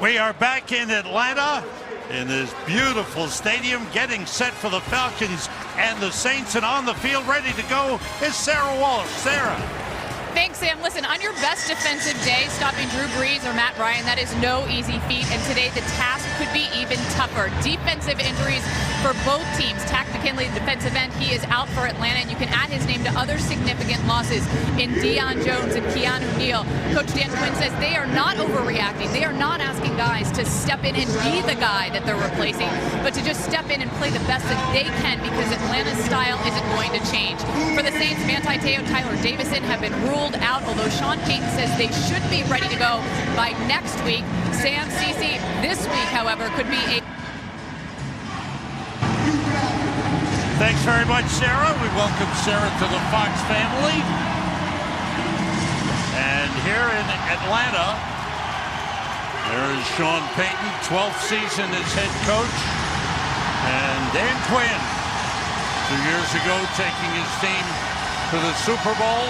We are back in Atlanta in this beautiful stadium, getting set for the Falcons and the Saints, and on the field ready to go is Sarah Walsh. Sarah. Thanks, Sam. Listen, on your best defensive day, stopping Drew Brees or Matt Ryan, that is no easy feat, and today the task could be even tougher. Defensive injuries for both teams. Takk McKinley, the defensive end, he is out for Atlanta, and you can add his name to other significant losses in Deion Jones and Keanu Neal. Coach Dan Quinn says they are not overreacting. They are not asking guys to step in and be the guy that they're replacing, but to just step in and play the best that they can, because Atlanta's style isn't going to change. For the Saints, Manti Te'o, Tyler Davison have been ruled out, although Sean Payton says they should be ready to go by next week. Sam Cece, this week, however, could be a... Thanks very much, Sarah. We welcome Sarah to the Fox family. And here in Atlanta, there is Sean Payton, 12th season as head coach, and Dan Quinn, 2 years ago, taking his team to the Super Bowl.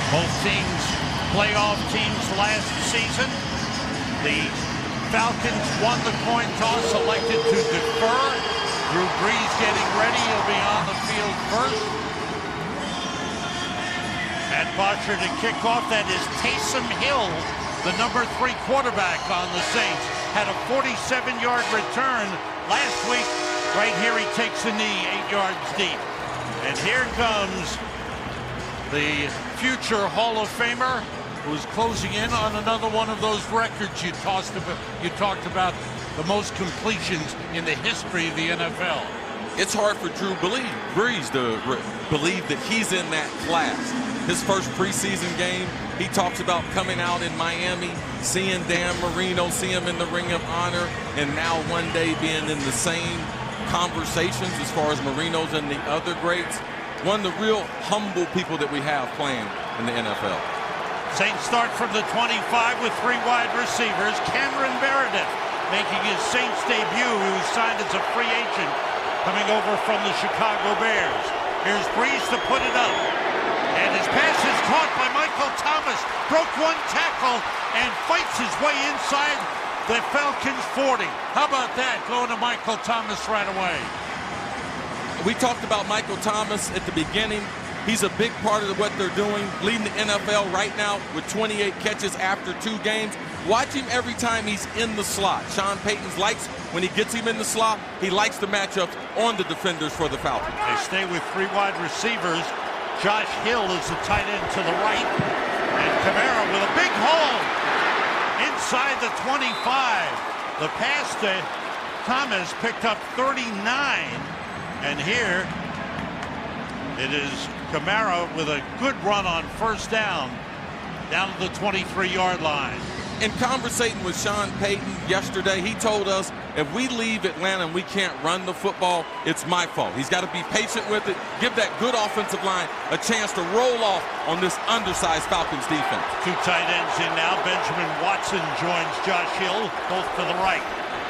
Both teams, playoff teams last season. The Falcons won the coin toss, elected to defer. Drew Brees getting ready. He'll be on the field first. Matt Bosher to kick off. That is Taysom Hill, the number 3 quarterback on the Saints. Had a 47-yard return last week. Right here he takes a knee 8 yards deep. And here comes the future Hall of Famer, who's closing in on another one of those records you talked about, the most completions in the history of the NFL. It's hard for Drew Brees to believe that he's in that class. His first preseason game, he talks about coming out in Miami, seeing Dan Marino, see him in the Ring of Honor, and now one day being in the same conversations as far as Marino's and the other greats. One of the real humble people that we have playing in the NFL. Saints start from the 25 with 3 wide receivers. Cameron Meredith making his Saints debut. He was signed as a free agent coming over from the Chicago Bears. Here's Brees to put it up. And his pass is caught by Michael Thomas. Broke 1 tackle and fights his way inside the Falcons 40. How about that, going to Michael Thomas right away? We talked about Michael Thomas at the beginning. He's a big part of what they're doing, leading the NFL right now with 28 catches after 2 games. Watch him every time he's in the slot. Sean Payton likes when he gets him in the slot. He likes the matchups on the defenders for the Falcons. They stay with 3 wide receivers. Josh Hill is the tight end to the right. And Kamara with a big hole inside the 25. The pass to Thomas picked up 39. And here it is Kamara with a good run on first down to the 23-yard line. In conversating with Sean Payton yesterday, he told us if we leave Atlanta and we can't run the football, it's my fault. He's got to be patient with it, give that good offensive line a chance to roll off on this undersized Falcons defense. 2 tight ends in now. Benjamin Watson joins Josh Hill, both to the right.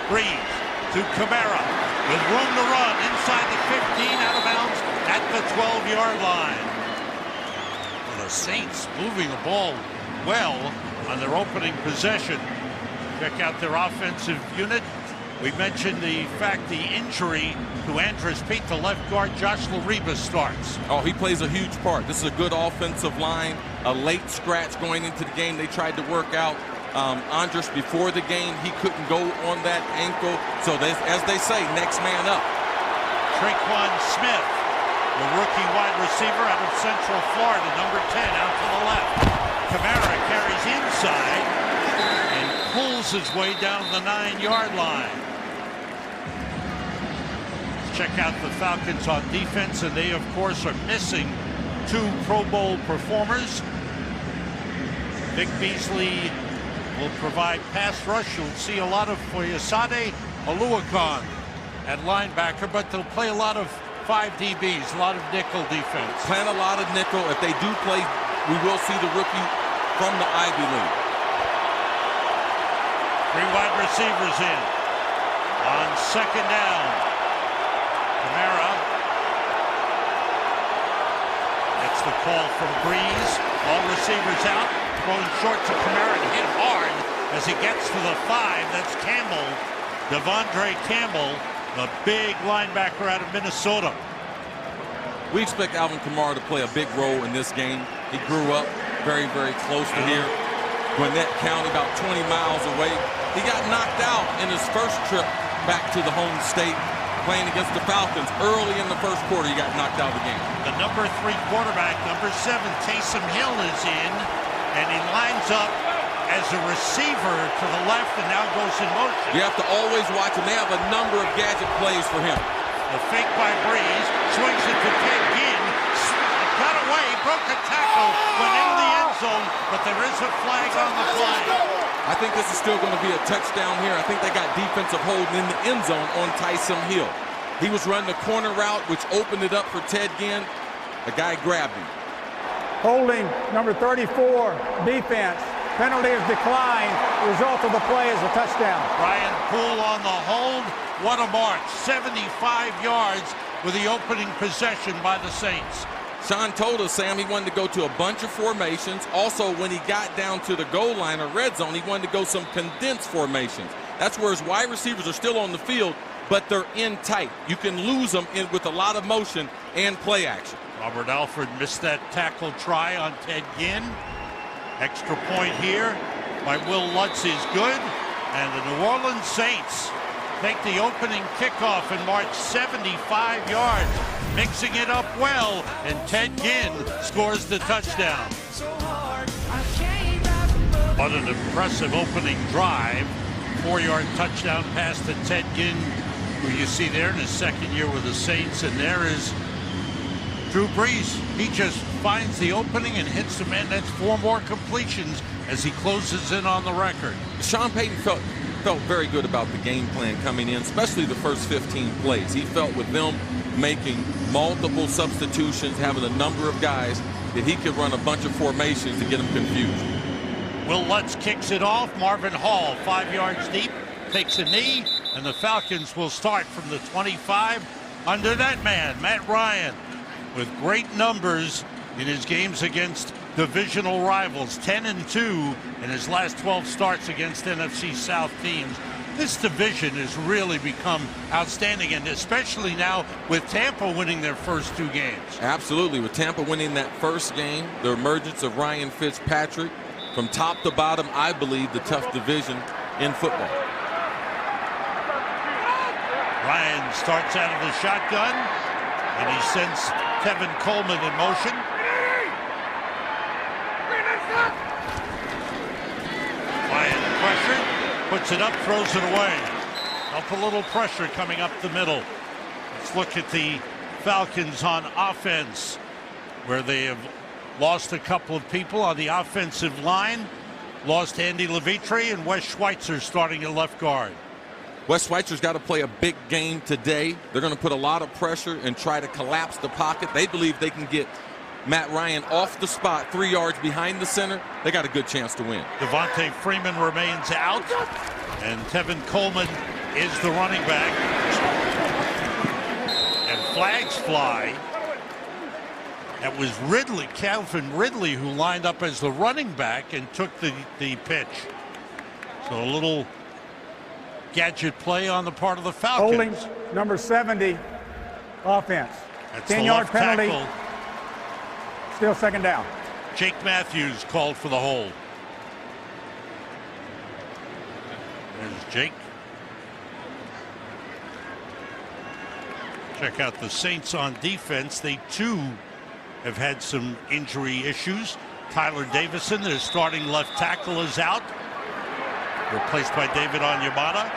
Brees to Kamara with room to run inside the 15, out of bounds at the 12-yard line. The Saints moving the ball well on their opening possession. Check out their offensive unit. We mentioned the fact the injury to Andres Pete, the left guard. Josh Lariba starts. Oh, he plays a huge part. This is a good offensive line. A late scratch going into the game. They tried to work out Andres before the game. He couldn't go on that ankle. So as they say, next man up. Tre'Quan Smith, the rookie wide receiver out of Central Florida, number 10, out to the left. Kamara carries inside and pulls his way down the 9-yard line. Check out the Falcons on defense, and they, of course, are missing 2 Pro Bowl performers. Vic Beasley will provide pass rush. You'll see a lot of Foyesade Oluokun at linebacker, but they'll play a lot of 5 DBs, a lot of nickel defense. Plan a lot of nickel. If they do play, we will see the rookie from the Ivy League. 3 wide receivers in. On second down, Kamara. That's the call from Brees. All receivers out. throwing short to Kamara and hit hard as he gets to the 5. That's Campbell, Devondre Campbell, the big linebacker out of Minnesota. We expect Alvin Kamara to play a big role in this game. He grew up very, very close to here. Gwinnett County, about 20 miles away. He got knocked out in his first trip back to the home state, playing against the Falcons. Early in the first quarter, he got knocked out of the game. The number 3 quarterback, number 7, Taysom Hill, is in, and he lines up as a receiver to the left and now goes in motion. You have to always watch him. They have a number of gadget plays for him. The fake by Breeze, swings it to Ted Ginn, got away, broke a tackle, went into the end zone, but there is a flag on the play. I think this is still going to be a touchdown here. I think they got defensive holding in the end zone on Taysom Hill. He was running a corner route, which opened it up for Ted Ginn. The guy grabbed him. Holding, number 34, defense. Penalty is declined. The result of the play is a touchdown. Ryan Poole on the hold. What a march. 75 yards with the opening possession by the Saints. Sean told us, Sam, he wanted to go to a bunch of formations. Also, when he got down to the goal line or red zone, he wanted to go some condensed formations. That's where his wide receivers are still on the field, but they're in tight. You can lose them with a lot of motion and play action. Robert Alford missed that tackle try on Ted Ginn. Extra point here by Will Lutz is good. And the New Orleans Saints take the opening kickoff and march 75 yards, mixing it up well, and Ted Ginn scores the touchdown. What an impressive opening drive. 4-yard touchdown pass to Ted Ginn, who you see there in his second year with the Saints. And there is Drew Brees. He just finds the opening and hits the man. That's 4 more completions as he closes in on the record. Sean Payton felt very good about the game plan coming in, especially the first 15 plays. He felt with them making multiple substitutions, having a number of guys, that he could run a bunch of formations to get them confused. Will Lutz kicks it off. Marvin Hall, 5 yards deep, takes a knee, and the Falcons will start from the 25 under that man, Matt Ryan, with great numbers in his games against divisional rivals, 10-2 in his last 12 starts against NFC South teams. This division has really become outstanding, and especially now with Tampa winning their first 2 games. Absolutely. With Tampa winning that first game, the emergence of Ryan Fitzpatrick, from top to bottom, I believe the tough division in football. Ryan starts out of the shotgun, and he sends Tevin Coleman in motion. Ryan pressure, puts it up, throws it away. Up a little pressure coming up the middle. Let's look at the Falcons on offense, where they have lost a couple of people on the offensive line. Lost Andy Levitre and Wes Schweitzer starting at left guard. Wes Schweitzer's got to play a big game today. They're going to put a lot of pressure and try to collapse the pocket. They believe they can get Matt Ryan off the spot 3 yards behind the center. They got a good chance to win. Devontae Freeman remains out, and Tevin Coleman is the running back. And flags fly. That was Ridley, Calvin Ridley, who lined up as the running back and took the pitch. So a little gadget play on the part of the Falcons. Holding, number 70, offense. 10-yard penalty. Tackle. Still second down. Jake Matthews called for the hold. There's Jake. Check out the Saints on defense. They too have had some injury issues. Tyler Davison, their starting left tackle, is out, replaced by David Onyemata.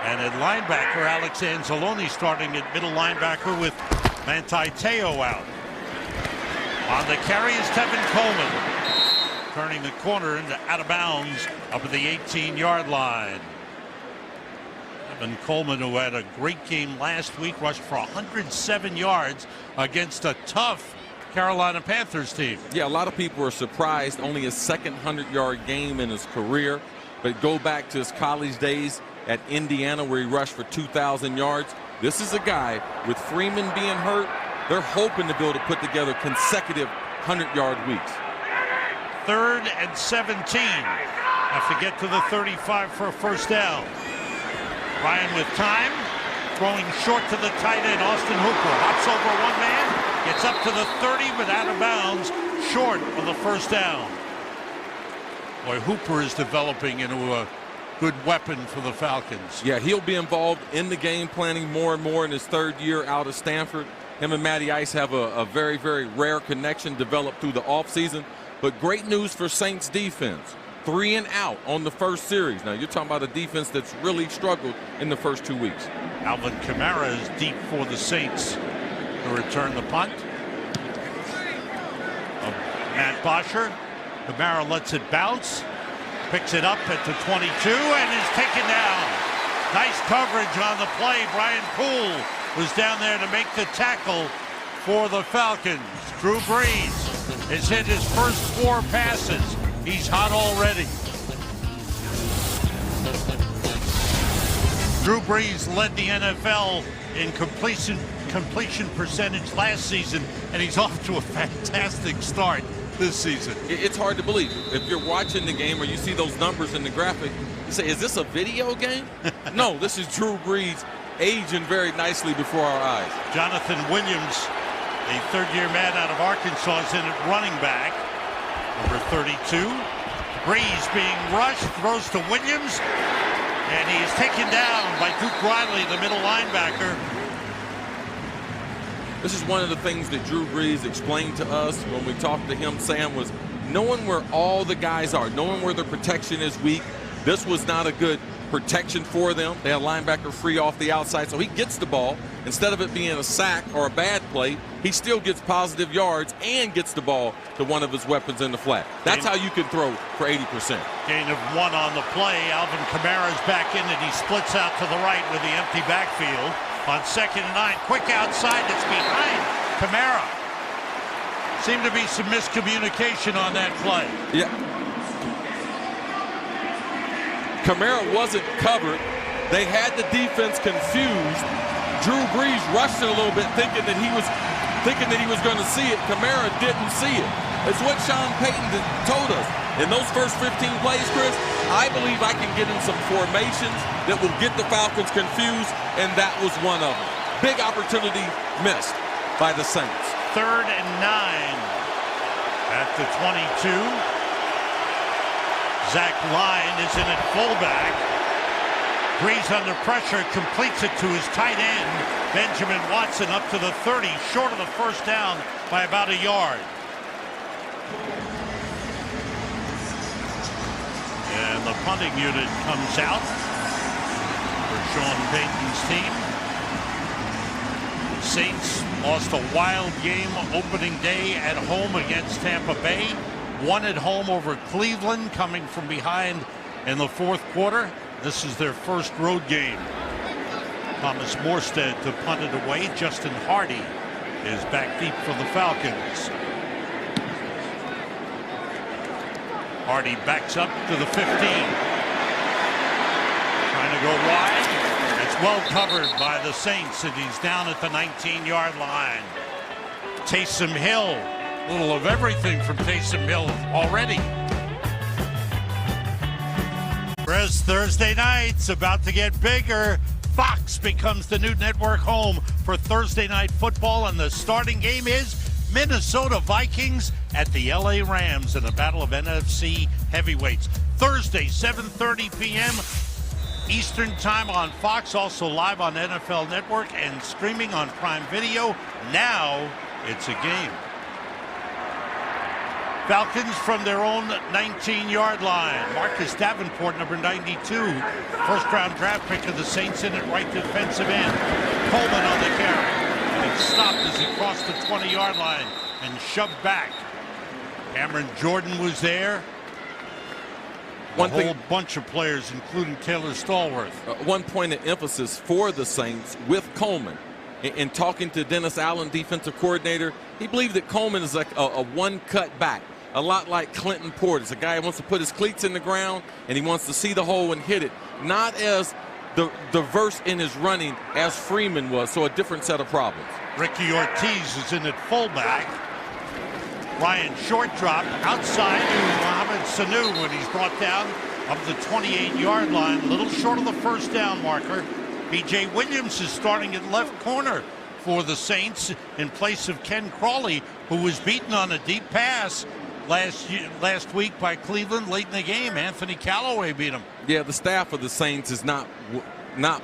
And at linebacker, Alex Anzalone starting at middle linebacker with Manti Te'o out. On the carry is Tevin Coleman, turning the corner into out of bounds up at the 18-yard line. Tevin Coleman, who had a great game last week, rushed for 107 yards against a tough Carolina Panthers team. Yeah, a lot of people were surprised. Only his second 100-yard game in his career. But go back to his college days at Indiana, where he rushed for 2,000 yards. This is a guy, with Freeman being hurt, they're hoping to be able to put together consecutive 100-yard weeks. 3rd and 17. Have to get to the 35 for a first down. Ryan with time, throwing short to the tight end, Austin Hooper. Hops over one man, gets up to the 30, but out of bounds, short of the first down. Boy, Hooper is developing into a good weapon for the Falcons. Yeah, he'll be involved in the game planning more and more in his 3rd year out of Stanford. Him and Matty Ice have a very, very rare connection developed through the offseason. But great news for Saints defense. 3 and out on the first series. Now, you're talking about a defense that's really struggled in the first 2 weeks. Alvin Kamara is deep for the Saints to return the punt. Matt Bosher. Kamara lets it bounce. Picks it up at the 22 and is taken down. Nice coverage on the play. Brian Poole was down there to make the tackle for the Falcons. Drew Brees has hit his first 4 passes. He's hot already. Drew Brees led the NFL in completion percentage last season, and he's off to a fantastic start this season. It's hard to believe. If you're watching the game or you see those numbers in the graphic, you say, is this a video game? No, this is Drew Brees aging very nicely before our eyes. Jonathan Williams, a 3rd-year man out of Arkansas, is in at running back. Number 32. Brees being rushed, throws to Williams, and he is taken down by Duke Riley, the middle linebacker. This is one of the things that Drew Brees explained to us when we talked to him, Sam, was knowing where all the guys are, knowing where their protection is weak. This was not a good protection for them. They had a linebacker free off the outside, so he gets the ball. Instead of it being a sack or a bad play, he still gets positive yards and gets the ball to one of his weapons in the flat. That's how you can throw for 80%. Gain of 1 on the play. Alvin Kamara is back in it. He splits out to the right with the empty backfield. On 2nd and 9, quick outside, it's behind Kamara. Seemed to be some miscommunication on that play. Yeah. Kamara wasn't covered. They had the defense confused. Drew Brees rushed it a little bit, thinking that he was going to see it. Kamara didn't see it. It's what Sean Payton told us. In those first 15 plays, Chris, I believe I can get in some formations that will get the Falcons confused, and that was one of them. Big opportunity missed by the Saints. 3rd and 9 at the 22. Zach Line is in at fullback. Brees under pressure, completes it to his tight end, Benjamin Watson, up to the 30, short of the first down by about a yard. And the punting unit comes out for Sean Payton's team. Saints lost a wild game opening day at home against Tampa Bay. Won at home over Cleveland, coming from behind in the 4th quarter. This is their first road game. Thomas Morstead to punt it away. Justin Hardy is back deep for the Falcons. Hardy backs up to the 15. Trying to go wide. It's well covered by the Saints, and he's down at the 19-yard line. Taysom Hill. A little of everything from Taysom Hill already. Whereas Thursday night's about to get bigger. Fox becomes the new network home for Thursday night football, and the starting game is Minnesota Vikings at the LA Rams in a battle of NFC heavyweights. Thursday, 7:30 p.m. Eastern Time on Fox, also live on NFL Network and streaming on Prime Video. Now it's a game. Falcons from their own 19-yard line. Marcus Davenport, number 92, first-round draft pick of the Saints, in at right defensive end. Coleman on the carry. And stopped as he crossed the 20-yard line and shoved back. Cameron Jordan was there. A whole bunch of players, including Taylor Stallworth. One point of emphasis for the Saints with Coleman. In talking to Dennis Allen, defensive coordinator, he believed that Coleman is like a one-cut back. A lot like Clinton Portis. It's a guy who wants to put his cleats in the ground and he wants to see the hole and hit it. Not as diverse in his running as Freeman was, so a different set of problems. Ricky Ortiz is in at fullback. Ryan short drop outside to Mohamed Sanu when he's brought down up the 28-yard line, a little short of the first down marker. B.J. Williams is starting at left corner for the Saints in place of Ken Crawley, who was beaten on a deep pass last week by Cleveland late in the game. Anthony Callaway beat him. Yeah, the staff of the Saints is not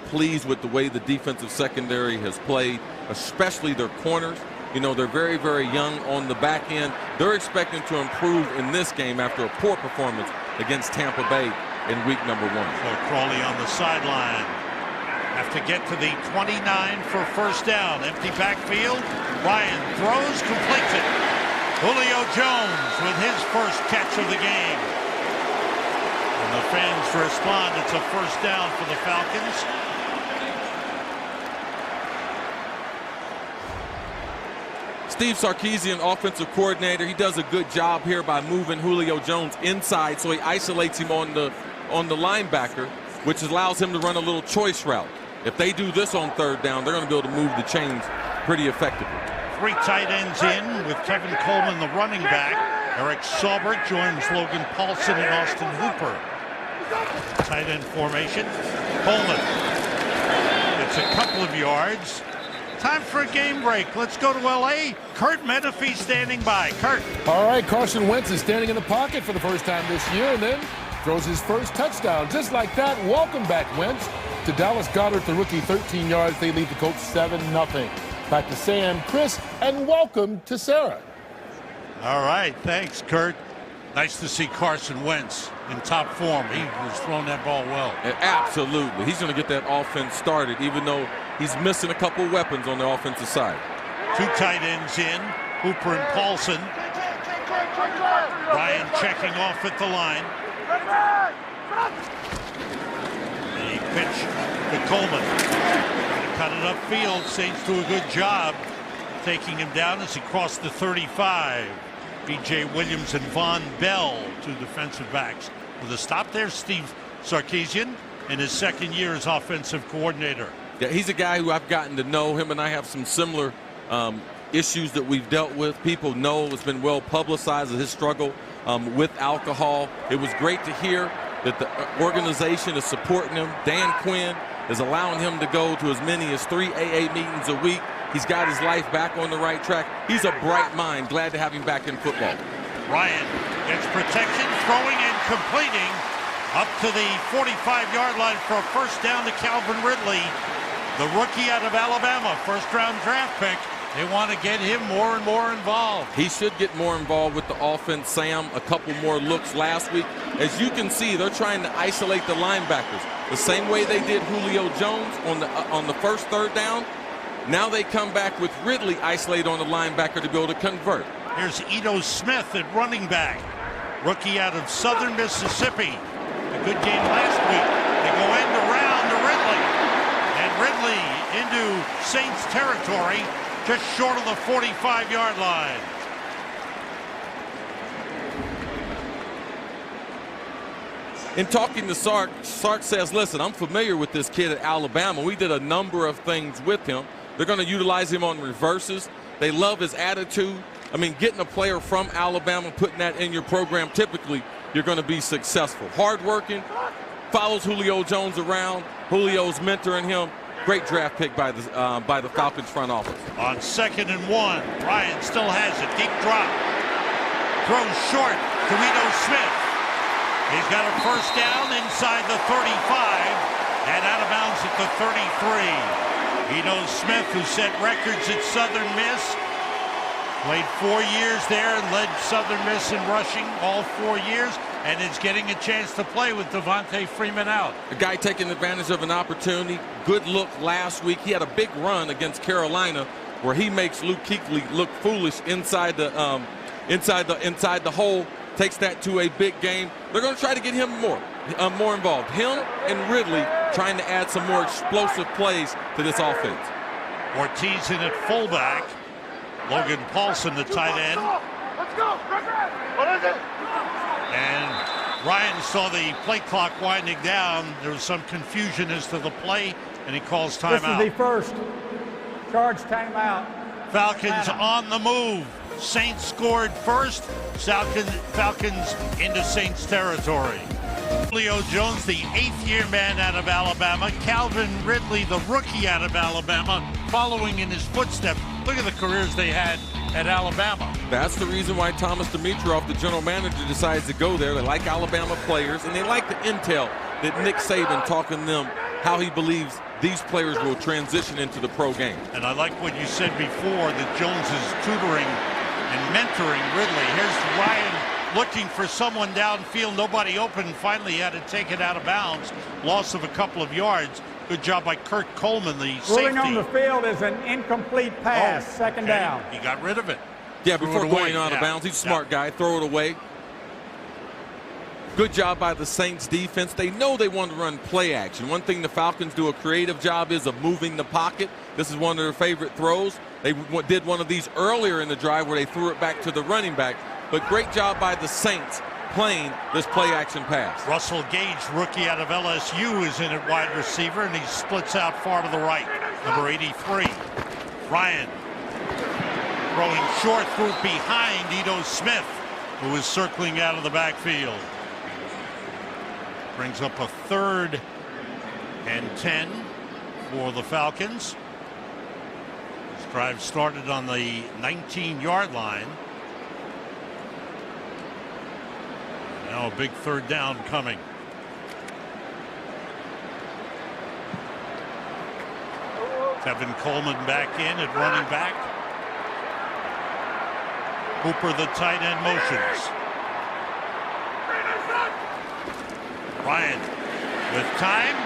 pleased with the way the defensive secondary has played, especially their corners. You know, they're very, very young on the back end. They're expecting to improve in this game after a poor performance against Tampa Bay in week number 1. So Crawley on the sideline. Have to get to the 29 for first down. Empty backfield. Ryan throws, completes it. Julio Jones with his first catch of the game. And the fans respond. It's a first down for the Falcons. Steve Sarkisian, offensive coordinator, he does a good job here by moving Julio Jones inside, so he isolates him on the linebacker, which allows him to run a little choice route. If they do this on third down, they're going to be able to move the chains pretty effectively. 3 tight ends in with Kevin Coleman, the running back. Eric Saubert joins Logan Paulson and Austin Hooper. Tight end formation. Coleman. It's a couple of yards. Time for a game break. Let's go to L.A. Kurt Menefee standing by. Kurt. All right, Carson Wentz is standing in the pocket for the first time this year and then throws his first touchdown. Just like that, welcome back, Wentz. To Dallas Goedert, the rookie, 13 yards. They lead the Colts 7-0. Back to Sam, Chris, and welcome to Sarah. All right, thanks, Kurt. Nice to see Carson Wentz in top form. He was throwing that ball well. Absolutely. He's going to get that offense started, even though he's missing a couple weapons on the offensive side. 2 tight ends in, Hooper and Paulson. Ryan checking off at the line. And he pitched to Coleman. Cut it upfield. Saints do a good job taking him down as he crossed the 35. B.J. Williams and Von Bell, 2 defensive backs. With a stop there, Steve Sarkisian in his second year as offensive coordinator. Yeah, he's a guy who I've gotten to know. Him and I have some similar issues that we've dealt with. People know it's been well publicized, his struggle with alcohol. It was great to hear that the organization is supporting him. Dan Quinn is allowing him to go to as many as 3 AA meetings a week. He's got his life back on the right track. He's a bright mind. Glad to have him back in football. Ryan gets protection, throwing and completing up to the 45-yard line for a first down to Calvin Ridley, the rookie out of Alabama, first-round draft pick. They want to get him more and more involved. He should get more involved with the offense, Sam. A couple more looks last week. As you can see, they're trying to isolate the linebackers the same way they did Julio Jones on the first third down. Now they come back with Ridley isolated on the linebacker to be able to convert. Here's Ito Smith at running back, rookie out of Southern Mississippi. A good game last week. They go end around to Ridley, and Ridley into Saints territory, just short of the 45-yard line. In talking to Sark, Sark says, listen, I'm familiar with this kid at Alabama. We did a number of things with him. They're going to utilize him on reverses. They love his attitude. I mean, getting a player from Alabama, putting that in your program, typically you're going to be successful. Hardworking, follows Julio Jones around. Julio's mentoring him. Great draft pick by the Falcons front office. On 2nd and 1, Ryan still has it. Deep drop. Throws short to Ito Smith. He's got a first down inside the 35 and out of bounds at the 33. Ito Smith, who set records at Southern Miss, played 4 years there and led Southern Miss in rushing all 4 years, and is getting a chance to play with Devontae Freeman out. A guy taking advantage of an opportunity. Good look last week. He had a big run against Carolina where he makes Luke Kuechly look foolish inside the hole. Takes that to a big game. They're going to try to get him more involved. Him and Ridley trying to add some more explosive plays to this offense. Ortiz in at fullback. Logan Paulson, the tight end. Let's go. What is it? And Ryan saw the play clock winding down. There was some confusion as to the play, and he calls timeout. This is the first charge timeout. Falcons on the move. Saints scored first. Falcons into Saints territory. Julio Jones, the 8th-year man out of Alabama. Calvin Ridley, the rookie out of Alabama, following in his footsteps. Look at the careers they had at Alabama. That's the reason why Thomas Dimitroff, the general manager, decides to go there. They like Alabama players, and they like the intel that Nick Saban talking to them, how he believes these players will transition into the pro game. And I like what you said before, that Jones is tutoring and mentoring Ridley. Here's Ryan looking for someone downfield, nobody open. Finally, he had to take it out of bounds. Loss of a couple of yards. Good job by Kurt Coleman, the safety. Ruling on the field is an incomplete pass, second down. He got rid of it. Yeah, before going out of bounds. He's a smart guy. Throw it away. Good job by the Saints defense. They know they want to run play action. One thing the Falcons do a creative job is of moving the pocket. This is one of their favorite throws. They did one of these earlier in the drive where they threw it back to the running back. But great job by the Saints playing this play action pass. Russell Gage, rookie out of LSU, is in at wide receiver, and he splits out far to the right. Number 83. Ryan throwing short through behind Ito Smith, who is circling out of the backfield. Brings up a 3rd and 10 for the Falcons. This drive started on the 19-yard line. Now a big 3rd down coming. Tevin Coleman back in at running back. Hooper, the tight end, motions. Ryan with time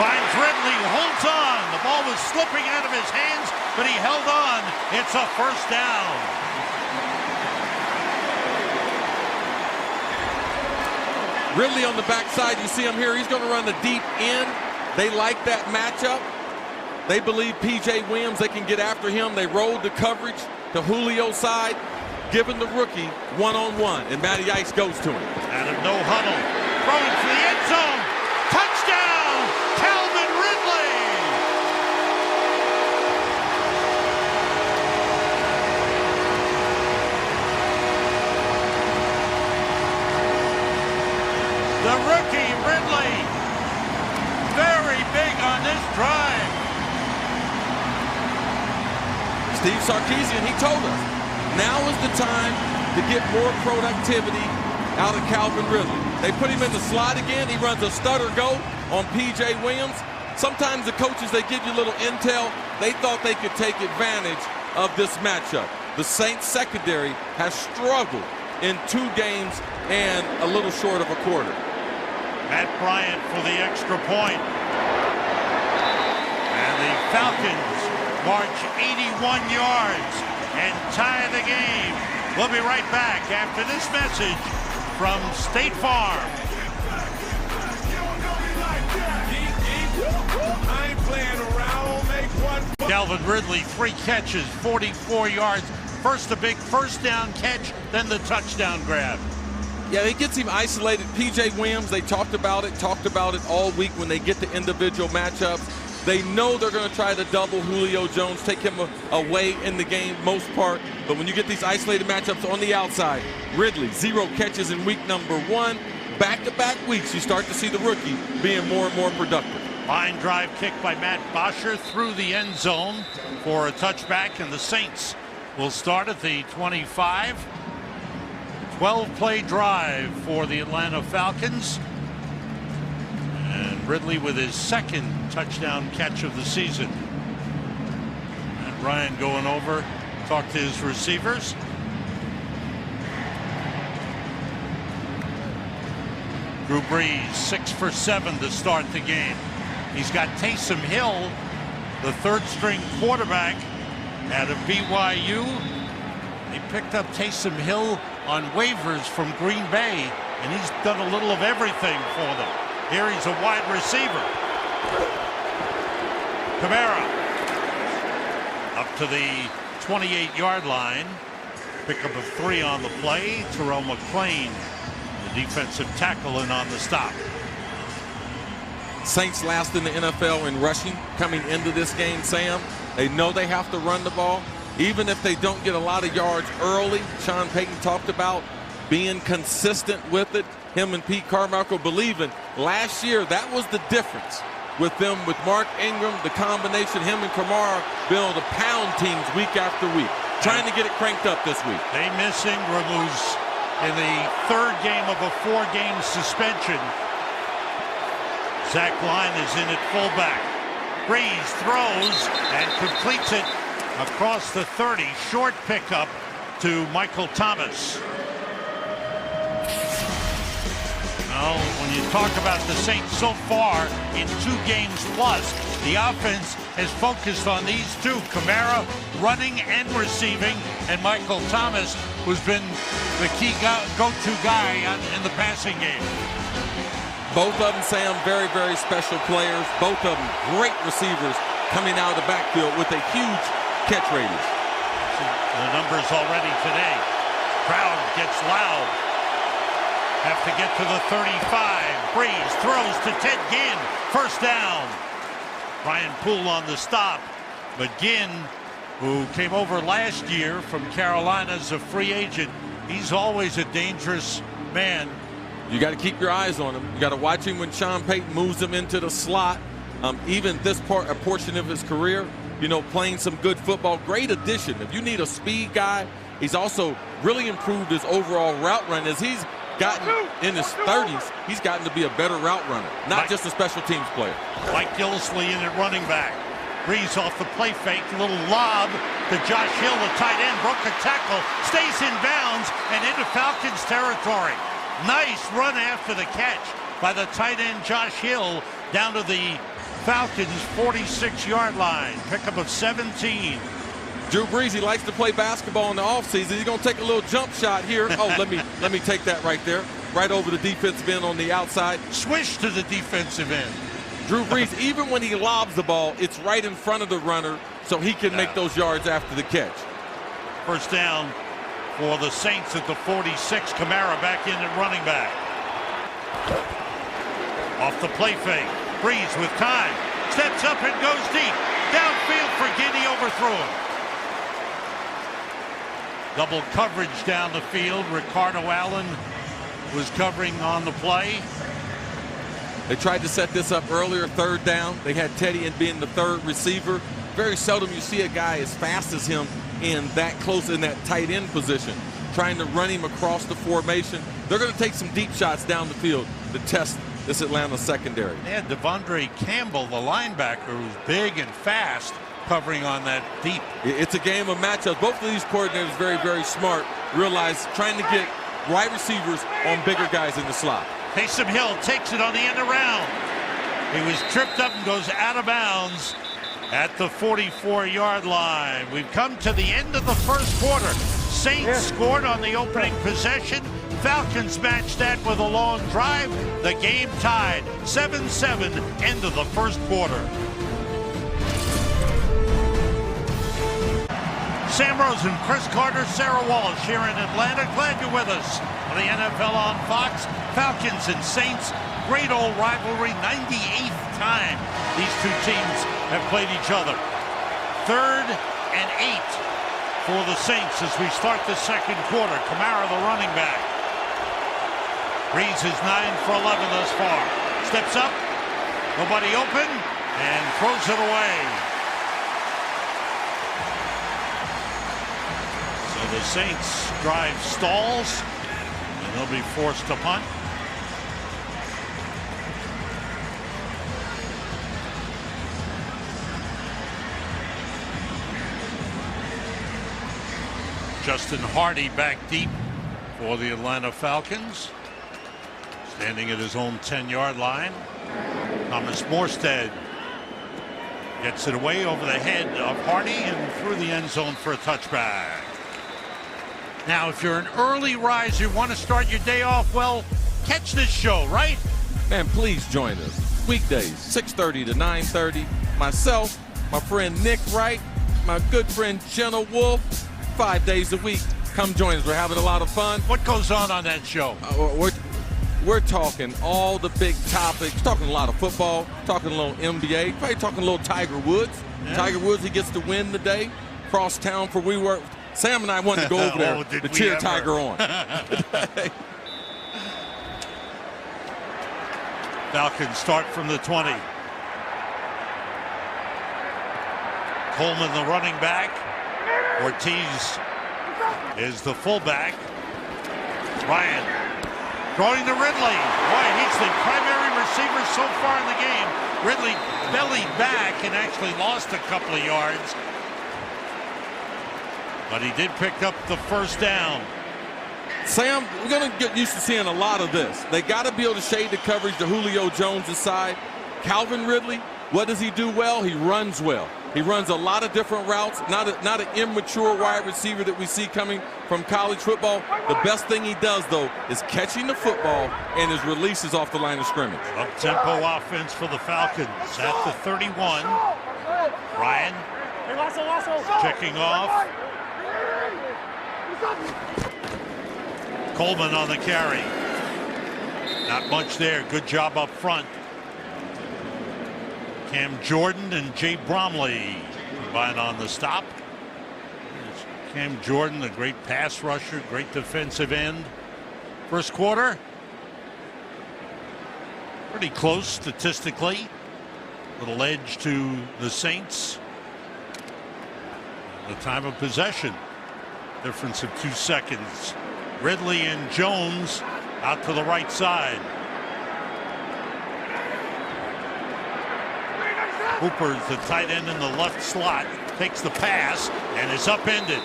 finds Ridley, holds on. The ball was slipping out of his hands, but he held on. It's a 1st down. Ridley on the backside, you see him here. He's going to run the deep end. They like that matchup. They believe P.J. Williams, they can get after him. They rolled the coverage to Julio's side, giving the rookie one-on-one, and Matty Ice goes to him. Out of no huddle, throwing for the end zone. Touchdown, Calvin Ridley. The rookie Ridley, very big on this drive. Steve Sarkisian, he told us, now is the time to get more productivity out of Calvin Ridley. They put him in the slot again. He runs a stutter go on P.J. Williams. Sometimes the coaches, they give you a little intel. They thought they could take advantage of this matchup. The Saints secondary has struggled in 2 games and a little short of a quarter. Matt Bryant for the extra point. And the Falcons march 81 yards and tie the game. We'll be right back after this message from State Farm. I ain't playing around. Make one. Calvin Ridley, 3 catches, 44 yards. First a big 1st down catch, then the touchdown grab. Yeah, he gets him isolated. P.J. Williams, they talked about it all week when they get to individual matchups. They know they're going to try to double Julio Jones, take him away in the game most part. But when you get these isolated matchups on the outside, Ridley, 0 catches in week number 1. Back-to-back weeks, you start to see the rookie being more and more productive. Line drive kick by Matt Bosher through the end zone for a touchback, and the Saints will start at the 25. 12-play drive for the Atlanta Falcons. And Ridley with his 2nd touchdown catch of the season. And Ryan going over, talk to his receivers. Drew Brees, 6 for 7 to start the game. He's got Taysom Hill, the 3rd-string quarterback out of BYU. They picked up Taysom Hill on waivers from Green Bay, and he's done a little of everything for them. Here he's a wide receiver. Kamara up to the 28-yard line. Pick up a 3 on the play. Terrell McClain, the defensive tackle, in on the stop. Saints last in the NFL in rushing coming into this game, Sam. They know they have to run the ball. Even if they don't get a lot of yards early, Sean Payton talked about being consistent with it. Him and Pete Carmichael believing last year that was the difference with them, with Mark Ingram, the combination, him and Kamara being able to pound teams week after week, trying to get it cranked up this week. They miss Ingram, who's in the third game of a 4-game suspension. Zach Line is in at fullback. Breeze throws and completes it across the 30. Short pickup to Michael Thomas. Well, when you talk about the Saints so far in 2 games plus, the offense has focused on these two, Kamara running and receiving, and Michael Thomas, who's been the key go-to guy in the passing game. Both of them, Sam, very, very special players. Both of them great receivers coming out of the backfield with a huge catch radius. The numbers already today. Crowd gets loud. Have to get to the 35. Breeze throws to Ted Ginn. First down. Brian Poole on the stop. But Ginn, who came over last year from Carolina as a free agent, he's always a dangerous man. You got to keep your eyes on him. You got to watch him when Sean Payton moves him into the slot. Even this a portion of his career, playing some good football. Great addition. If you need a speed guy, he's also really improved his overall route run as he's gotten in his 30s. He's gotten to be a better route runner, not just a special teams player. Mike Gillislee in at running back. Breeze off the play fake, little lob to Josh Hill, the tight end, broke a tackle, stays in bounds and into Falcons territory. Nice run after the catch by the tight end Josh Hill down to the Falcons 46-yard line. Pickup of 17. Drew Brees, he likes to play basketball in the offseason. He's going to take a little jump shot here. Oh, let me take that right there. Right over the defensive end on the outside. Swish to the defensive end. Drew Brees, even when he lobs the ball, it's right in front of the runner so he can make those yards after the catch. First down for the Saints at the 46. Kamara back in at running back. Off the play fake. Breeze with time. Steps up and goes deep. Downfield for Giddy, overthrew him. Double coverage down the field. Ricardo Allen was covering on the play. They tried to set this up earlier, third down. They had Teddy in being the third receiver. Very seldom you see a guy as fast as him in that close in that tight end position, trying to run him across the formation. They're going to take some deep shots down the field to test this Atlanta secondary. They had Devondre Campbell, the linebacker, who's big and fast, covering on that deep. It's a game of matchups. Both of these coordinators very, very smart. Realize trying to get wide receivers on bigger guys in the slot. Taysom Hill takes it on the end around. He was tripped up and goes out of bounds at the 44-yard line. We've come to the end of the first quarter. Saints scored on the opening possession. Falcons matched that with a long drive. The game tied 7-7, end of the first quarter. Sam Rosen, Chris Carter, Sarah Walsh here in Atlanta. Glad you're with us on the NFL on Fox. Falcons and Saints, great old rivalry, 98th time these two teams have played each other. 3rd and 8 for the Saints as we start the second quarter. Kamara, the running back. Breeze is 9 for 11 thus far. Steps up, nobody open, and throws it away. So the Saints drive stalls, and they'll be forced to punt. Justin Hardy back deep for the Atlanta Falcons. Standing at his own 10-yard line. Thomas Morstead gets it away over the head of Hardy and through the end zone for a touchback. Now, if you're an early riser, want to start your day off well, catch this show, right? Man, please join us. Weekdays, 6:30 to 9:30. Myself, my friend Nick Wright, my good friend Jenna Wolf, 5 days a week. Come join us. We're having a lot of fun. What goes on that show? We're talking all the big topics, talking a lot of football, talking a little NBA, probably talking a little Tiger Woods. Yeah. Tiger Woods, he gets to win today. across town for we were. Sam and I wanted to go over there to cheer Tiger on. Falcons start from the 20. Coleman, the running back. Ortiz is the fullback. Ryan throwing to Ridley. Boy, he's the primary receiver so far in the game. Ridley bellied back and actually lost a couple of yards. But he did pick up the first down. Sam, we're going to get used to seeing a lot of this. They got to be able to shade the coverage to Julio Jones' side. Calvin Ridley, what does he do well? He runs well. He runs a lot of different routes. Not an immature wide receiver that we see coming from college football. The best thing he does, though, is catching the football and his releases off the line of scrimmage. Up-tempo offense for the Falcons at the 31. Ryan checking off. Coleman on the carry. Not much there. Good job up front. Cam Jordan and Jay Bromley combine on the stop. Cam Jordan, a great pass rusher, great defensive end. First quarter, pretty close statistically. Little edge to the Saints. The time of possession, difference of 2 seconds. Ridley and Jones out to the right side. Hooper, the tight end in the left slot, takes the pass and is upended.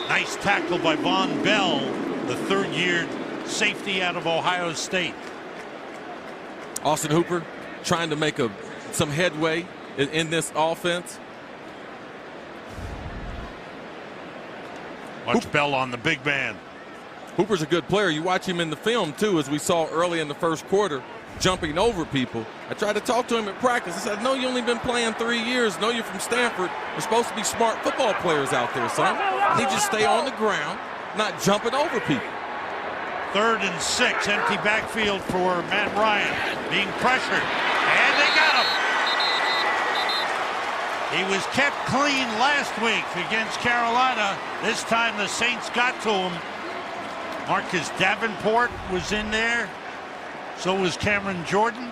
Nice tackle by Von Bell, the third-year safety out of Ohio State. Austin Hooper trying to make some headway in this offense. Watch Bell on the big man. Hooper's a good player. You watch him in the film, too, as we saw early in the first quarter, jumping over people. I tried to talk to him at practice. I said, no, you only been playing 3 years. No, you're from Stanford. You're supposed to be smart football players out there, son. You just stay on the ground, not jumping over people. 3rd and 6, empty backfield for Matt Ryan, being pressured, and they got him. He was kept clean last week against Carolina. This time the Saints got to him. Marcus Davenport was in there. So was Cameron Jordan.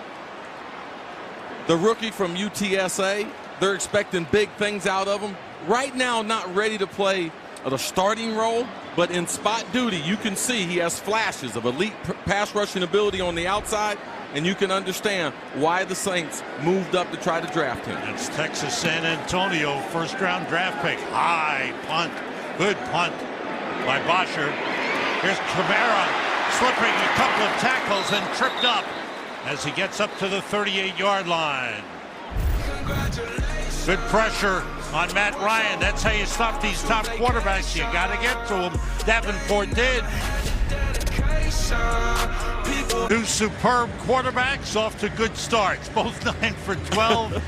The rookie from UTSA, they're expecting big things out of him. Right now, not ready to play the starting role, but in spot duty, you can see he has flashes of elite pass rushing ability on the outside, and you can understand why the Saints moved up to try to draft him. It's Texas San Antonio, first-round draft pick. High punt, good punt by Bosher. Here's Kamara slipping a couple of tackles and tripped up as he gets up to the 38-yard line. Good pressure on Matt Ryan. That's how you stop these top quarterbacks. You got to get to them. Davenport did. 2 superb quarterbacks off to good starts. Both 9 for 12.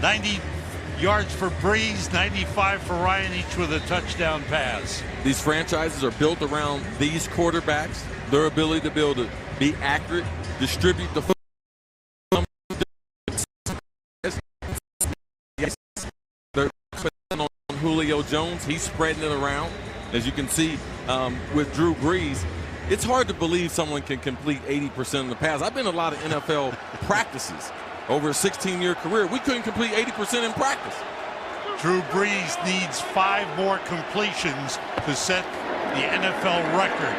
90 yards for Breeze, 95 for Ryan, each with a touchdown pass. These franchises are built around these quarterbacks, their ability to be able to be accurate, distribute the football. They're on Julio Jones. He's spreading it around. As you can see with Drew Brees, it's hard to believe someone can complete 80% of the pass. I've been to a lot of NFL practices over a 16-year career. We couldn't complete 80% in practice. Drew Brees needs 5 more completions to set the NFL record.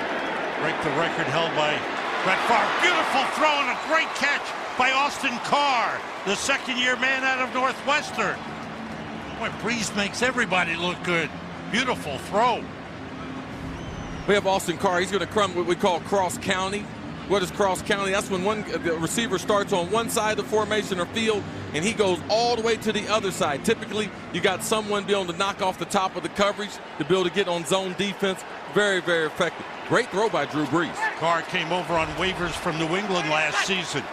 Break the record held by Brett Favre. Beautiful throw and a great catch by Austin Carr, the second-year man out of Northwestern. Boy, Brees makes everybody look good. Beautiful throw. We have Austin Carr. He's going to come what we call cross county. What is cross county? That's when the receiver starts on one side of the formation or field and he goes all the way to the other side. Typically, you got someone be able to knock off the top of the coverage to be able to get on zone defense. Very, very effective. Great throw by Drew Brees. Carr came over on waivers from New England last season.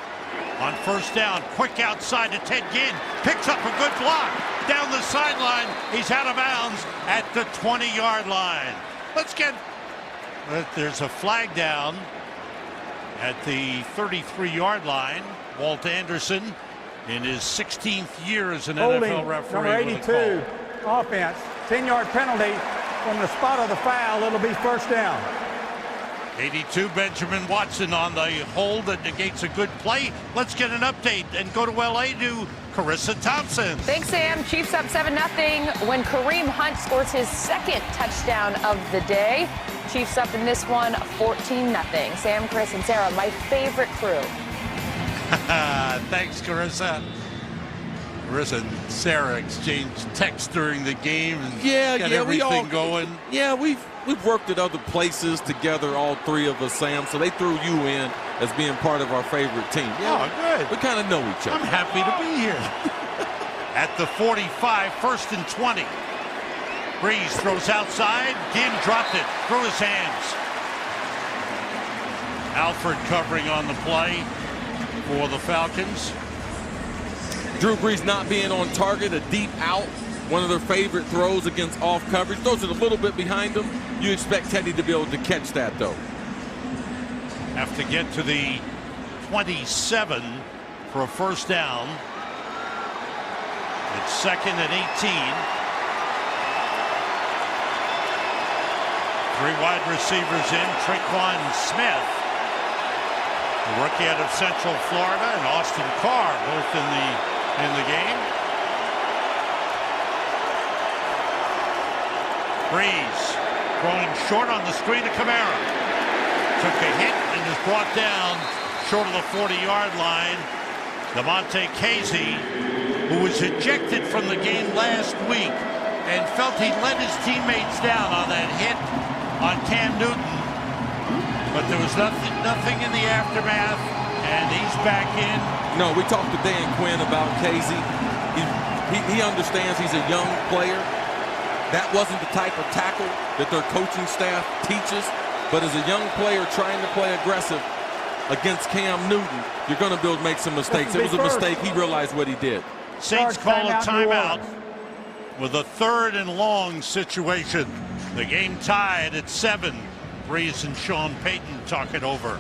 On first down, quick outside to Ted Ginn. Picks up a good block. Down the sideline, he's out of bounds at the 20-yard line. There's a flag down at the 33-yard line. Walt Anderson, in his 16th year as an holding, NFL referee. number 82, offense. 10-yard penalty from the spot of the foul. It'll be first down. 82, Benjamin Watson on the hold that negates a good play. Let's get an update and go to LA to Carissa Thompson. Thanks, Sam. Chiefs up 7-0 when Kareem Hunt scores his second touchdown of the day. Chiefs up in this one 14-0. Sam, Chris, and Sarah, my favorite crew. Thanks, Carissa. Carissa and Sarah exchanged texts during the game and got everything going. Yeah, we've worked at other places together, all three of us, Sam. So they threw you in as being part of our favorite team. Yeah, good. We kind of know each other. I'm happy to be here. At the 45, 1st and 20. Breeze throws outside. Ginn dropped it through his hands. Alford covering on the play for the Falcons. Drew Brees not being on target, a deep out, one of their favorite throws against off coverage. Throws it a little bit behind him. You expect Teddy to be able to catch that, though. Have to get to the 27 for a first down. It's 2nd and 18. 3 wide receivers in. Tre'Quan Smith, the rookie out of Central Florida, and Austin Carr both in the game. Breeze throwing short on the screen to Kamara. Took a hit and is brought down short of the 40-yard line. Damontae Kazee, who was ejected from the game last week and felt he let his teammates down on that hit on Cam Newton. But there was nothing in the aftermath, and he's back in. No, we talked to Dan Quinn about Kazee. He understands he's a young player. That wasn't the type of tackle that their coaching staff teaches. But as a young player trying to play aggressive against Cam Newton, you're going to be able to make some mistakes. It was a mistake. He realized what he did. Saints call a timeout with a 3rd and long situation. The game tied at 7. Breeze and Sean Payton talk it over.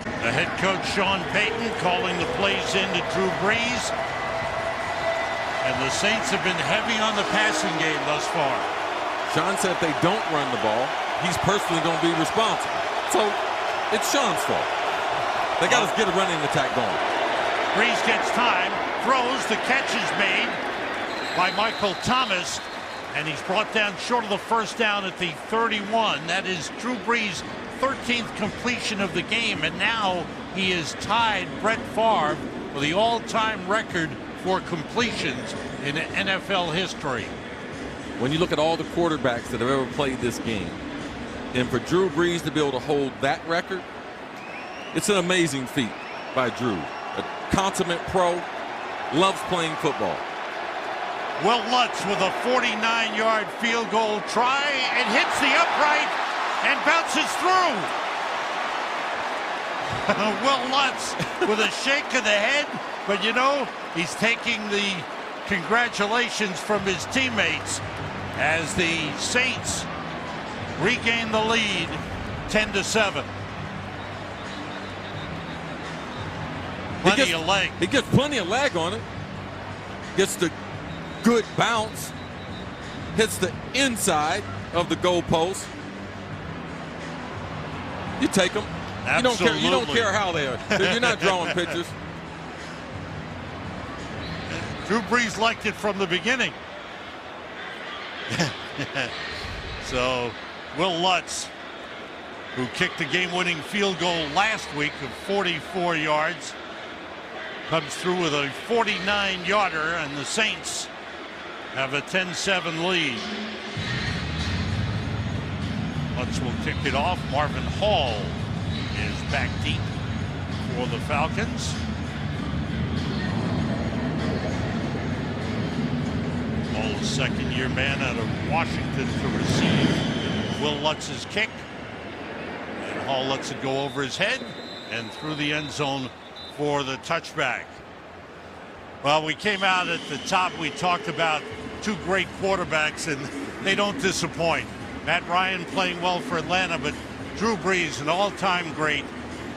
The head coach Sean Payton calling the plays in to Drew Brees. And the Saints have been heavy on the passing game thus far. Sean said if they don't run the ball, he's personally going to be responsible. So it's Sean's fault. They got to get a running attack going. Breeze gets time, throws, the catch is made by Michael Thomas, and he's brought down short of the first down at the 31. That is Drew Brees' 13th completion of the game, and now he has tied Brett Favre for the all-time record for completions in NFL history. When you look at all the quarterbacks that have ever played this game, and for Drew Brees to be able to hold that record, it's an amazing feat by Drew. A consummate pro, loves playing football. Will Lutz with a 49-yard field goal try and hits the upright and bounces through. Will Lutz with a shake of the head, but you know, he's taking the congratulations from his teammates as the Saints regain the lead 10-7. Plenty of leg. He gets plenty of leg on it. Gets the good bounce. Hits the inside of the goalpost. You take them. Absolutely. You don't care how they are. You're not drawing pictures. Drew Brees liked it from the beginning. So Will Lutz, who kicked the game-winning field goal last week of 44 yards, comes through with a 49-yarder, and the Saints have a 10-7 lead. Lutz will kick it off. Marvin Hall is back deep for the Falcons. Hall, second-year man out of Washington to receive Will Lutz's kick. And Hall lets it go over his head and through the end zone for the touchback. Well, we came out at the top. We talked about two great quarterbacks, and they don't disappoint. Matt Ryan playing well for Atlanta, but Drew Brees, an all-time great,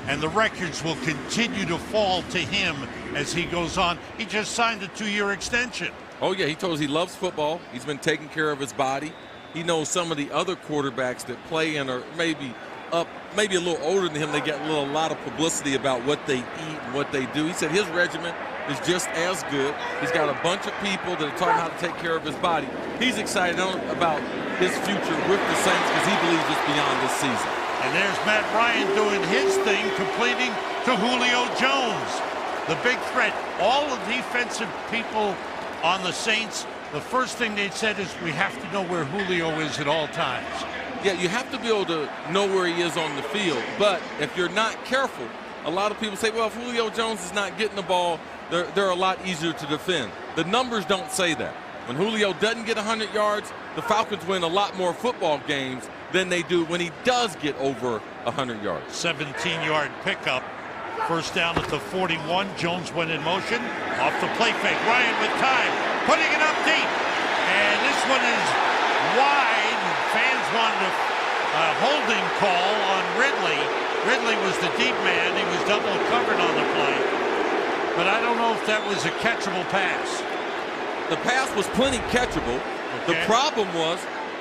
and the records will continue to fall to him as he goes on. He just signed a 2-year extension. Oh, yeah, he told us he loves football. He's been taking care of his body. He knows some of the other quarterbacks that play and are maybe a little older than him. They get a lot of publicity about what they eat and what they do. He said his regimen is just as good. He's got a bunch of people that are taught how to take care of his body. He's excited about his future with the Saints because he believes it's beyond this season. And there's Matt Ryan doing his thing, completing to Julio Jones. The big threat. All the defensive people on the Saints, the first thing they said is we have to know where Julio is at all times. Yeah, you have to be able to know where he is on the field. But if you're not careful, a lot of people say, well, if Julio Jones is not getting the ball, they're a lot easier to defend. The numbers don't say that. When Julio doesn't get 100 yards, the Falcons win a lot more football games than they do when he does get over 100 yards. 17-yard pickup. First down at the 41. Jones went in motion. Off the play fake. Ryan with time. Putting it up deep. And this one is wide. Fans wanted a holding call on Ridley. Ridley was the deep man. He was double covered on the play. But I don't know if that was a catchable pass. The pass was plenty catchable. Okay. The problem was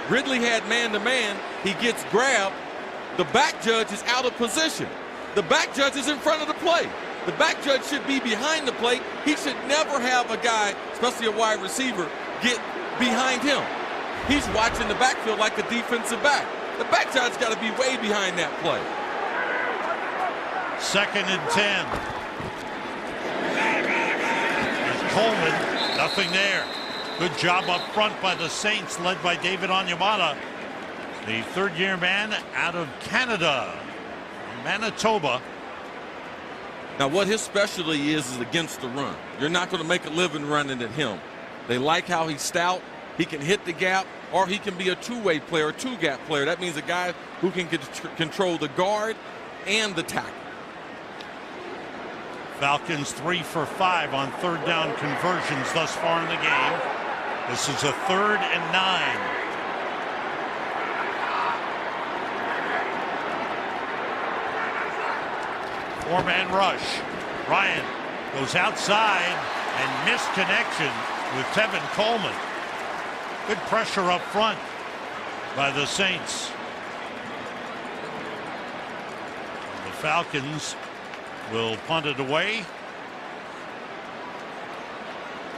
Ridley had man-to-man. He gets grabbed. The back judge is out of position. The back judge is in front of the play. The back judge should be behind the play. He should never have a guy, especially a wide receiver, get behind him. He's watching the backfield like a defensive back. The back judge's got to be way behind that play. 2nd and 10. There's Coleman, nothing there. Good job up front by the Saints, led by David Onyemata, the third-year man out of Canada, Manitoba. Now, what his specialty is against the run. You're not going to make a living running at him. They like how he's stout. He can hit the gap, or he can be a two-way player, a two-gap player. That means a guy who can control the guard and the tackle. Falcons 3 for 5 on third down conversions thus far in the game. This is a 3rd and 9. Four-man rush. Ryan goes outside and missed connection with Tevin Coleman. Good pressure up front by the Saints. The Falcons will punt it away.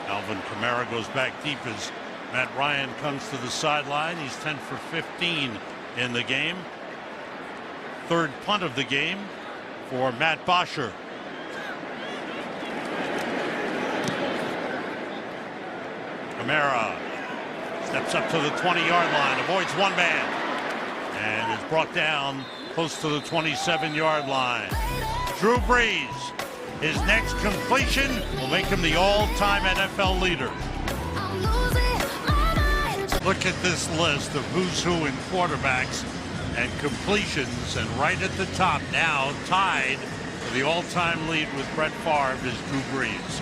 Alvin Kamara goes back deep as Matt Ryan comes to the sideline. He's 10 for 15 in the game. Third punt of the game for Matt Bosher. Kamara steps up to the 20-yard line, avoids one man, and is brought down close to the 27-yard line. Drew Brees, his next completion will make him the all-time NFL leader. Look at this list of who's who in quarterbacks and completions, and right at the top now, tied for the all-time lead with Brett Favre, is Drew Brees.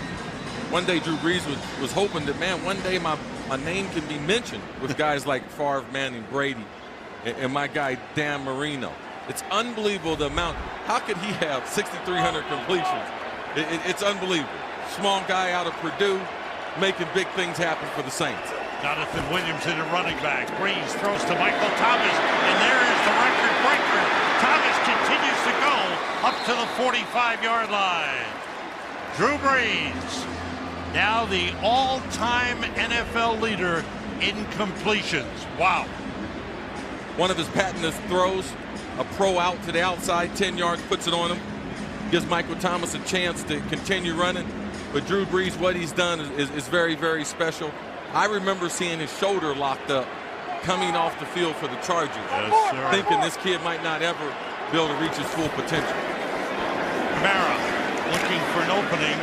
One day Drew Brees was hoping that, man, one day my name can be mentioned with guys like Favre, Manning, Brady, and my guy Dan Marino. It's unbelievable the amount. How could he have 6,300 completions? It's unbelievable. Small guy out of Purdue making big things happen for the Saints. Jonathan Williams in a running back. Brees throws to Michael Thomas, and there is the record breaker. Thomas continues to go up to the 45-yard line. Drew Brees, now the all-time NFL leader in completions. Wow. One of his patented throws, a pro out to the outside, 10 yards, puts it on him, gives Michael Thomas a chance to continue running. But Drew Brees, what he's done is very, very special. I remember seeing his shoulder locked up coming off the field for the Chargers, yes, sir, thinking this kid might not ever be able to reach his full potential. Kamara looking for an opening.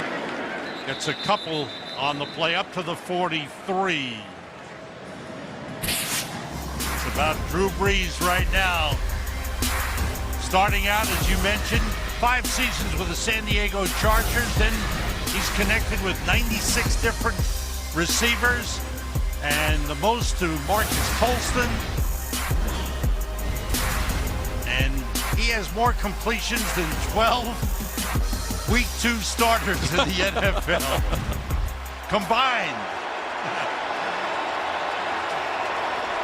Gets a couple on the play up to the 43. It's about Drew Brees right now. Starting out, as you mentioned, 5 seasons with the San Diego Chargers. Then he's connected with 96 different receivers, and the most to Marcus Colston. And he has more completions than 12 Week 2 starters in the NFL combined.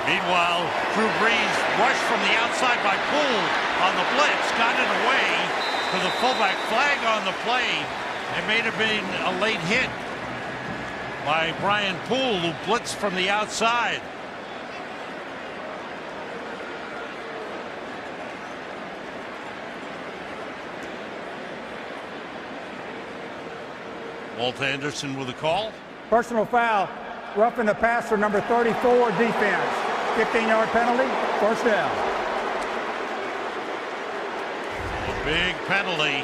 Meanwhile, Drew Brees rushed from the outside by Poole on the blitz, got it away to the fullback. Flag on the play. It may have been a late hit by Brian Poole, who blitzed from the outside. Walt Anderson with a call. Personal foul, roughing the passer, number 34, defense. 15-yard penalty, first down. A big penalty.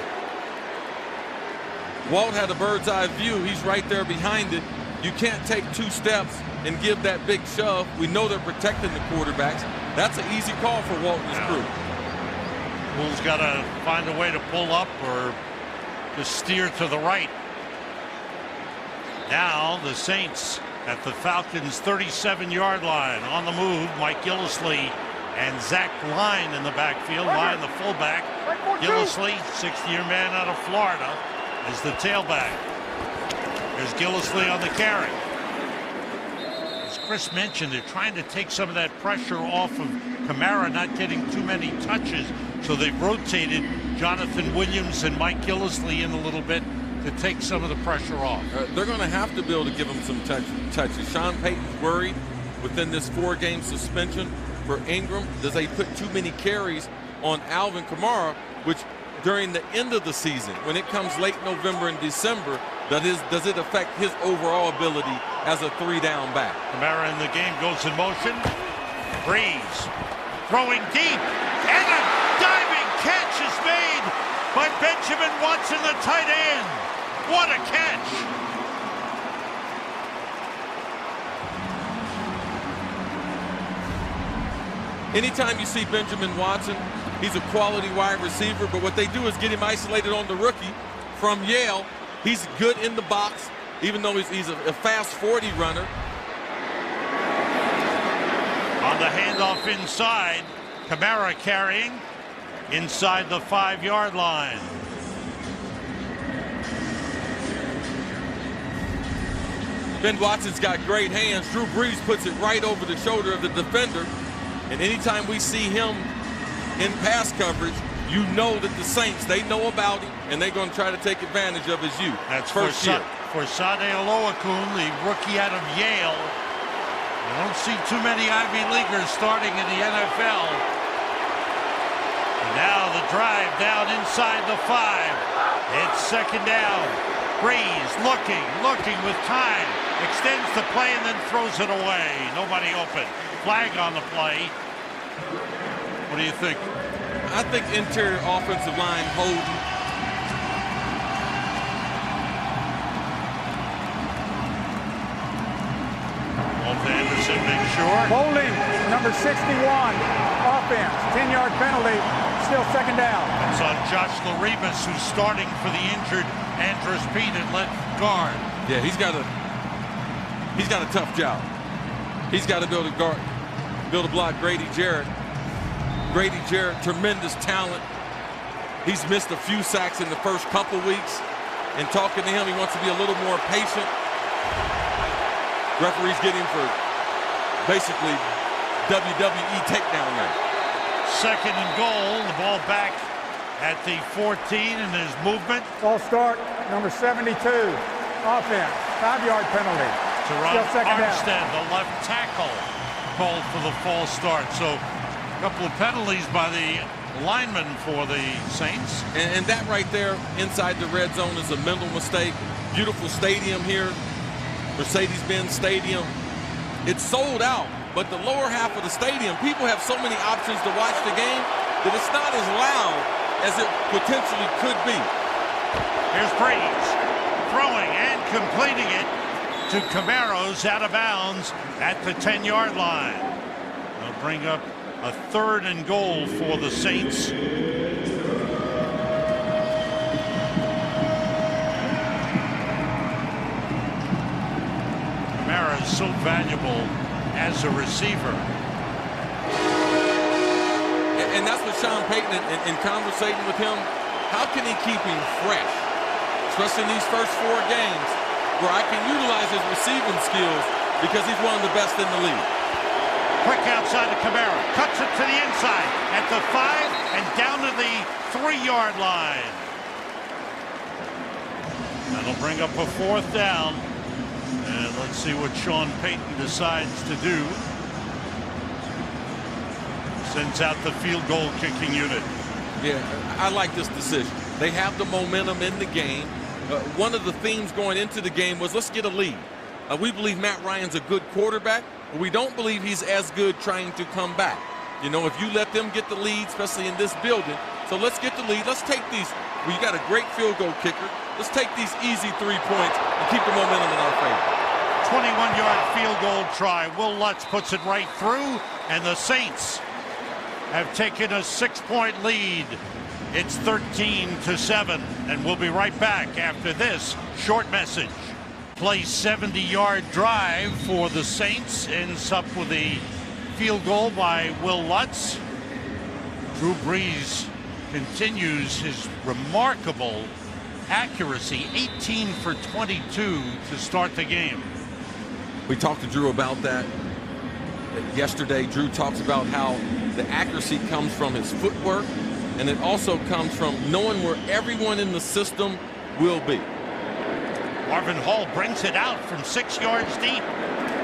Walt had a bird's eye view. He's right there behind it. You can't take 2 steps and give that big shove. We know they're protecting the quarterbacks. That's an easy call for Walt and his crew. Poole's got to find a way to pull up or just steer to the right. Now the Saints at the Falcons' 37-yard line. On the move, Mike Gillislee and Zach Line in the backfield. Line, the fullback. Gillislee, 60-year man out of Florida, is the tailback. There's Gillislee on the carry. As Chris mentioned, they're trying to take some of that pressure off of Kamara, not getting too many touches. So they've rotated Jonathan Williams and Mike Gillislee in a little bit to take some of the pressure off. They're going to have to be able to give him some touches. Sean Payton's worried within this 4-game suspension for Ingram. Does they put too many carries on Alvin Kamara, which during the end of the season, when it comes late November and December, does it affect his overall ability as a 3-down back? Kamara in the game goes in motion. Brees throwing deep, and a diving catch is made by Benjamin Watson, the tight end. What a catch! Anytime you see Benjamin Watson, he's a quality wide receiver, but what they do is get him isolated on the rookie from Yale. He's good in the box, even though he's a fast 40 runner. On the handoff inside, Kamara carrying inside the 5-yard line. Ben Watson's got great hands. Drew Brees puts it right over the shoulder of the defender. And anytime we see him in pass coverage, you know that the Saints, they know about him, and they're going to try to take advantage of his youth. That's first year. For Sade Oluokun, the rookie out of Yale. You don't see too many Ivy Leaguers starting in the NFL. And now the drive down inside the 5. It's second down. Brees looking with time. Extends the play and then throws it away. Nobody open. Flag on the play. What do you think? I think interior offensive line holding. Walt Anderson makes sure. Holding, number 61, offense, 10-yard penalty, still second down. It's on Josh Laribas, who's starting for the injured Andrus Peat at left guard. Yeah, he's got a tough job. He's got to build a block Grady Jarrett. Grady Jarrett, tremendous talent. He's missed a few sacks in the first couple weeks. And talking to him, he wants to be a little more patient. Referees get him for basically WWE takedown there. Second and goal, the ball back at the 14, and there's movement. False start, number 72, offense, 5-yard penalty. Teron Still second down. Armstead, the left tackle, called for the false start. So a couple of penalties by the lineman for the Saints. And that right there inside the red zone is a mental mistake. Beautiful stadium here, Mercedes-Benz Stadium. It's sold out, but the lower half of the stadium, people have so many options to watch the game that it's not as loud as it potentially could be. Here's Brees throwing and completing it to Camaro's out of bounds at the 10-yard line. They'll bring up a 3rd and goal for the Saints. Kamara is so valuable as a receiver. And that's what Sean Payton, in conversating with him, how can he keep him fresh? Especially in these first 4 games, where I can utilize his receiving skills because he's one of the best in the league. Quick outside to Kamara. Cuts it to the inside at the 5 and down to the 3-yard line. That'll bring up a 4th down. And let's see what Sean Payton decides to do. Sends out the field goal kicking unit. Yeah, I like this decision. They have the momentum in the game. One of the themes going into the game was let's get a lead. We believe Matt Ryan's a good quarterback, but we don't believe he's as good trying to come back. You know, if you let them get the lead, especially in this building, so let's get the lead. Let's take these. We got a great field goal kicker. Let's take these easy 3 points and keep the momentum in our favor. 21-yard field goal try. Will Lutz puts it right through, and the Saints have taken a 6-point lead. It's 13-7, and we'll be right back after this short message. Play 70-yard drive for the Saints. Ends up with a field goal by Will Lutz. Drew Brees continues his remarkable accuracy, 18 for 22 to start the game. We talked to Drew about that yesterday. Drew talks about how the accuracy comes from his footwork, and it also comes from knowing where everyone in the system will be. Marvin Hall brings it out from 6 yards deep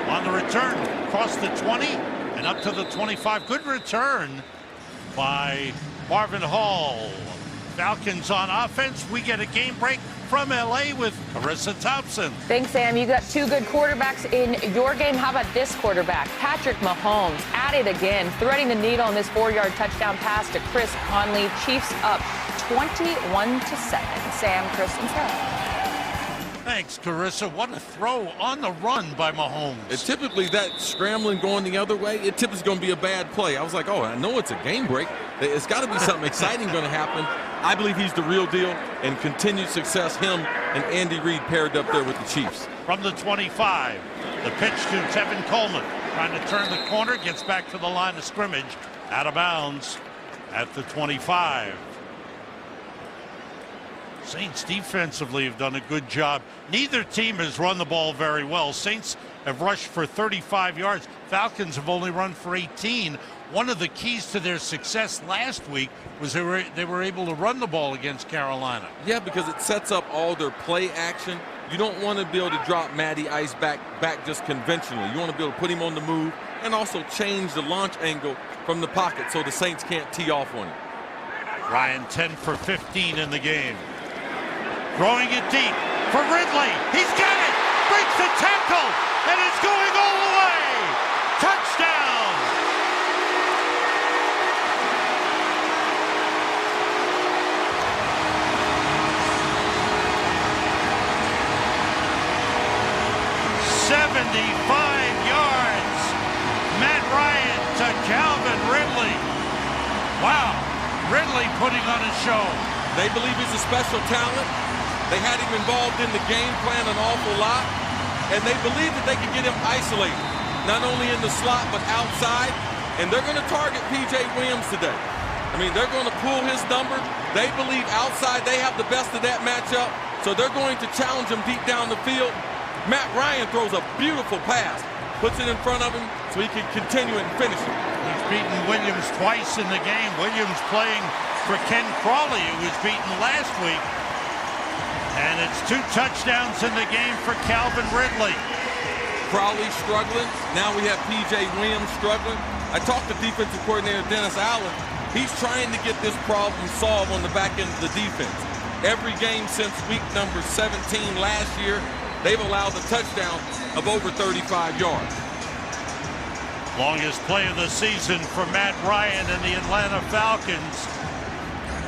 on the return, across the 20 and up to the 25. Good return by Marvin Hall. Falcons on offense. We get a game break from LA with Carissa Thompson. Thanks, Sam. You got 2 good quarterbacks in your game. How about this quarterback? Patrick Mahomes at it again, threading the needle on this 4-yard touchdown pass to Chris Conley. Chiefs up 21-7. Sam, Chris, and Sarah. Thanks, Carissa. What a throw on the run by Mahomes. And typically that scrambling going the other way, it typically is going to be a bad play. I was like, oh, I know it's a game break. It's got to be something exciting going to happen. I believe he's the real deal, and continued success, him and Andy Reid paired up there with the Chiefs. From the 25, the pitch to Tevin Coleman. Trying to turn the corner, gets back to the line of scrimmage. Out of bounds at the 25. Saints defensively have done a good job. Neither team has run the ball very well. Saints have rushed for 35 yards. Falcons have only run for 18. One of the keys to their success last week was they were able to run the ball against Carolina. Yeah, because it sets up all their play action. You don't want to be able to drop Matty Ice back just conventionally. You want to be able to put him on the move and also change the launch angle from the pocket so the Saints can't tee off on him. Ryan 10 for 15 in the game. Throwing it deep for Ridley. He's got it. Breaks the tackle. And it's going all the way. Touchdown. yards. Matt Ryan to Calvin Ridley. Wow. Ridley putting on a show. They believe he's a special talent. They had him involved in the game plan an awful lot, and they believe that they can get him isolated, not only in the slot but outside, and they're going to target P.J. Williams today. I mean, they're going to pull his number. They believe outside they have the best of that matchup, so they're going to challenge him deep down the field. Matt Ryan throws a beautiful pass, puts it in front of him so he can continue and finish it. He's beaten Williams twice in the game. Williams playing for Ken Crawley, who was beaten last week. And it's 2 touchdowns in the game for Calvin Ridley. Crawley struggling. Now we have P.J. Williams struggling. I talked to defensive coordinator Dennis Allen. He's trying to get this problem solved on the back end of the defense. Every game since week number 17 last year, they've allowed a touchdown of over 35 yards. Longest play of the season for Matt Ryan and the Atlanta Falcons.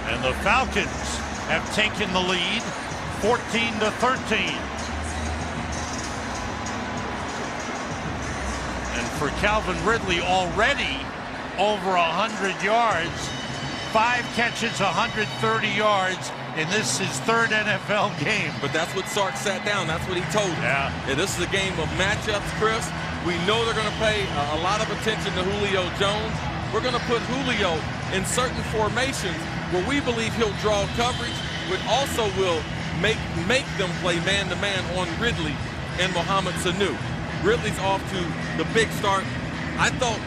And the Falcons have taken the lead 14-13. And for Calvin Ridley, already over 100 yards, 5 catches, 130 yards, and this is his 3rd NFL game. But that's what Sark sat down. That's what he told him. Yeah. And this is a game of matchups, Chris. We know they're going to pay a lot of attention to Julio Jones. We're going to put Julio in certain formations where we believe he'll draw coverage, but also will make them play man-to-man on Ridley and Mohamed Sanu. Ridley's off to the big start. I thought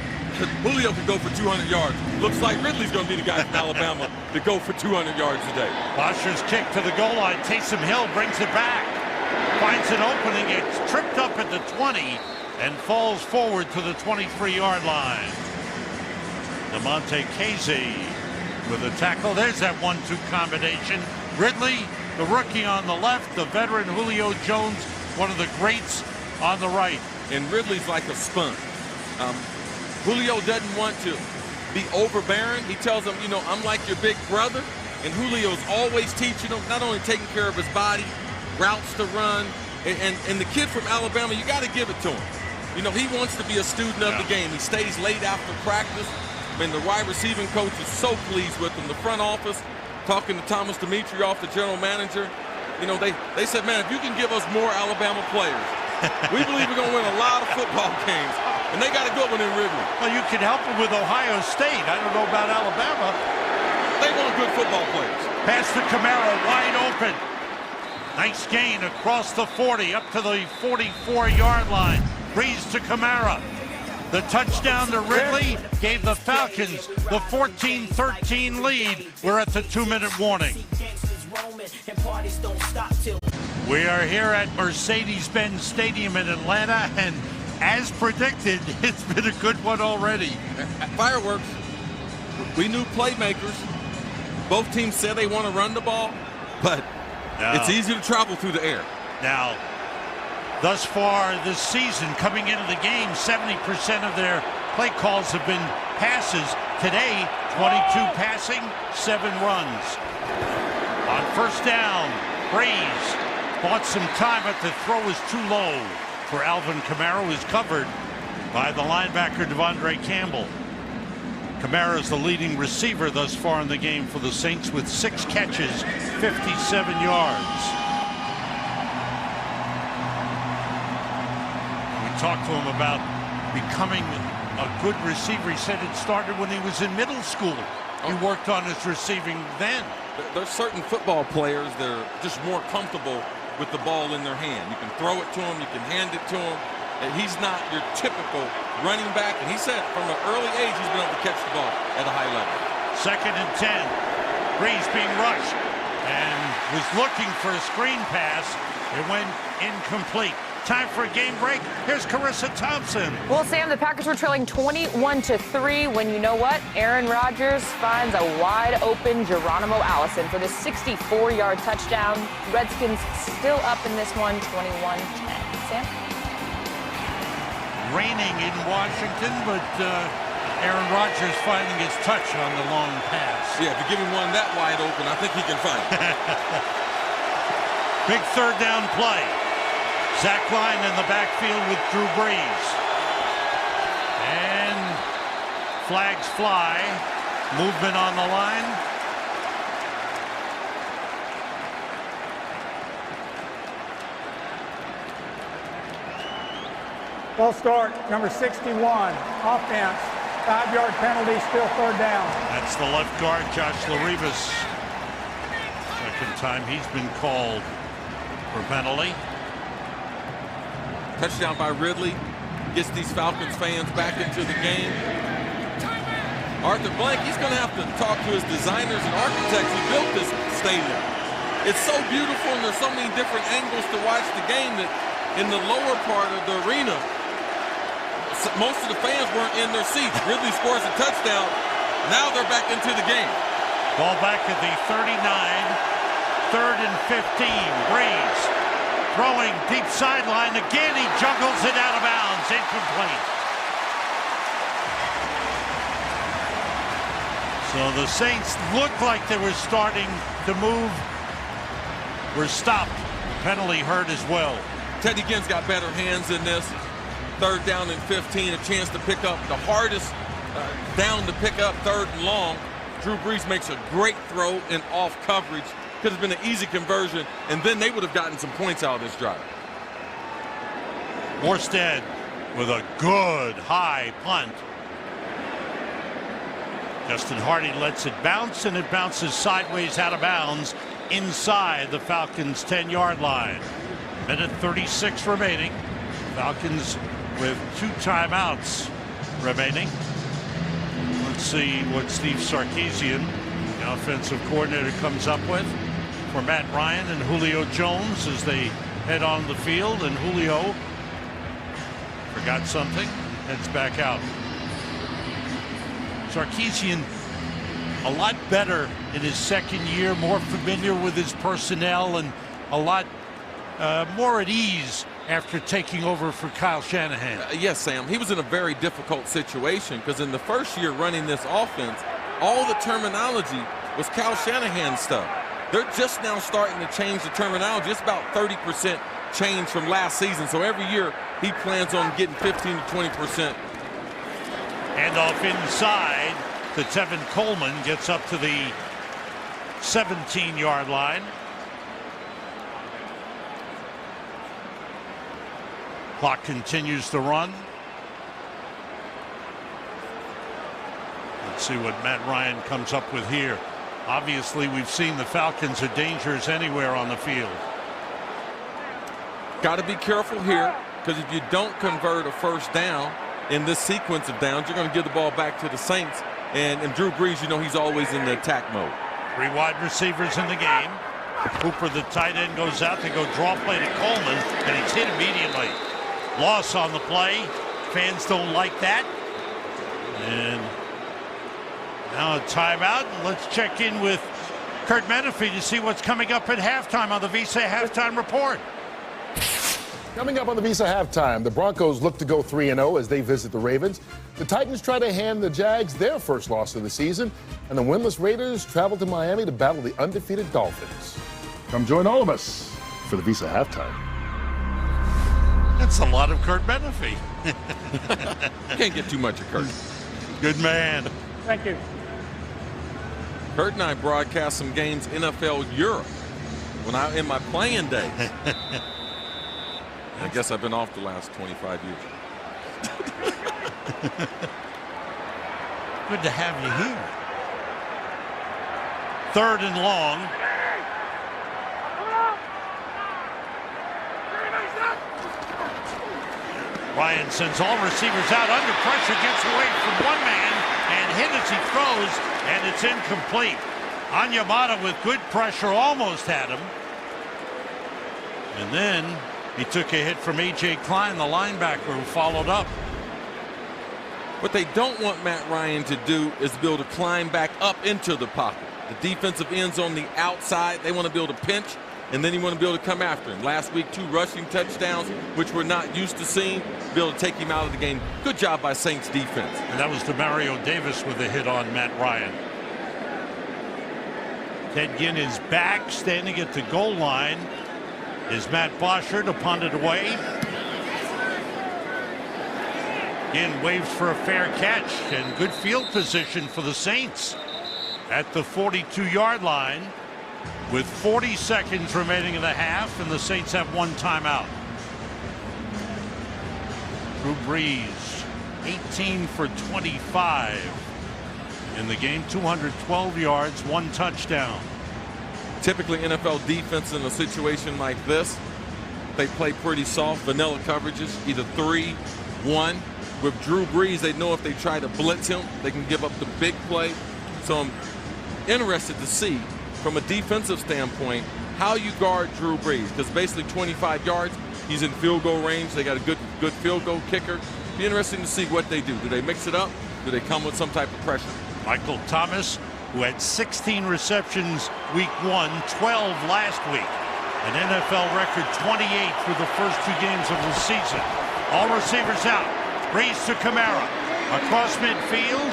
Julio could go for 200 yards. Looks like Ridley's going to be the guy from Alabama to go for 200 yards today. Bosher's kick to the goal line. Taysom Hill brings it back. Finds an opening. It's tripped up at the 20 and falls forward to the 23-yard line. Damontae Kazee with a tackle. There's that 1-2 combination. Ridley, the rookie on the left, the veteran Julio Jones, one of the greats on the right. And Ridley's like a sponge. Julio doesn't want to be overbearing. He tells him, you know, I'm like your big brother. And Julio's always teaching him, not only taking care of his body, routes to run. And the kid from Alabama, you got to give it to him. You know, he wants to be a student of the game. He stays late after practice. And the wide receiving coach is so pleased with him. The front office, talking to Thomas Dimitroff, the general manager, you know, they said, man, if you can give us more Alabama players, we believe we're going to win a lot of football games. And they got a good one in Ridley. Well, you can help them with Ohio State. I don't know about Alabama. They want good football players. Pass to Kamara, wide open. Nice gain across the 40, up to the 44-yard line. Breeze to Kamara. The touchdown to Ridley gave the Falcons the 14-13 lead. We're at the 2-minute warning. We are here at Mercedes-Benz Stadium in Atlanta, and as predicted, it's been a good one already. Fireworks. We knew playmakers. Both teams said they want to run the ball, but it's easy to travel through the air. Now, thus far this season, coming into the game, 70% of their play calls have been passes. Today, 22 passing, 7 runs. On first down, Breeze bought some time, but the throw was too low for Alvin Kamara, who is covered by the linebacker Devondre Campbell. Kamara is the leading receiver thus far in the game for the Saints with 6 catches, 57 yards. Talked to him about becoming a good receiver. He said it started when he was in middle school. He worked on his receiving then. There's certain football players that are just more comfortable with the ball in their hand. You can throw it to him, you can hand it to him. And he's not your typical running back. And he said from an early age he's been able to catch the ball at a high level. 2nd and 10. Breeze being rushed and was looking for a screen pass. It went incomplete. Time for a game break. Here's Carissa Thompson. Well, Sam, the Packers were trailing 21-3 when, you know what, Aaron Rodgers finds a wide-open Geronimo Allison for the 64-yard touchdown. Redskins still up in this one, 21-10. Sam? Raining in Washington, but Aaron Rodgers finding his touch on the long pass. Yeah, if you give him one that wide open, I think he can find it. Big 3rd down play. Zach Line in the backfield with Drew Brees. And flags fly. Movement on the line. Ball start, number 61, offense. 5-yard penalty, still 3rd down. That's the left guard, Josh Larivas. 2nd time he's been called for penalty. Touchdown by Ridley. Gets these Falcons fans back into the game. Arthur Blank, he's going to have to talk to his designers and architects who built this stadium. It's so beautiful and there's so many different angles to watch the game that in the lower part of the arena, most of the fans weren't in their seats. Ridley scores a touchdown. Now they're back into the game. Ball back at the 39. 3rd and 15. Breeze throwing deep sideline. Again, he juggles it out of bounds. Incomplete. So the Saints looked like they were starting to move. Were stopped. Penalty hurt as well. Teddy Ginn's got better hands in this. 3rd down and 15, a chance to pick up the hardest down to pick up, 3rd and long. Drew Brees makes a great throw in off coverage. Could have been an easy conversion, and then they would have gotten some points out of this drive. Morstead with a good high punt. Justin Hardy lets it bounce, and it bounces sideways out of bounds inside the Falcons' 10-yard line. Minute 36 remaining. Falcons with 2 timeouts remaining. Let's see what Steve Sarkisian, the offensive coordinator, comes up with for Matt Ryan and Julio Jones as they head on the field. And Julio forgot something, heads back out. Sarkisian a lot better in his second year, more familiar with his personnel and a lot more at ease after taking over for Kyle Shanahan. Yes, Sam, he was in a very difficult situation because in the first year running this offense, all the terminology was Kyle Shanahan stuff. They're just now starting to change the terminology. It's about 30% change from last season. So every year he plans on getting 15 to 20%. Handoff inside to Tevin Coleman, gets up to the 17-yard line. Clock continues to run. Let's see what Matt Ryan comes up with here. Obviously, we've seen the Falcons are dangerous anywhere on the field. Got to be careful here, because if you don't convert a first down in this sequence of downs, you're going to give the ball back to the Saints. And Drew Brees, you know, he's always in the attack mode. 3 wide receivers in the game. Cooper, the tight end, goes out to go draw play to Coleman, and he's hit immediately. Loss on the play. Fans don't like that. And now a timeout. Let's check in with Kurt Menefee to see what's coming up at halftime on the Visa Halftime Report. Coming up on the Visa Halftime, the Broncos look to go 3-0 as they visit the Ravens. The Titans try to hand the Jags their first loss of the season, and the winless Raiders travel to Miami to battle the undefeated Dolphins. Come join all of us for the Visa Halftime. That's a lot of Kurt Menefee. Can't get too much of Kurt. Good man. Thank you. Kurt and I broadcast some games NFL Europe when in my playing days. I guess I've been off the last 25 years. Good to have you here. 3rd and long. Ryan sends all receivers out under pressure, gets away from one man and hit as he throws, and it's incomplete. Onyemata with good pressure almost had him. And then he took a hit from A.J. Klein, the linebacker, who followed up. What they don't want Matt Ryan to do is be able to climb back up into the pocket. The defensive ends on the outside, they want to be able to pinch, and then you want to be able to come after him. Last week, 2 rushing touchdowns, which we're not used to seeing, be able to take him out of the game. Good job by Saints defense. And that was Demario Davis with a hit on Matt Ryan. Ted Ginn is back, standing at the goal line is Matt Boschert to punt it away. Ginn waves for a fair catch, and good field position for the Saints at the 42-yard line with 40 seconds remaining in the half, and the Saints have 1 timeout. Drew Brees, 18 for 25 in the game, 212 yards, 1 touchdown. Typically, NFL defense in a situation like this, they play pretty soft, vanilla coverages, either 3, 1. With Drew Brees, they know if they try to blitz him, they can give up the big play. So I'm interested to see, from a defensive standpoint, how you guard Drew Brees, because basically 25 yards, he's in field goal range. They got a good field goal kicker. Be interesting to see what they do. Do they mix it up? Do they come with some type of pressure? Michael Thomas, who had 16 receptions week 1, 12 last week. An NFL record 28 through the first 2 games of the season. All receivers out. Brees to Kamara. Across midfield.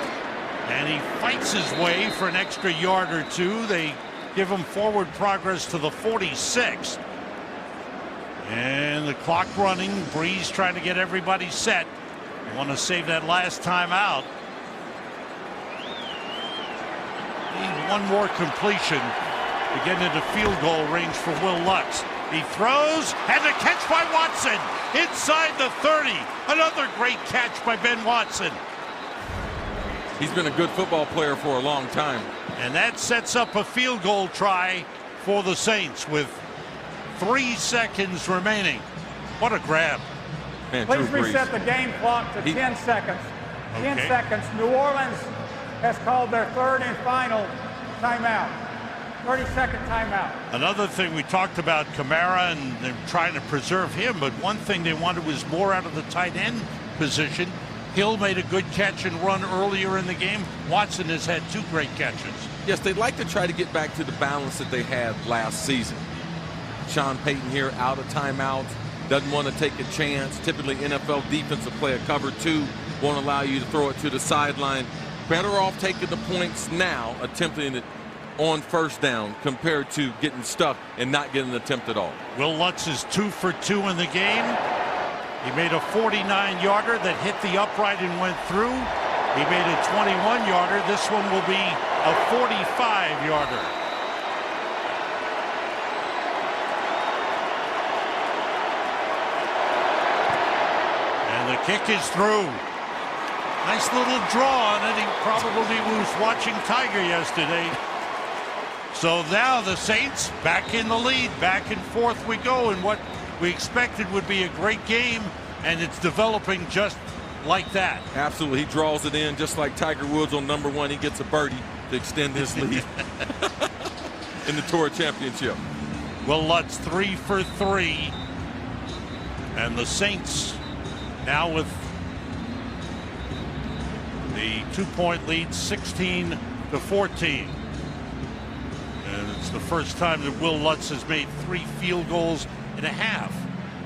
And he fights his way for an extra yard or 2. They give him forward progress to the 46. And the clock running. Brees trying to get everybody set. They want to save that last time out. Need 1 more completion to get into field goal range for Will Lutz. He throws, and a catch by Watson inside the 30. Another great catch by Ben Watson. He's been a good football player for a long time. And that sets up a field goal try for the Saints with 3 seconds remaining. What a grab. Man, Please Drew Brees. reset the game clock to 10 seconds. 10 Okay. seconds. New Orleans has called their third and final timeout. 30-second timeout. Another thing we talked about Kamara, and they're trying to preserve him, but one thing they wanted was more out of the tight end position. Hill made a good catch and run earlier in the game. Watson has had 2 great catches. Yes, they'd like to try to get back to the balance that they had last season. Sean Payton here out of timeouts, doesn't want to take a chance. Typically NFL defensive play a cover 2, won't allow you to throw it to the sideline. Better off taking the points now, attempting it on first down compared to getting stuck and not getting an attempt at all. Will Lutz is 2 for 2 in the game. He made a 49-yarder that hit the upright and went through. He made a 21-yarder. This one will be a 45-yarder. And the kick is through. Nice little draw on it. He probably was watching Tiger yesterday. So now the Saints back in the lead. Back and forth we go in what we expected would be a great game, and it's developing just like that. Absolutely. He draws it in just like Tiger Woods on number 1. He gets a birdie to extend his lead in the Tour Championship. Will Lutz 3 for 3. And the Saints now with the 2-point lead, 16-14. And it's the first time that Will Lutz has made 3 field goals and a half.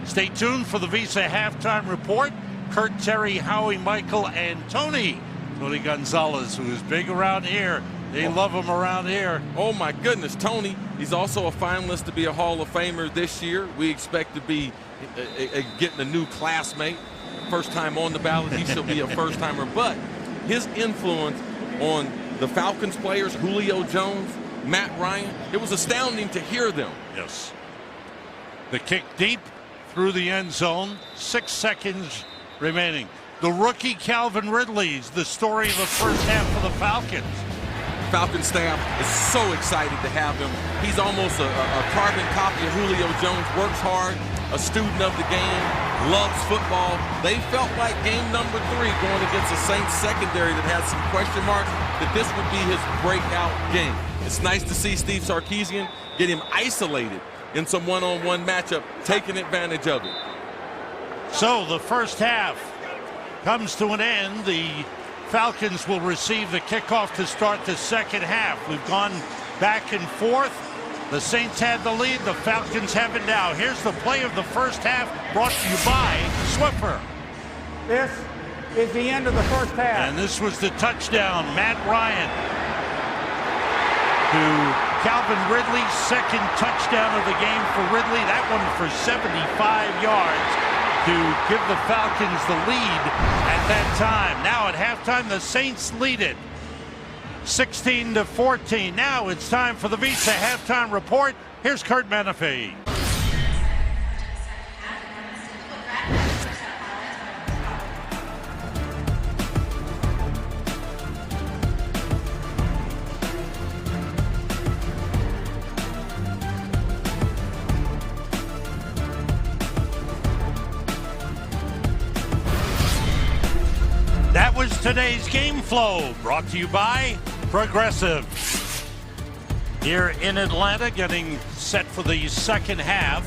Stay tuned for the Visa halftime report. Kurt, Terry, Howie, Michael, and Tony Gonzalez, who is big around here. They love him around here. Oh my goodness, Tony. He's also a finalist to be a Hall of Famer this year. We expect to be getting a new classmate. First time on the ballot, he shall be a first timer. But his influence on the Falcons players, Julio Jones, Matt Ryan, it was astounding to hear them. Yes. The kick deep through the end zone. 6 seconds remaining. The rookie Calvin Ridley's the story of the first half for the Falcons. Falcon staff is so excited to have him. He's almost a carbon copy of Julio Jones. Works hard, a student of the game, loves football. They felt like game number 3 going against a Saints secondary that had some question marks, that this would be his breakout game. It's nice to see Steve Sarkisian get him isolated in some one-on-one matchup, taking advantage of it. So the first half comes to an end. The Falcons will receive the kickoff to start the second half. We've gone back and forth. The Saints had the lead. The Falcons have it now. Here's the play of the first half, brought to you by Swiffer. This is the end of the first half. And this was the touchdown. Matt Ryan to Calvin Ridley. Second touchdown of the game for Ridley. That one for 75 yards. To give the Falcons the lead at that time. Now at halftime, the Saints lead it 16-14. Now it's time for the Visa halftime report. Here's Kurt Menefee. That was today's game flow, brought to you by Progressive. Here in Atlanta, getting set for the second half,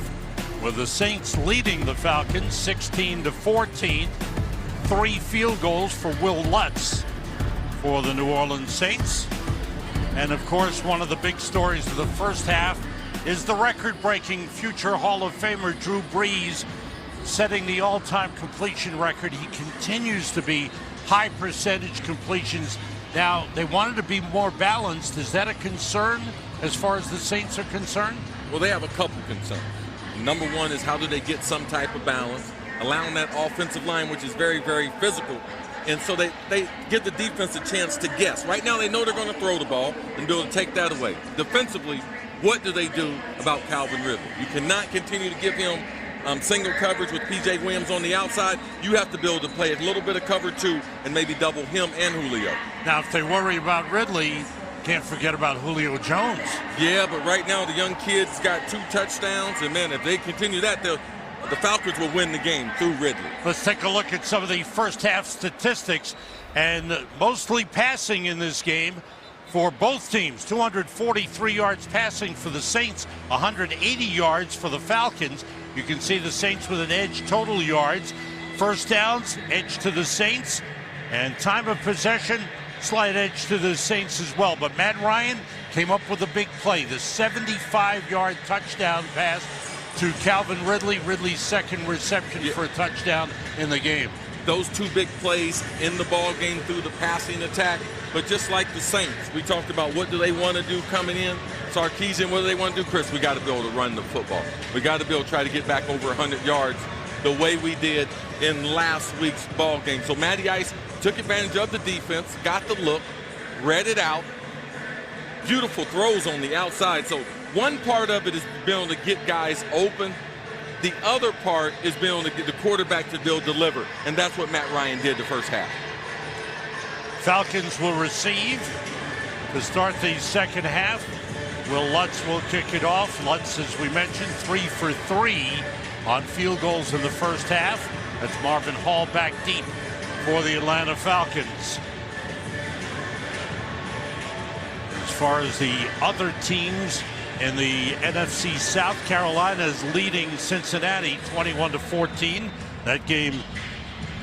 with the Saints leading the Falcons 16-14. 3 field goals for Will Lutz for the New Orleans Saints. And of course, one of the big stories of the first half is the record-breaking future Hall of Famer Drew Brees setting the all-time completion record. He continues to be high percentage completions. Now, they wanted to be more balanced. Is that a concern as far as the Saints are concerned? Well, they have a couple concerns. Number 1 is how do they get some type of balance, allowing that offensive line, which is very, very physical. And so they give the defense a chance to guess. Right now, they know they're going to throw the ball and be able to take that away. Defensively, what do they do about Calvin Ridley? You cannot continue to give him single coverage with P.J. Williams on the outside. You have to be able to play a little bit of cover 2 and maybe double him and Julio. Now, if they worry about Ridley, can't forget about Julio Jones. Yeah, but right now the young kid's got 2 touchdowns, and man, if they continue that, the Falcons will win the game through Ridley. Let's take a look at some of the first half statistics, and mostly passing in this game for both teams. 243 yards passing for the Saints, 180 yards for the Falcons. You can see the Saints with an edge total yards. First downs, edge to the Saints, and time of possession, slight edge to the Saints as well. But Matt Ryan came up with a big play, the 75-yard touchdown pass to Calvin Ridley. Ridley's second reception for a touchdown in the game. Those two big plays in the ball game through the passing attack. But just like the Saints, we talked about what do they want to do coming in. Sarkisian, what do they want to do? Chris, we got to be able to run the football. We got to be able to try to get back over 100 yards the way we did in last week's ball game. So Matty Ice took advantage of the defense, got the look, read it out. Beautiful throws on the outside. So one part of it is being able to get guys open. The other part is being able to get the quarterback to be able to deliver. And that's what Matt Ryan did the first half. Falcons will receive to start the second half. Will Lutz will kick it off. Lutz, as we mentioned, 3 for 3 on field goals in the first half. That's Marvin Hall back deep for the Atlanta Falcons. As far as the other teams in the NFC South, Carolina is leading Cincinnati 21-14. That game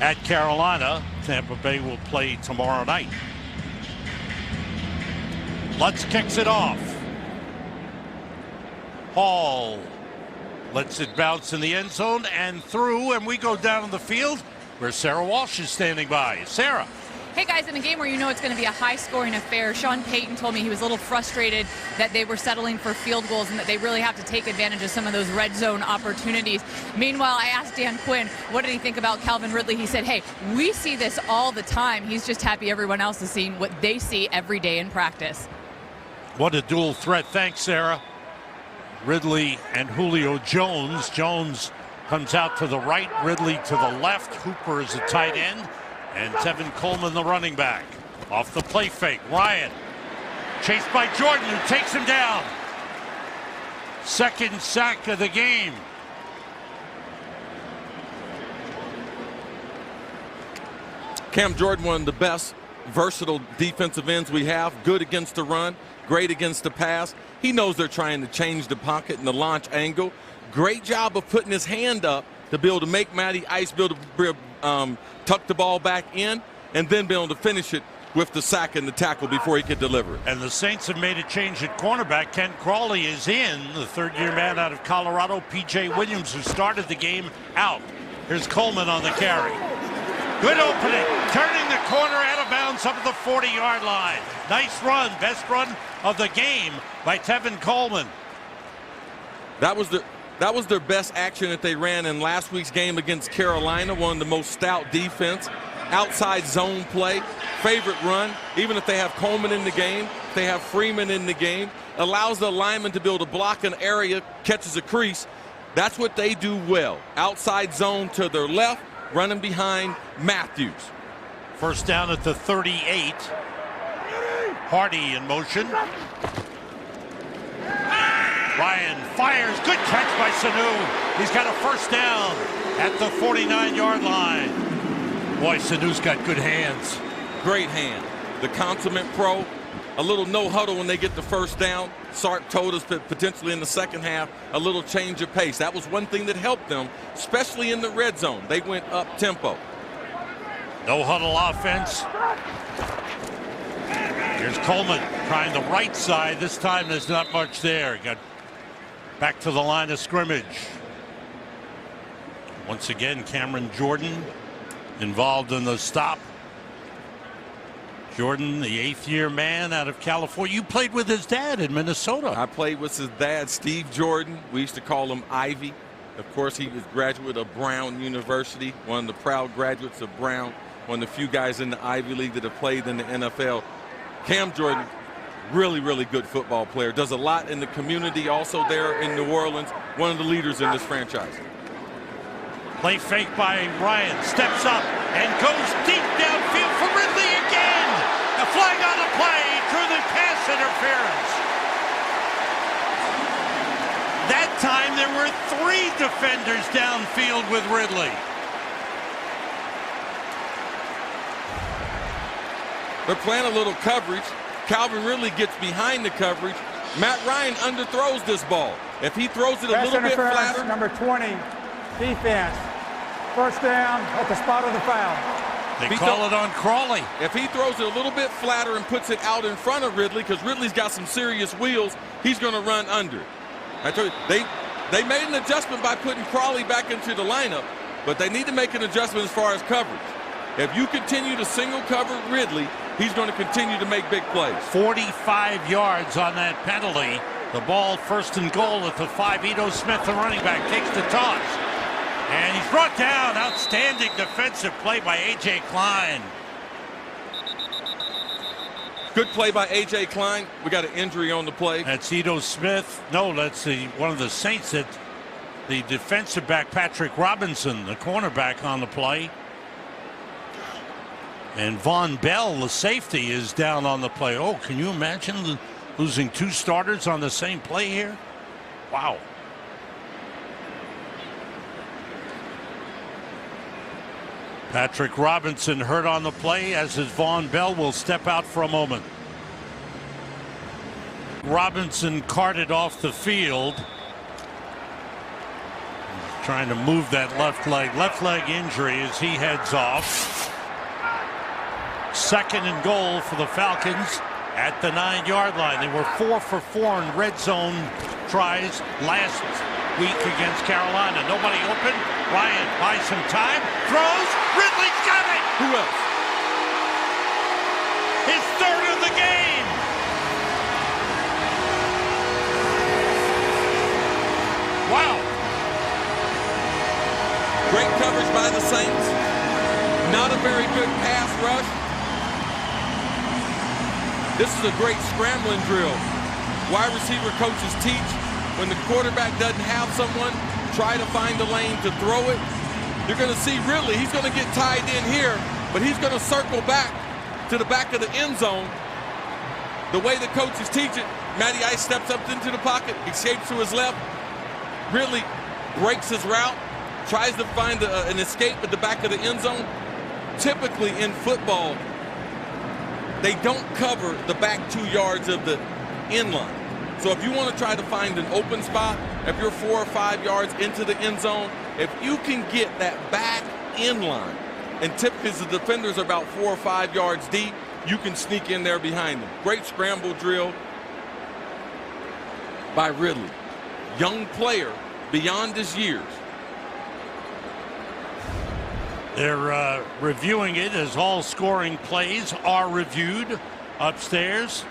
at Carolina. Tampa Bay will play tomorrow night. Lutz kicks it off. Hall lets it bounce in the end zone and through, and we go down the field where Sarah Walsh is standing by. Sarah. Hey guys, in a game where you know it's going to be a high-scoring affair, Sean Payton told me he was a little frustrated that they were settling for field goals and that they really have to take advantage of some of those red zone opportunities. Meanwhile, I asked Dan Quinn, what did he think about Calvin Ridley? He said, hey, we see this all the time. He's just happy everyone else is seeing what they see every day in practice. What a dual threat. Thanks, Sarah. Ridley and Julio Jones. Jones comes out to the right, Ridley to the left. Hooper is a tight end. And Tevin Coleman, the running back. Off the play fake, Ryan. Chased by Jordan, who takes him down. Second sack of the game. Cam Jordan, one of the best versatile defensive ends we have. Good against the run, great against the pass. He knows they're trying to change the pocket and the launch angle. Great job of putting his hand up to be able to make Matty Ice be able to tuck the ball back in and then be able to finish it with the sack and the tackle before he could deliver it. And the Saints have made a change at cornerback. Ken Crawley is in, the third-year man out of Colorado. P.J. Williams, who started the game, out. Here's Coleman on the carry. Good opening, turning the corner out of bounds up at the 40-yard line. Nice run, best run of the game by Tevin Coleman. That was their best action that they ran in last week's game against Carolina, one of the most stout defense. Outside zone play, favorite run, even if they have Coleman in the game, if they have Freeman in the game, allows the lineman to be able to block an area, catches a crease. That's what they do well. Outside zone to their left, running behind Matthews. First down at the 38. Hardy in motion. Ryan fires, good catch by Sanu. He's got a first down at the 49-yard line. Boy, Sanu's got good hands. Great hand. The consummate pro. A little no huddle when they get the first down. Sark told us that potentially in the second half, a little change of pace. That was one thing that helped them, especially in the red zone. They went up tempo. No huddle offense. Here's Coleman trying the right side. This time there's not much there. Got back to the line of scrimmage. Once again, Cameron Jordan involved in the stop. Jordan, the eighth-year man out of California. You played with his dad in Minnesota. I played with his dad, Steve Jordan. We used to call him Ivy. Of course, he was a graduate of Brown University, one of the proud graduates of Brown, one of the few guys in the Ivy League that have played in the NFL. Cam Jordan, really, really good football player. Does a lot in the community also there in New Orleans. One of the leaders in this franchise. Play fake by Ryan. Steps up and goes deep downfield for Ridley again. A flag on the play. Drew the pass interference. That time there were 3 defenders downfield with Ridley. They're playing a little coverage. Calvin Ridley gets behind the coverage. Matt Ryan underthrows this ball. If he throws it a Pass little bit interference, flatter. number 20, defense. First down at the spot of the foul. They call it on Crawley. If he throws it a little bit flatter and puts it out in front of Ridley, because Ridley's got some serious wheels, he's going to run under. I told you, they made an adjustment by putting Crawley back into the lineup, but they need to make an adjustment as far as coverage. If you continue to single cover Ridley, he's going to continue to make big plays. 45 yards on that penalty. The ball first and goal at the 5. Ito Smith, the running back, takes the toss. And he's brought down. Outstanding defensive play by A.J. Klein. Good play by A.J. Klein. We got an injury on the play. That's Ito Smith. No, that's one of the Saints. That the defensive back, Patrick Robinson, the cornerback on the play. And Von Bell, the safety, is down on the play. Oh, can you imagine losing 2 starters on the same play here? Wow. Patrick Robinson hurt on the play, as is Von Bell. Will step out for a moment. Robinson carted off the field. He's trying to move that left leg injury as he heads off. Second and goal for the Falcons at the 9-yard line. They were 4 for 4 in red zone tries last week against Carolina. Nobody open. Ryan buys some time, throws. Ridley's got it. Who else? His 3rd of the game. Wow. Great coverage by the Saints. Not a very good pass rush. This is a great scrambling drill. Wide receiver coaches teach when the quarterback doesn't have someone, try to find a lane to throw it. You're going to see Ridley. He's going to get tied in here, but he's going to circle back to the back of the end zone. The way the coaches teach it, Matty Ice steps up into the pocket, escapes to his left. Ridley breaks his route, tries to find an escape at the back of the end zone. Typically in football, they don't cover the back 2 yards of the end line. So if you want to try to find an open spot, if you're 4 or 5 yards into the end zone, if you can get that back end line, and typically the defenders are about 4 or 5 yards deep, you can sneak in there behind them. Great scramble drill by Ridley. Young player beyond his years. They're reviewing it as all scoring plays are reviewed upstairs.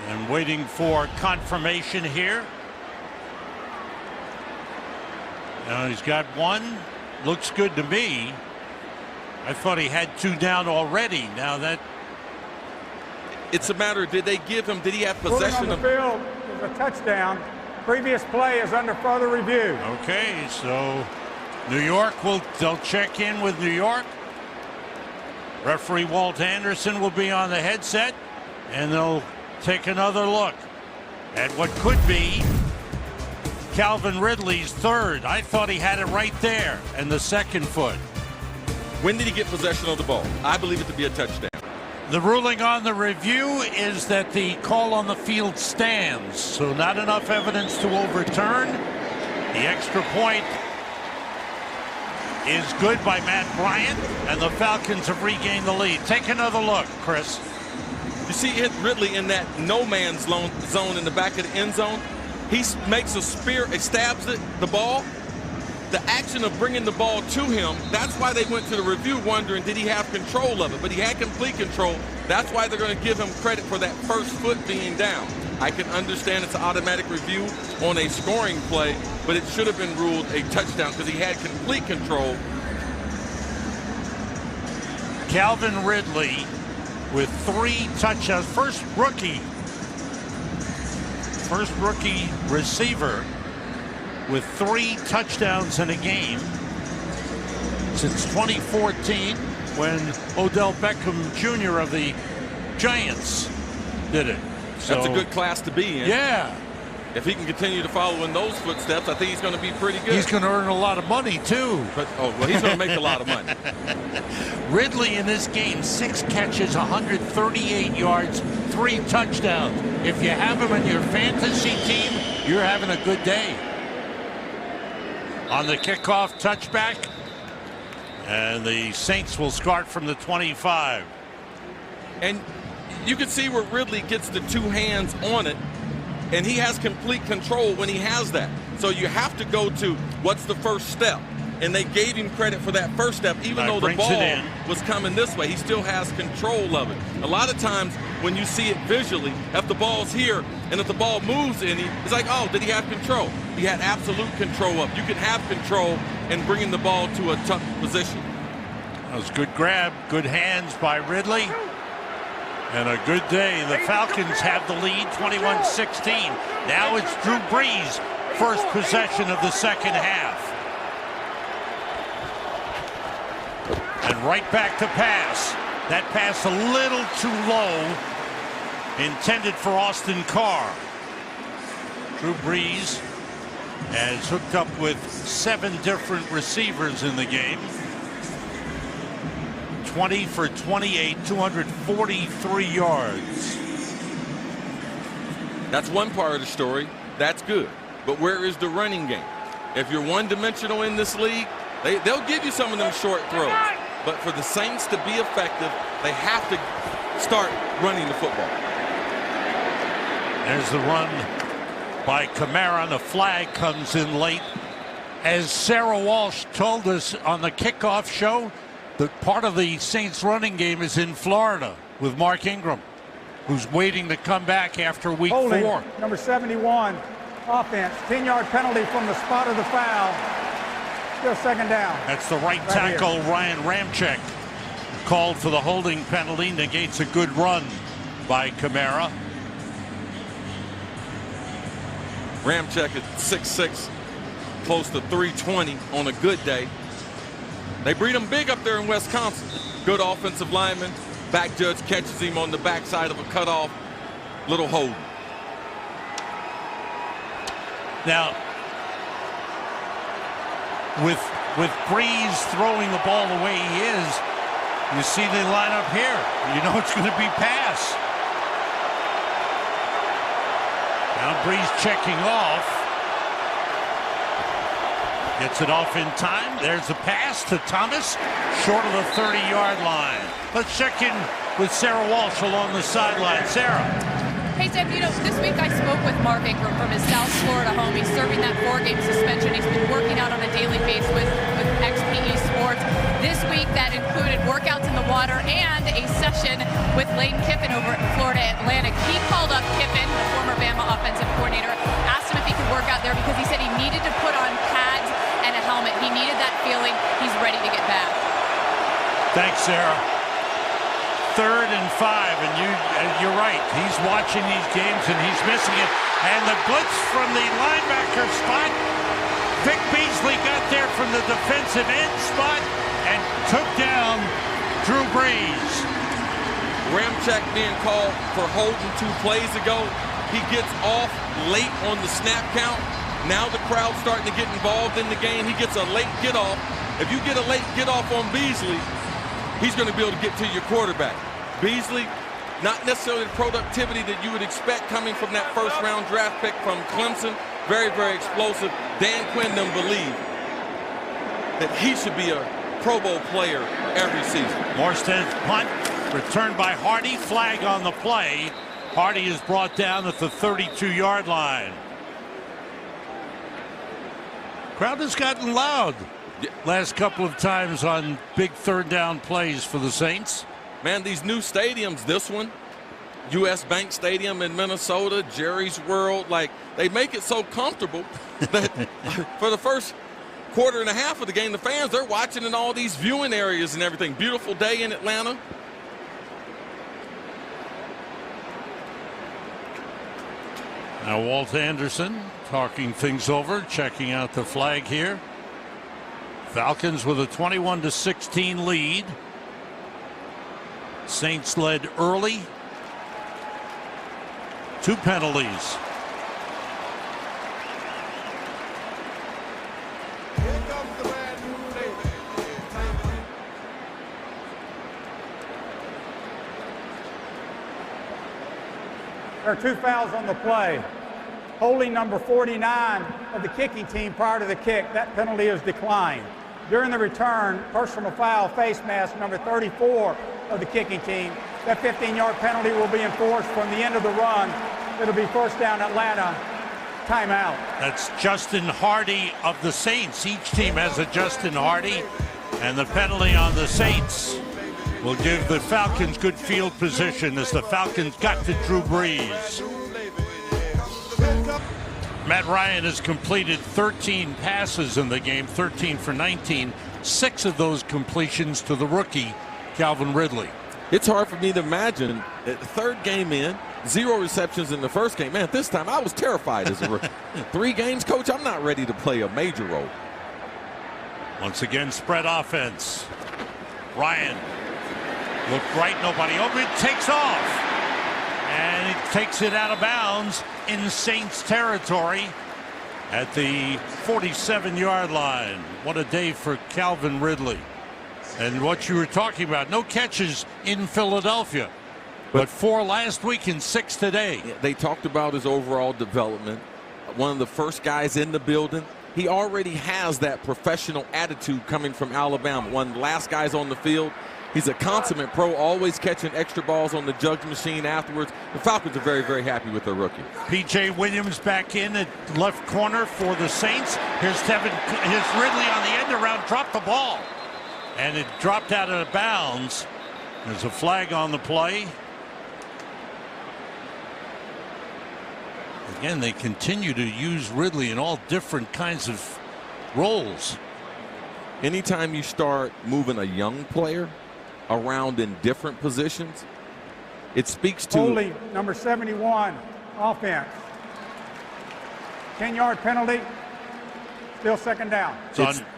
And waiting for confirmation here. Now he's got 1. Looks good to me. I thought he had 2 down already. Now that it's a matter of, did they give him, did he have possession of the field is a touchdown. Previous play is under further review. Okay, so New York they'll check in with New York. Referee Walt Anderson will be on the headset, and they'll take another look at what could be Calvin Ridley's 3rd. I thought he had it right there, and the 2nd foot. When did he get possession of the ball? I believe it to be a touchdown. The ruling on the review is that the call on the field stands, so not enough evidence to overturn. The extra point is good by Matt Bryant, and the Falcons have regained the lead. Take another look, Chris. You see Ridley in that no man's zone in the back of the end zone. He makes a spear, he stabs the ball. The action of bringing the ball to him, that's why they went to the review wondering, did he have control of it? But he had complete control. That's why they're going to give him credit for that first foot being down. I can understand it's an automatic review on a scoring play, but it should have been ruled a touchdown because he had complete control. Calvin Ridley with 3 touchdowns. First rookie receiver with 3 touchdowns in a game since 2014, when Odell Beckham Jr. of the Giants did it. So, that's a good class to be in. Yeah. if he can continue to follow in those footsteps, I think he's going to be pretty good. He's going to earn a lot of money, too. But, he's going to make a lot of money. Ridley in this game, 6 catches, 138 yards, 3 touchdowns. If you have him in your fantasy team, you're having a good day. On the kickoff touchback, and the Saints will start from the 25. And you can see where Ridley gets the 2 hands on it, and he has complete control when he has that. So you have to go to what's the first step. And they gave him credit for that first step, even though the ball was coming this way. He still has control of it. A lot of times when you see it visually, if the ball's here and if the ball moves in, it's like, oh, did he have control? He had absolute control of it. You can have control and bringing the ball to a tough position. That was a good grab, good hands by Ridley. And a good day. The Falcons have the lead, 21-16. Now it's Drew Brees, first possession of the second half. And right back to pass. That pass a little too low. Intended for Austin Carr. Drew Brees has hooked up with 7 different receivers in the game. 20 for 28, 243 yards. That's one part of the story. That's good. But where is the running game? If you're one-dimensional in this league, they'll give you some of them short throws. But for the Saints to be effective, they have to start running the football. There's the run by Kamara, and the flag comes in late. As Sarah Walsh told us on the kickoff show, that part of the Saints running game is in Florida with Mark Ingram, who's waiting to come back after week 4. Number 71, offense, 10-yard penalty from the spot of the foul. Still second down. That's the right tackle, here. Ryan Ramczyk, called for the holding penalty, negates a good run by Kamara. Ramczyk at 6'6", close to 320 on a good day. They breed him big up there in Wisconsin. Good offensive lineman. Back judge catches him on the backside of a cutoff. Little hold. Now, with Brees throwing the ball the way he is, you see they line up here. You know it's going to be pass. Now Brees checking off. Gets it off in time. There's a pass to Thomas, short of the 30-yard line. Let's check in with Sarah Walsh along the sideline. Sarah. Hey, Sam, you know, this week I spoke with Mark Ingram from his South Florida home. He's serving that 4-game suspension. He's been working out on a daily basis with XPE Sports. This week, that included workouts in the water and a session with Lane Kiffin over at Florida Atlantic. He called up Kiffin, the former Bama offensive coordinator, asked him if he could work out there because he said he needed to put on pads and a helmet. He needed that feeling. He's ready to get back. Thanks, Sarah. 3rd and 5, and you're right. He's watching these games and he's missing it. And the blitz from the linebacker spot. Vic Beasley got there from the defensive end spot and took down Drew Brees. Ramczyk being called for holding 2 plays ago. He gets off late on the snap count. Now the crowd's starting to get involved in the game. He gets a late get off. If you get a late get off on Beasley, he's going to be able to get to your quarterback. Beasley, not necessarily the productivity that you would expect coming from that first-round draft pick from Clemson. Very, very explosive. Dan Quinn doesn't believe that he should be a Pro Bowl player every season. Morstead's punt, returned by Hardy. Flag on the play. Hardy is brought down at the 32-yard line. Crowd has gotten loud last couple of times on big 3rd down plays for the Saints. Man, these new stadiums, this one, U.S. Bank Stadium in Minnesota, Jerry's World, like, they make it so comfortable that for the first quarter and a half of the game, the fans, they're watching in all these viewing areas and everything. Beautiful day in Atlanta. Now Walt Anderson talking things over, checking out the flag here. Falcons with a 21-16 lead. Saints led early. 2 penalties. There are 2 fouls on the play. Holding number 49 of the kicking team prior to the kick. That penalty is declined. During the return, personal foul, face mask, number 34 of the kicking team. That 15-yard penalty will be enforced from the end of the run. It'll be first down Atlanta. Timeout. That's Justin Hardy of the Saints. Each team has a Justin Hardy, and the penalty on the Saints will give the Falcons good field position as the Falcons got to Drew Brees. Matt Ryan has completed 13 passes in the game, 13 for 19. 6 of those completions to the rookie, Calvin Ridley. It's hard for me to imagine, third game in, 0 receptions in the first game. Man, this time I was terrified as a rookie. 3 games, coach, I'm not ready to play a major role. Once again, spread offense. Ryan looked right, nobody open, takes off. And it takes it out of bounds in Saints territory at the 47-yard line. What a day for Calvin Ridley. And what you were talking about, no catches in Philadelphia, but 4 last week and 6 today. They talked about his overall development. One of the first guys in the building. He already has that professional attitude coming from Alabama. One of the last guys on the field. He's a consummate pro, always catching extra balls on the jug machine afterwards. The Falcons are very, very happy with their rookie. P.J. Williams back in at left corner for the Saints. Here's Ridley on the end around, dropped the ball. And it dropped out of bounds. There's a flag on the play. Again, they continue to use Ridley in all different kinds of roles. Anytime you start moving a young player around in different positions, it speaks to Holding number 71, offense. 10-yard penalty, still second down.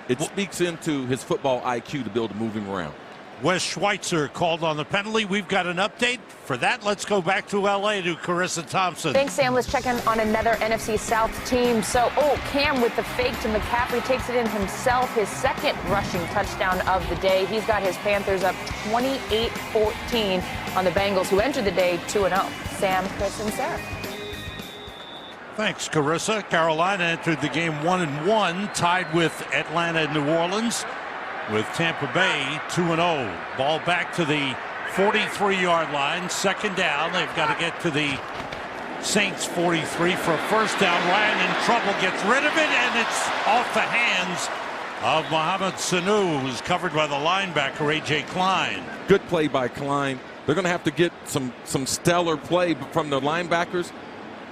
It speaks into his football IQ to be able to move him around. Wes Schweitzer called on the penalty. We've got an update. For that, let's go back to L.A. to Carissa Thompson. Thanks, Sam. Let's check in on another NFC South team. So, Cam with the fake to McCaffrey takes it in himself. His second rushing touchdown of the day. He's got his Panthers up 28-14 on the Bengals, who entered the day 2-0. Sam, Chris, and Sarah. Thanks, Carissa. Carolina entered the game 1-1, tied with Atlanta and New Orleans, with Tampa Bay 2-0. Ball back to the 43-yard line. Second down. They've got to get to the Saints 43 for a first down. Ryan in trouble, gets rid of it, and it's off the hands of Mohamed Sanu, who's covered by the linebacker, A.J. Klein. Good play by Klein. They're going to have to get some stellar play from the linebackers.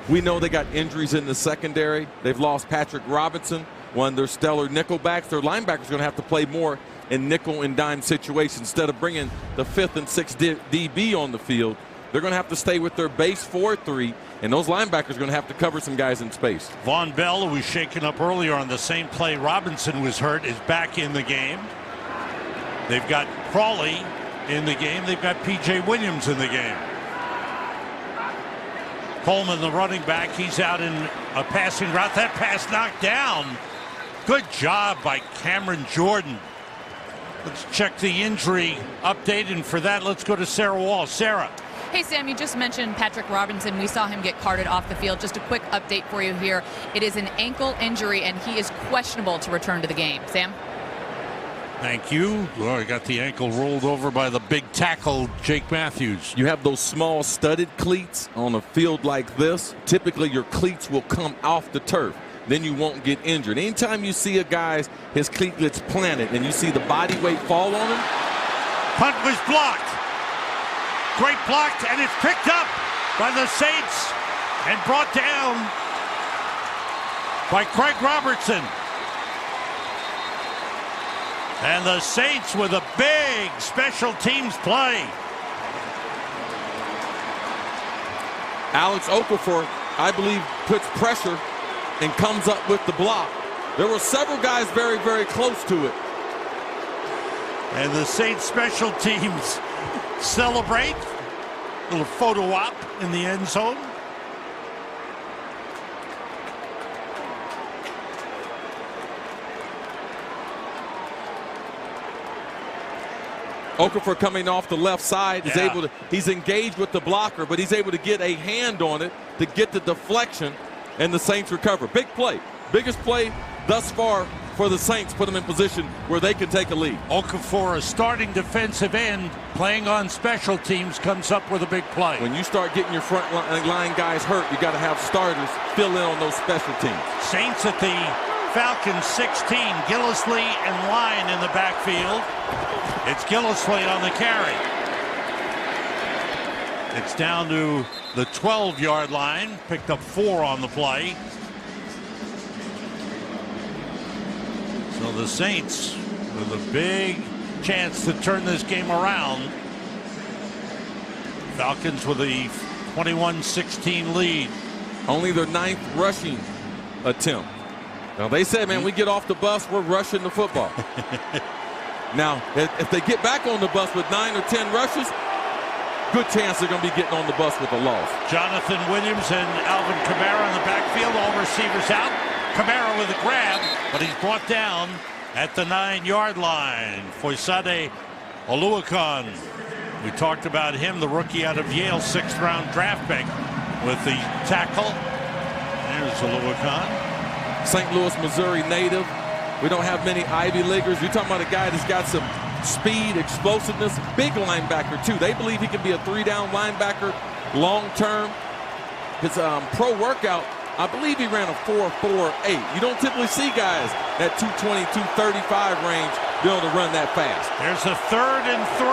We know they got injuries in the secondary. They've lost Patrick Robinson, one of their stellar nickelbacks. Their linebackers are going to have to play more in nickel and dime situations. Instead of bringing the 5th and 6th DB on the field, they're going to have to stay with their base 4-3, and those linebackers are going to have to cover some guys in space. Von Bell, who was shaken up earlier on the same play Robinson was hurt, is back in the game. They've got Crawley in the game. They've got P.J. Williams in the game. Coleman, the running back, he's out in a passing route. That pass knocked down. Good job by Cameron Jordan. Let's check the injury update, and for that, let's go to Sarah Wall. Sarah. Hey, Sam, you just mentioned Patrick Robinson. We saw him get carted off the field. Just a quick update for you here. It is an ankle injury, and he is questionable to return to the game. Sam? Thank you. Well, I got the ankle rolled over by the big tackle, Jake Matthews. You have those small studded cleats on a field like this. Typically, your cleats will come off the turf. Then you won't get injured. Anytime you see a guy's his cleat gets planted and you see the body weight fall on him. Punt was blocked. Great blocked, and it's picked up by the Saints and brought down by Craig Robertson. And the Saints with a big special teams play. Alex Okafor, I believe, puts pressure and comes up with the block. There were several guys very, very close to it. And the Saints special teams celebrate. A little photo op in the end zone. Okafor coming off the left side is able to, he's engaged with the blocker, but he's able to get a hand on it to get the deflection, and the Saints recover. Big play. Biggest play thus far for the Saints, put them in position where they can take a lead. Okafor, a starting defensive end, playing on special teams, comes up with a big play. When you start getting your front line guys hurt, you got to have starters fill in on those special teams. Saints at the Falcons 16. Gillislee and Lyon in the backfield. It's Gillislee on the carry. It's down to the 12-yard line. Picked up 4 on the play. So the Saints with a big chance to turn this game around. Falcons with a 21-16 lead. Only their 9th rushing attempt. Now they said, man, we get off the bus, we're rushing the football. Now, if they get back on the bus with 9 or 10 rushes, good chance they're going to be getting on the bus with a loss. Jonathan Williams and Alvin Kamara in the backfield, all receivers out. Kamara with a grab, but he's brought down at the 9-yard line. Foyesade Oluokun. We talked about him, the rookie out of Yale, 6th-round draft pick, with the tackle. There's Oluokun. St. Louis, Missouri native. We don't have many Ivy Leaguers. You're talking about a guy that's got some speed, explosiveness, big linebacker too. They believe he can be a 3-down linebacker long term. His pro workout, I believe he ran a 4.48. You don't typically see guys at 220, 235 range be able to run that fast. There's a 3rd and 3.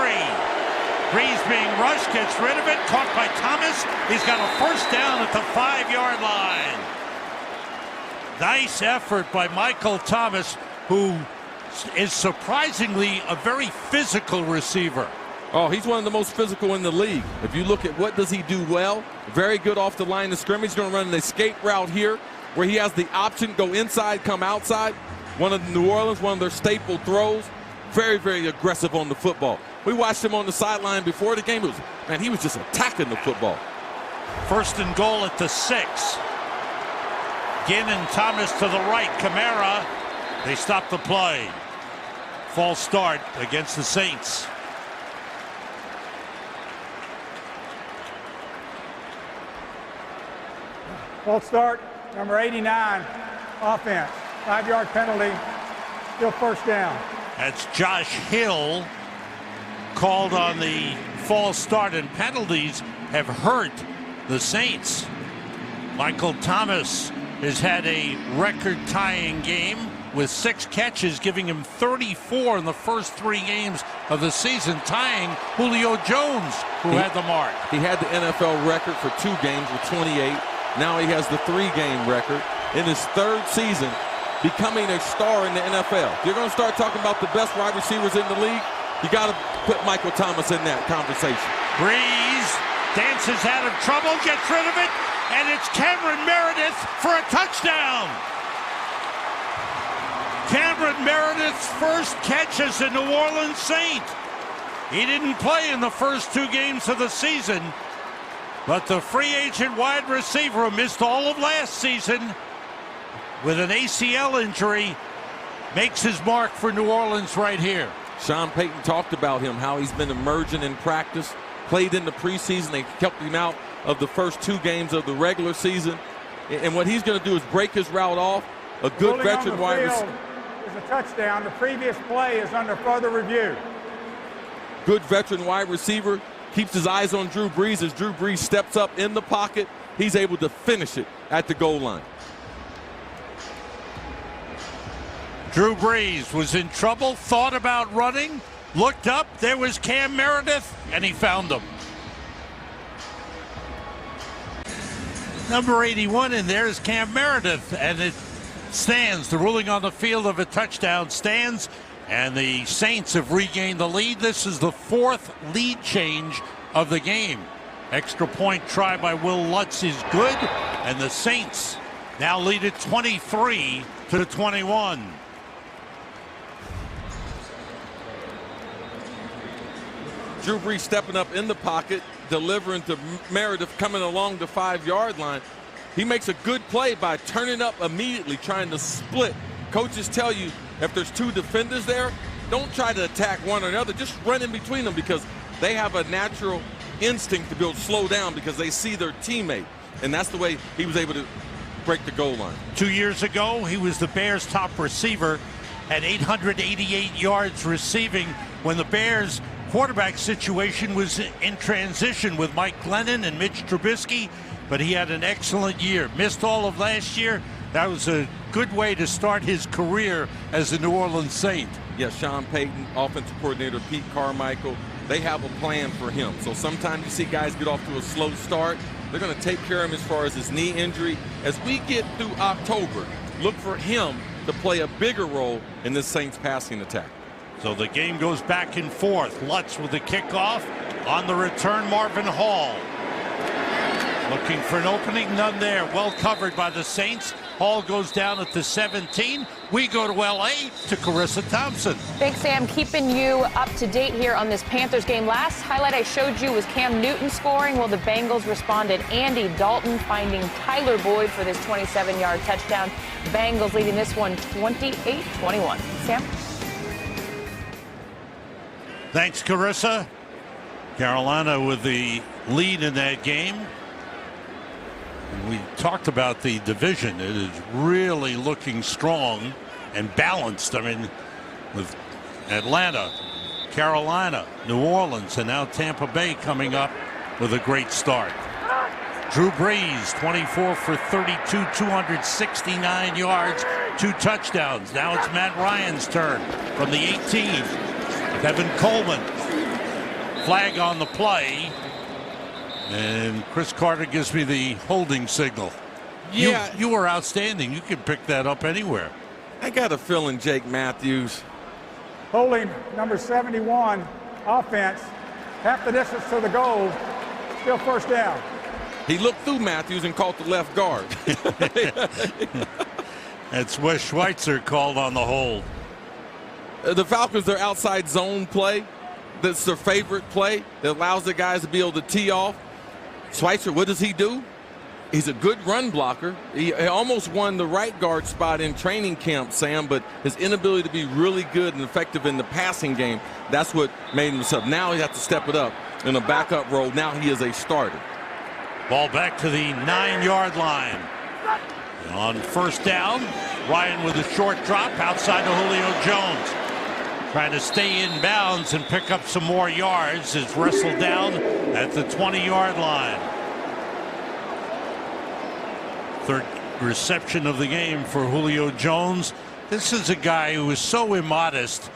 Breeze being rushed, gets rid of it, caught by Thomas. He's got a 1st down at the 5-yard line. Nice effort by Michael Thomas, who is surprisingly a very physical receiver. Oh, he's one of the most physical in the league. If you look at what does he do well, very good off the line of scrimmage. He's going to run an escape route here where he has the option, go inside, come outside. One of New Orleans, one of their staple throws. Very, very aggressive on the football. We watched him on the sideline before the game. He was just attacking the football. 1st and goal at the 6. Ginn and Thomas to the right. Kamara, they stop the play. False start against the Saints. False start, number 89, offense. 5-yard penalty, still 1st down. That's Josh Hill called on the false start, and penalties have hurt the Saints. Michael Thomas has had a record-tying game with 6 catches, giving him 34 in the first 3 games of the season, tying Julio Jones, who had the mark. He had the NFL record for 2 games with 28. Now he has the 3-game record in his 3rd season, becoming a star in the NFL. If you're going to start talking about the best wide receivers in the league, you got to put Michael Thomas in that conversation. Breeze dances out of trouble, gets rid of it, and it's Cameron Meredith for a touchdown. Cameron Meredith's first catch as a New Orleans Saint. He didn't play in the first 2 games of the season, but the free agent wide receiver who missed all of last season with an ACL injury makes his mark for New Orleans right here. Sean Payton talked about him, how he's been emerging in practice, played in the preseason. They kept him out of the first 2 games of the regular season. And what he's going to do is break his route off. A good veteran wide receiver. Is a touchdown. The previous play is under further review. Good veteran wide receiver. Keeps his eyes on Drew Brees. As Drew Brees steps up in the pocket, he's able to finish it at the goal line. Drew Brees was in trouble, thought about running, looked up, there was Cam Meredith, and he found him. Number 81 in there is Cam Meredith, and it stands. The ruling on the field of a touchdown stands, and the Saints have regained the lead. This is the 4th lead change of the game. Extra point try by Will Lutz is good, and the Saints now lead it 23-21. Drew Brees stepping up in the pocket, delivering to Meredith coming along the 5-yard line. He makes a good play by turning up immediately, trying to split. Coaches tell you if there's 2 defenders there, don't try to attack one or another. Just run in between them because they have a natural instinct to be able to slow down because they see their teammate. And that's the way he was able to break the goal line. 2 years ago, he was the Bears' top receiver at 888 yards receiving when the Bears' quarterback situation was in transition with Mike Glennon and Mitch Trubisky, but he had an excellent year. Missed all of last year. That was a good way to start his career as a New Orleans Saint. Yeah, Sean Payton, offensive coordinator Pete Carmichael, they have a plan for him. So sometimes you see guys get off to a slow start. They're going to take care of him as far as his knee injury. As we get through October, look for him to play a bigger role in this Saints passing attack. So the game goes back and forth. Lutz with the kickoff. On the return, Marvin Hall. Looking for an opening, none there. Well covered by the Saints. Hall goes down at the 17. We go to L.A. to Carissa Thompson. Thanks, Sam. Keeping you up to date here on this Panthers game. Last highlight I showed you was Cam Newton scoring. Well, the Bengals responded. Andy Dalton finding Tyler Boyd for this 27-yard touchdown. Bengals leading this one 28-21. Sam? Thanks, Carissa. Carolina with the lead in that game. We talked about the division. It is really looking strong and balanced. I mean, with Atlanta, Carolina, New Orleans, and now Tampa Bay coming up with a great start. Drew Brees, 24 for 32, 269 yards, 2 touchdowns. Now it's Matt Ryan's turn from the 18. Kevin Coleman, flag on the play. And Chris Carter gives me the holding signal. Yeah. You were outstanding. You can pick that up anywhere. I got a feeling Jake Matthews. Holding number 71, offense, half the distance to the goal, still first down. He looked through Matthews and caught the left guard. That's Wes Schweitzer called on the hold. The Falcons, their outside zone play, that's their favorite play that allows the guys to be able to tee off. Schweitzer, what does he do? He's a good run blocker. He almost won the right guard spot in training camp, Sam, but his inability to be really good and effective in the passing game, that's what made him sub. Now he has to step it up in a backup role. Now he is a starter. Ball back to the 9-yard line. On first down, Ryan with a short drop outside to Julio Jones. Trying to stay in bounds and pick up some more yards. Is wrestled down at the 20-yard line. Third reception of the game for Julio Jones. This is a guy who is so immodest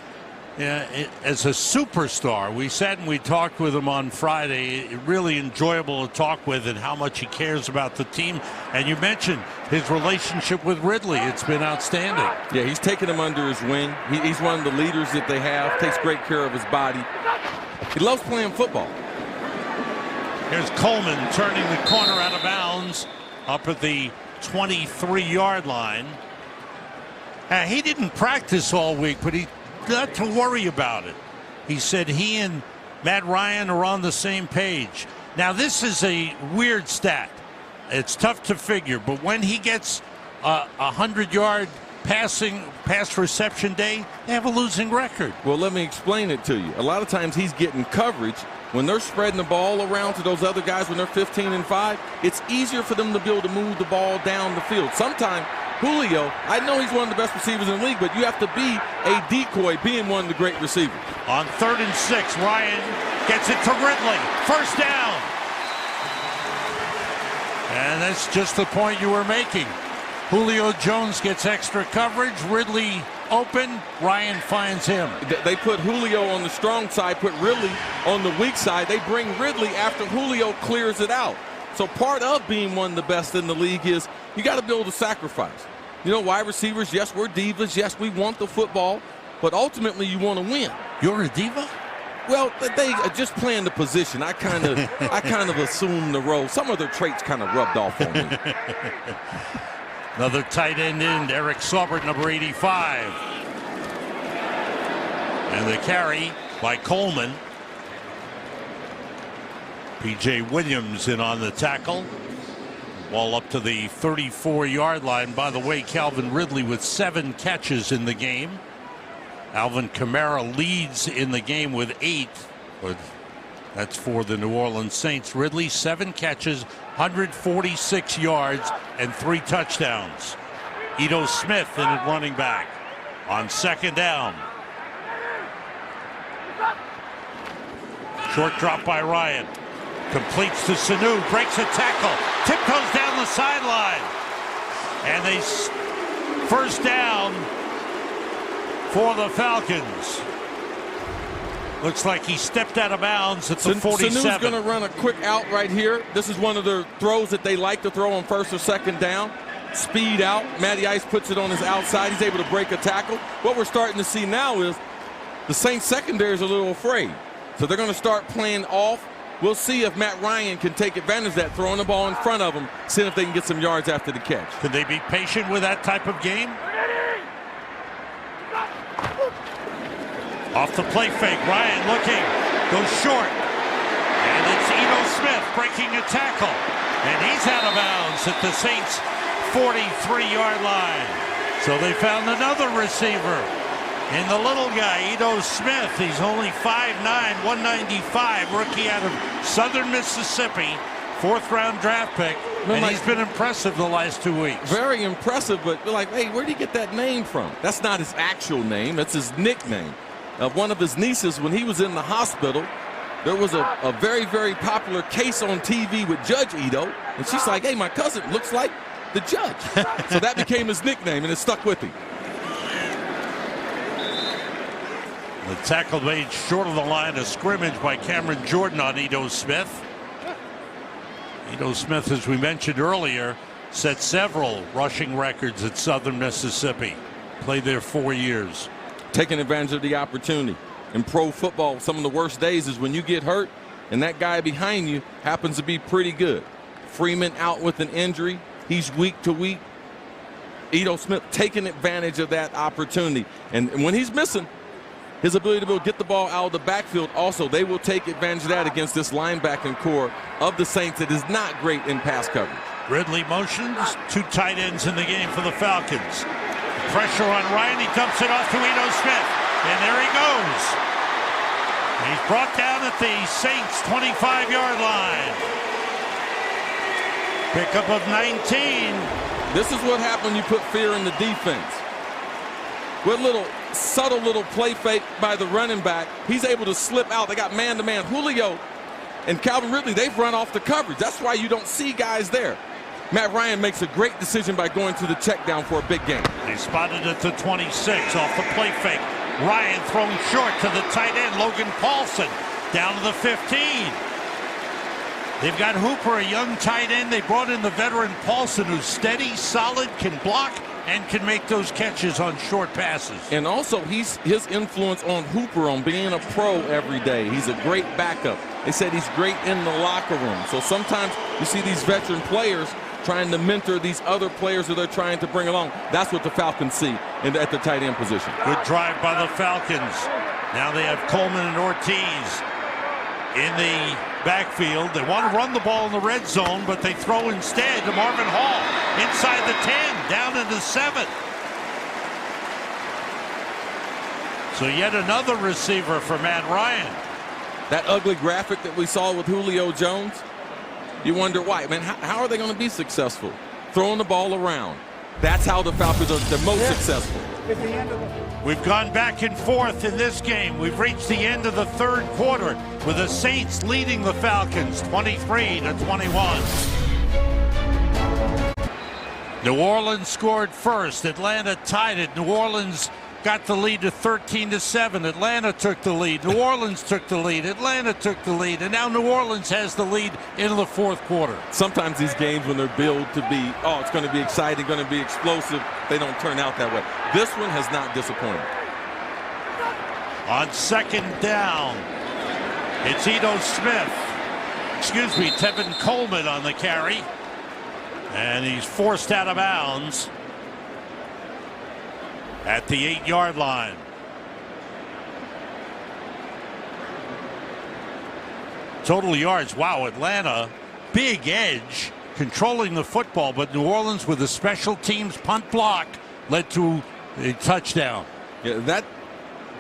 as a superstar. We sat and we talked with him on Friday. Really enjoyable to talk with and how much he cares about the team. And you mentioned his relationship with Ridley. It's been outstanding. Yeah, he's taken him under his wing. He's one of the leaders that they have. Takes great care of his body. He loves playing football. Here's Coleman turning the corner out of bounds up at the 23-yard line. He didn't practice all week, but he not to worry about it. He said he and Matt Ryan are on the same page. Now, this is a weird stat. It's tough to figure, but when he gets a 100-yard pass reception day, they have a losing record. Well, let me explain it to you. A lot of times he's getting coverage. When they're spreading the ball around to those other guys when they're 15-5, it's easier for them to be able to move the ball down the field. Sometimes Julio, I know he's one of the best receivers in the league, but you have to be a decoy being one of the great receivers. On 3rd and 6, Ryan gets it to Ridley. First down. And that's just the point you were making. Julio Jones gets extra coverage. Ridley open. Ryan finds him. They put Julio on the strong side, put Ridley on the weak side. They bring Ridley after Julio clears it out. So part of being one of the best in the league is you got to be able to sacrifice. You know, wide receivers, yes, we're divas. Yes, we want the football. But ultimately, you want to win. You're a diva? Well, they are just playing the position. I kind of assume the role. Some of their traits kind of rubbed off on me. Another tight end, Eric Saubert, number 85. And the carry by Coleman. P.J. Williams in on the tackle. Ball up to the 34-yard line. By the way, Calvin Ridley with 7 catches in the game. Alvin Kamara leads in the game with 8, but that's for the New Orleans Saints. Ridley, 7 catches, 146 yards, and 3 touchdowns. Ito Smith in at running back on second down. Short drop by Ryan. Completes to Sanu, breaks a tackle, tiptoes down the sideline. And they first down for the Falcons. Looks like he stepped out of bounds at the 47. Sanu's going to run a quick out right here. This is one of the throws that they like to throw on first or second down. Speed out. Matty Ice puts it on his outside. He's able to break a tackle. What we're starting to see now is the Saints secondary is a little afraid. So they're going to start playing off. We'll see if Matt Ryan can take advantage of that, throwing the ball in front of them, seeing if they can get some yards after the catch. Could they be patient with that type of game? Off the play fake, Ryan looking, goes short. And it's Ito Smith breaking a tackle. And he's out of bounds at the Saints' 43-yard line. So they found another receiver in the little guy, Ito Smith. He's only 5'9", 195, rookie out of Southern Mississippi, 4th-round draft pick. And he's been impressive the last 2 weeks. Very impressive, but you're like, hey, where did he get that name from? That's not his actual name. That's his nickname. One of his nieces, when he was in the hospital, there was a very, very popular case on TV with Judge Ito. And she's like, hey, my cousin looks like the judge. So that became his nickname, and it stuck with him. The tackle made short of the line of scrimmage by Cameron Jordan on Ito Smith. Ito Smith, as we mentioned earlier, set several rushing records at Southern Mississippi. Played there 4 years. Taking advantage of the opportunity. In pro football, some of the worst days is when you get hurt and that guy behind you happens to be pretty good. Freeman out with an injury. He's week to week. Ito Smith taking advantage of that opportunity. And when he's missing, his ability to be able to get the ball out of the backfield, also, they will take advantage of that against this linebacking core of the Saints that is not great in pass coverage. Ridley motions, 2 tight ends in the game for the Falcons. Pressure on Ryan, he dumps it off to Ito Smith, and there he goes. He's brought down at the Saints' 25-yard line. Pickup of 19. This is what happens when you put fear in the defense. With little subtle little play fake by the running back, he's able to slip out. They got man-to-man. Julio and Calvin Ridley, they've run off the coverage. That's why you don't see guys there. Matt Ryan makes a great decision by going to the check down for a big game. They spotted it to 26 off the play fake. Ryan thrown short to the tight end, Logan Paulson, down to the 15. They've got Hooper, a young tight end. They brought in the veteran Paulson, who's steady, solid, can block, and can make those catches on short passes. And also, his influence on Hooper on being a pro every day. He's a great backup. They said he's great in the locker room. So sometimes you see these veteran players trying to mentor these other players that they're trying to bring along. That's what the Falcons see at the tight end position. Good drive by the Falcons. Now they have Coleman and Ortiz in the backfield. They want to run the ball in the red zone, but they throw instead to Marvin Hall inside the 10, down into 7. So yet another receiver for Matt Ryan. That ugly graphic that we saw with Julio Jones, you wonder why. Man, how are they going to be successful? Throwing the ball around. That's how the Falcons are the most successful. We've gone back and forth in this game. We've reached the end of the 3rd quarter with the Saints leading the Falcons 23-21. New Orleans scored first. Atlanta tied it. New Orleans got the lead to 13-7. Atlanta took the lead. New Orleans took the lead. Atlanta took the lead. And now New Orleans has the lead into the 4th quarter. Sometimes these games, when they're billed to be, oh, it's going to be exciting, going to be explosive, they don't turn out that way. This one has not disappointed. On second down, it's Tevin Coleman on the carry. And he's forced out of bounds at the 8-yard line. Total yards, wow, Atlanta, big edge, controlling the football, but New Orleans with a special teams punt block led to a touchdown. Yeah, that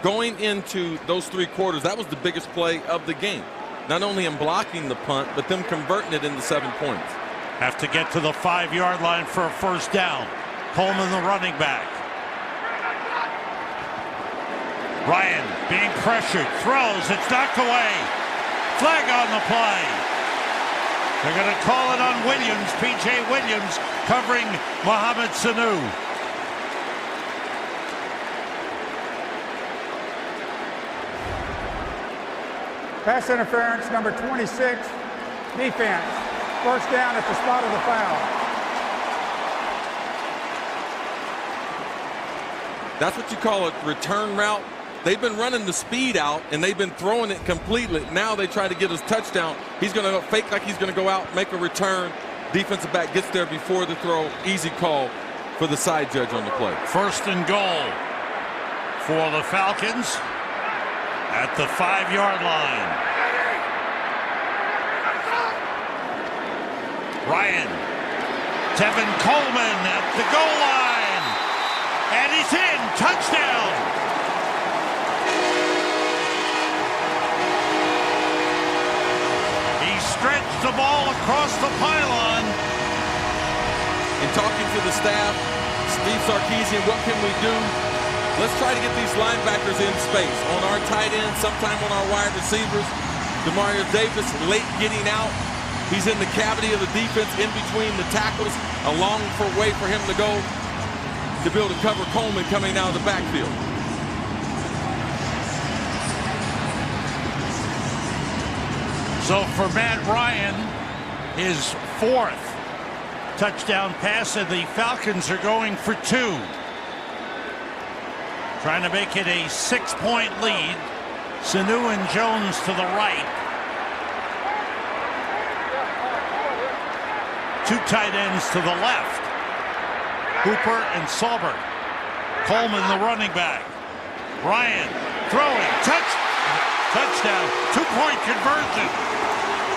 going into those 3 quarters, that was the biggest play of the game. Not only in blocking the punt, but them converting it into 7 points. Have to get to the 5-yard line for a first down. Coleman, the running back. Ryan being pressured, throws, it's knocked away. Flag on the play. They're going to call it on Williams, P.J. Williams, covering Mohamed Sanu. Pass interference, number 26, defense. First down at the spot of the foul. That's what you call a return route. They've been running the speed out, and they've been throwing it completely. Now they try to get his touchdown. He's going to fake like he's going to go out, make a return. Defensive back gets there before the throw. Easy call for the side judge on the play. First and goal for the Falcons at the 5-yard line. Ryan, Tevin Coleman at the goal line, and he's in. Touchdown. He stretched the ball across the pylon. In talking to the staff, Steve Sarkisian, what can we do? Let's try to get these linebackers in space. On our tight end, sometime on our wide receivers. Demario Davis late getting out. He's in the cavity of the defense in between the tackles. A long way for him to go to be able to cover Coleman coming out of the backfield. So for Matt Ryan, his 4th touchdown pass, and the Falcons are going for 2. Trying to make it a 6-point lead. Sanu and Jones to the right. 2 tight ends to the left. Hooper and Saubert. Coleman, the running back. Ryan throwing. Touchdown. 2-point conversion.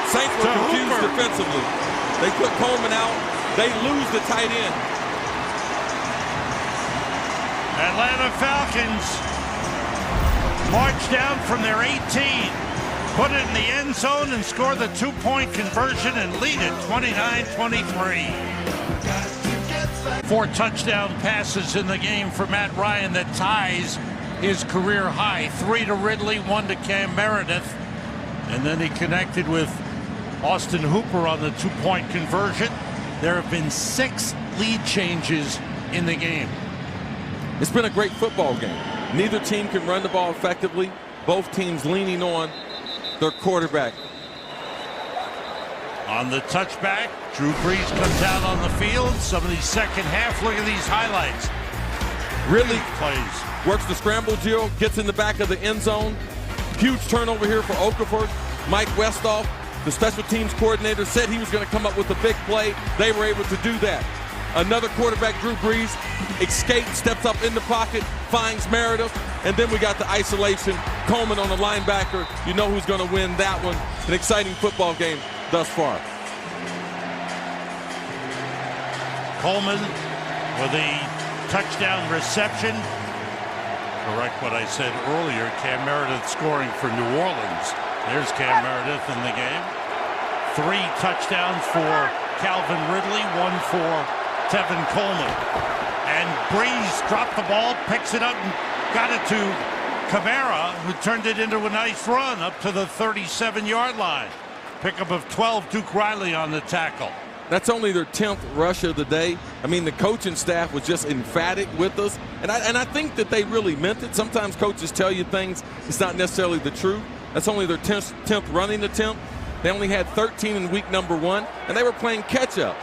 Saints were confused defensively. They put Coleman out. They lose the tight end. Atlanta Falcons march down from their 18. Put it in the end zone and score the 2-point conversion and lead it 29-23. 4 touchdown passes in the game for Matt Ryan that ties his career high. 3 to Ridley, 1 to Cam Meredith. And then he connected with Austin Hooper on the 2-point conversion. There have been 6 lead changes in the game. It's been a great football game. Neither team can run the ball effectively. Both teams leaning on their quarterback. On the touchback, Drew Brees comes out on the field. Some of the second half, look at these highlights. Really plays. Works the scramble drill, gets in the back of the end zone. Huge turnover here for Okafor. Mike Westhoff, the special teams coordinator, said he was going to come up with a big play. They were able to do that. Another quarterback, Drew Brees, escapes, steps up in the pocket, finds Meredith, and then we got the isolation. Coleman on the linebacker. You know who's going to win that one. An exciting football game thus far. Coleman with a touchdown reception. Correct what I said earlier. Cam Meredith scoring for New Orleans. There's Cam Meredith in the game. 3 touchdowns for Calvin Ridley, 1 for Tevin Coleman. And Brees dropped the ball, picks it up, and got it to Kamara, who turned it into a nice run up to the 37-yard line. Pickup of 12, Duke Riley on the tackle. That's only their 10th rush of the day. I mean, the coaching staff was just emphatic with us. And I think that they really meant it. Sometimes coaches tell you things, it's not necessarily the truth. That's only their 10th running attempt. They only had 13 in week number 1, and they were playing catch-up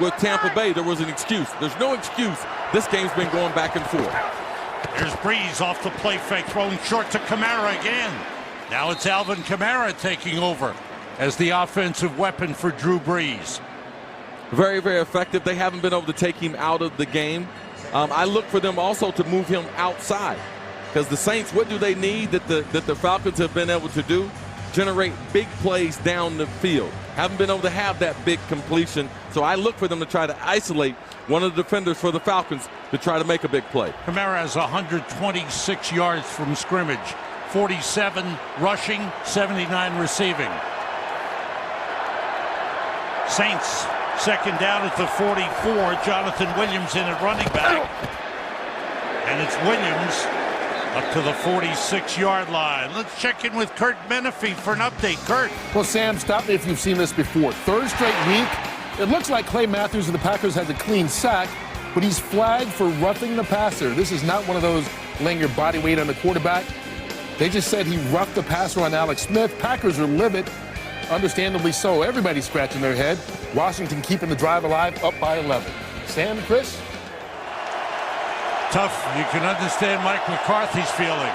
with Tampa Bay. There was an excuse. There's no excuse. This game's been going back and forth. Here's Brees off the play fake, thrown short to Kamara again. Now it's Alvin Kamara taking over as the offensive weapon for Drew Brees. Very, very effective. They haven't been able to take him out of the game. I look for them also to move him outside, because the Saints, what do they need that the Falcons have been able to do? Generate big plays down the field. Haven't been able to have that big completion. So I look for them to try to isolate one of the defenders for the Falcons to try to make a big play. Kamara has 126 yards from scrimmage, 47 rushing, 79 receiving. Saints second down at the 44. Jonathan Williams in at running back. And it's Williams up to the 46-yard line. Let's check in with Kurt Menefee for an update. Kurt. Well, Sam, stop me if you've seen this before. Third straight week, it looks like Clay Matthews of the Packers has a clean sack, but he's flagged for roughing the passer. This is not one of those laying your body weight on the quarterback. They just said he roughed the passer on Alex Smith. Packers are livid, understandably so. Everybody's scratching their head. Washington keeping the drive alive, up by 11. Sam, Chris? Tough. You can understand Mike McCarthy's feeling.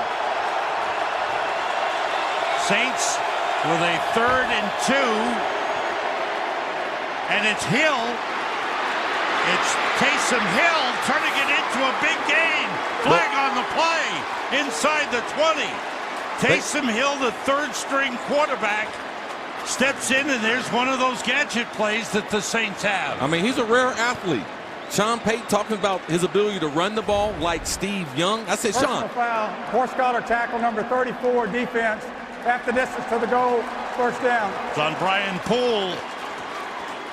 Saints with a 3rd and 2. And it's Hill. It's Taysom Hill turning it into a big gain. Flag on the play inside the 20. Taysom Hill, the 3rd-string quarterback, steps in, and there's one of those gadget plays that the Saints have. I mean, he's a rare athlete. Sean Payton talking about his ability to run the ball like Steve Young. I said, Sean. Foul, horse collar tackle number 34, defense. Half the distance to the goal, first down. It's on Brian Poole.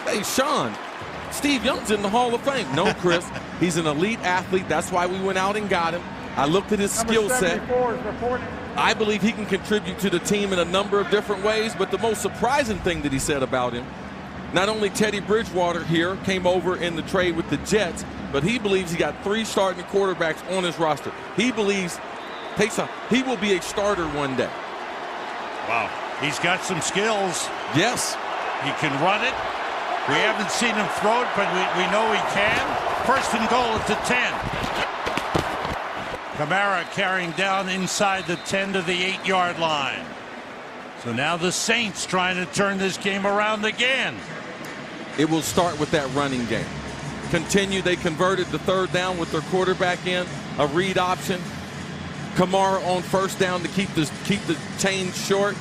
Hey, Sean, Steve Young's in the Hall of Fame. No, Chris, he's an elite athlete. That's why we went out and got him. I looked at his skill set. I believe he can contribute to the team in a number of different ways, but the most surprising thing that he said about him, not only Teddy Bridgewater here came over in the trade with the Jets, but he believes he got 3 starting quarterbacks on his roster. He believes he will be a starter one day. Wow. He's got some skills. Yes. He can run it. We haven't seen him throw it, but we know he can. First and goal at the 10. Kamara carrying down inside the 10 to the 8-yard line. So now the Saints trying to turn this game around again. It will start with that running game. Continue. They converted the 3rd down with their quarterback in, a read option. Kamara on first down to keep the change short.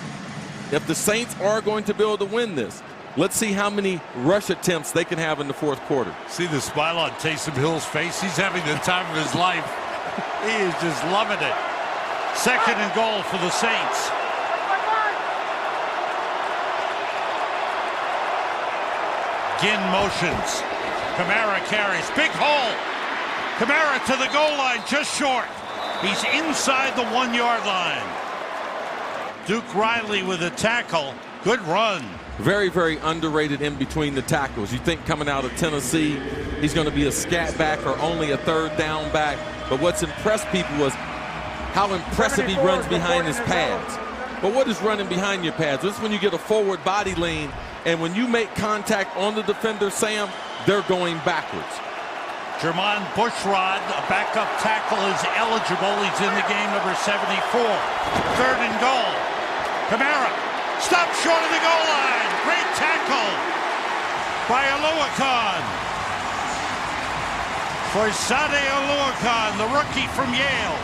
If the Saints are going to be able to win this, let's see how many rush attempts they can have in the 4th quarter. See the smile on Taysom Hill's face? He's having the time of his life. He is just loving it. Second and goal for the Saints. Ginn motions. Kamara carries. Big hole. Kamara to the goal line, just short. He's inside the 1-yard line. Duke Riley with a tackle. Good run. Very, very underrated in between the tackles. You think coming out of Tennessee, he's going to be a scat back or only a 3rd down back. But what's impressed people was how impressive he runs behind his pads. But what is running behind your pads? This is when you get a forward body lean, and when you make contact on the defender, Sam, they're going backwards. Jermon Bushrod, a backup tackle, is eligible. He's in the game, number 74. 3rd and goal. Kamara stopped short of the goal line. Great tackle by Oluokun. For Sade Oluokun, the rookie from Yale.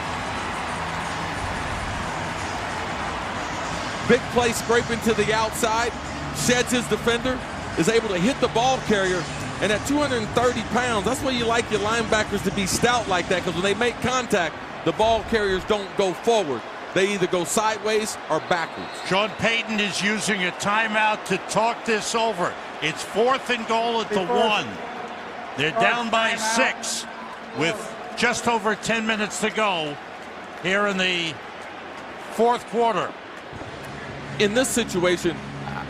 Big play scraping to the outside. Sheds his defender. Is able to hit the ball carrier. And at 230 pounds, that's why you like your linebackers to be stout like that, because when they make contact, the ball carriers don't go forward. They either go sideways or backwards. Sean Payton is using a timeout to talk this over. It's 4th and goal at the 1. They're down by 6 with just over 10 minutes to go here in the 4th quarter. In this situation,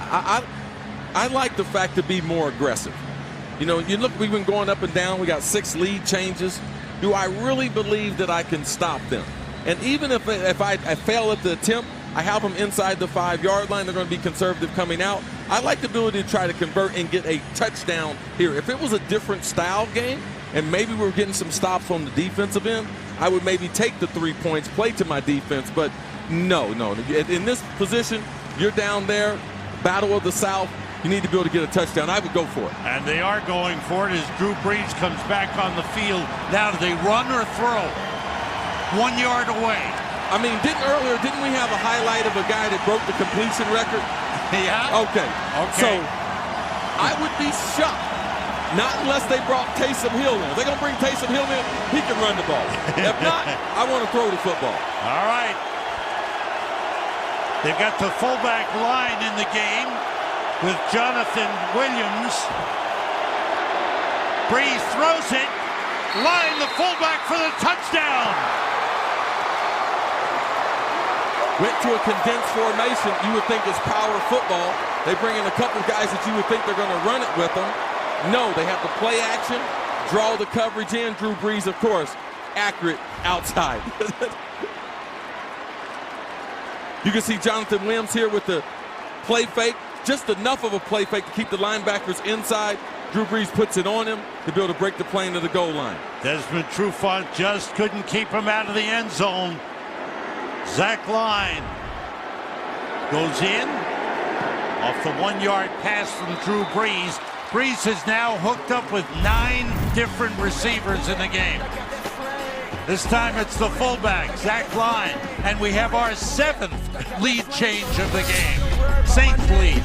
I like the fact to be more aggressive. You know, you look, we've been going up and down. We got 6 lead changes. Do I really believe that I can stop them? And even if I fail at the attempt, I have them inside the 5-yard line. They're going to be conservative coming out. I like the ability to try to convert and get a touchdown here. If it was a different style game and maybe we were getting some stops on the defensive end, I would maybe take the 3 points, play to my defense. But no. In this position, you're down there, Battle of the South. You need to be able to get a touchdown. I would go for it. And they are going for it as Drew Brees comes back on the field. Now, do they run or throw? 1 yard away. I mean, didn't we have a highlight of a guy that broke the completion record? Yeah. Okay. So I would be shocked Not unless they brought Taysom Hill in. If they're going to bring Taysom Hill in, he can run the ball. If not, I want to throw the football. All right. They've got the fullback line in the game with Jonathan Williams. Breeze throws it. Line the fullback for the touchdown. Went to a condensed formation. You would think it's power football. They bring in a couple of guys that you would think they're going to run it with them. No, they have to play action, draw the coverage in. Drew Brees, of course, accurate outside. You can see Jonathan Williams here with the play fake. Just enough of a play fake to keep the linebackers inside. Drew Brees puts it on him to be able to break the plane to the goal line. Desmond Trufant just couldn't keep him out of the end zone. Zach Line goes in off the 1-yard pass from Drew Brees. Brees is now hooked up with 9 different receivers in the game. This time it's the fullback, Zach Line, and we have our 7th lead change of the game. Saints lead.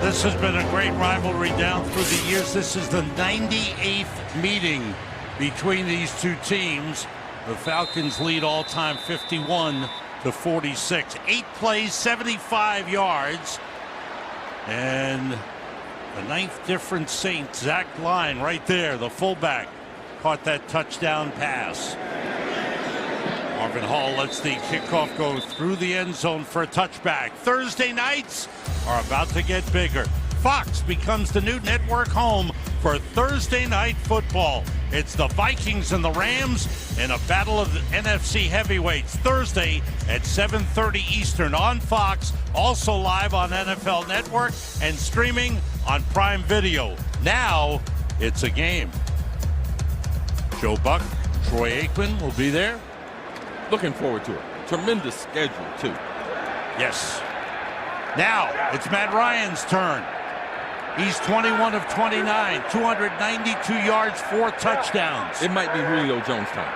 This has been a great rivalry down through the years. This is the 98th meeting between these two teams. The Falcons lead all-time 51-46. 8 plays, 75 yards. And the 9th difference Saint, Zach Line right there, the fullback, caught that touchdown pass. Marvin Hall lets the kickoff go through the end zone for a touchback. Thursday nights are about to get bigger. Fox becomes the new network home for Thursday night football. It's the Vikings and the Rams in a battle of the NFC heavyweights Thursday at 7:30 Eastern on Fox, also live on NFL Network and streaming on Prime Video. Now it's a game. Joe Buck, Troy Aikman will be there. Looking forward to it. Tremendous schedule, too. Yes. Now it's Matt Ryan's turn. He's 21 of 29, 292 yards, 4 touchdowns. It might be Julio Jones time.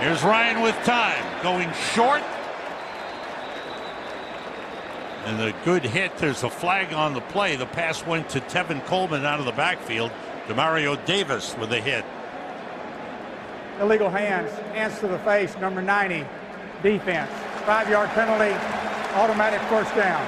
Here's Ryan with time, going short. And a good hit. There's a flag on the play. The pass went to Tevin Coleman out of the backfield. Demario Davis with a hit. Illegal hands to the face, number 90, defense. 5-yard penalty, automatic first down.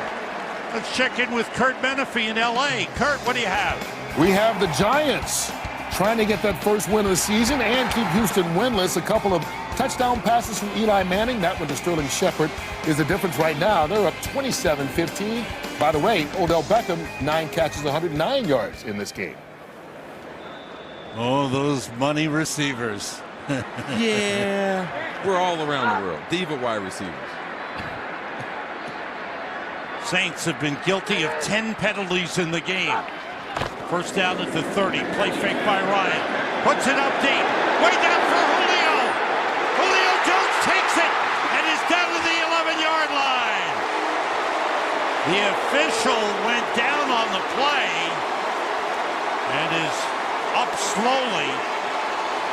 Let's check in with Kurt Menefee in L.A. Kurt, what do you have? We have the Giants trying to get that first win of the season and keep Houston winless. A couple of touchdown passes from Eli Manning. That one to Sterling Shepard is the difference right now. They're up 27-15. By the way, Odell Beckham, 9 catches, 109 yards in this game. Oh, those money receivers. Yeah, we're all around the world. Diva wide receivers. Saints have been guilty of 10 penalties in the game. First down at the 30. Play fake by Ryan. Puts it up deep. Way down for Julio. Julio Jones takes it and is down to the 11-yard line. The official went down on the play and is up slowly.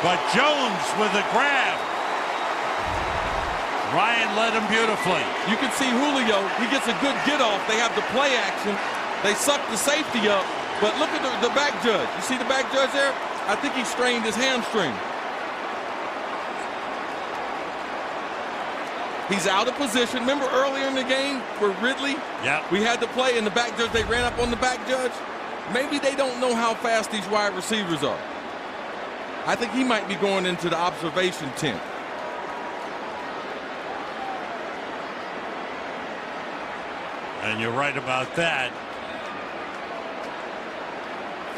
But Jones with a grab. Ryan led him beautifully. You can see Julio. He gets a good get off. They have the play action. They suck the safety up. But look at the back judge. You see the back judge there? I think he strained his hamstring. He's out of position. Remember earlier in the game for Ridley? Yeah. We had the play and the back judge, they ran up on the back judge. Maybe they don't know how fast these wide receivers are. I think he might be going into the observation tent. And you're right about that.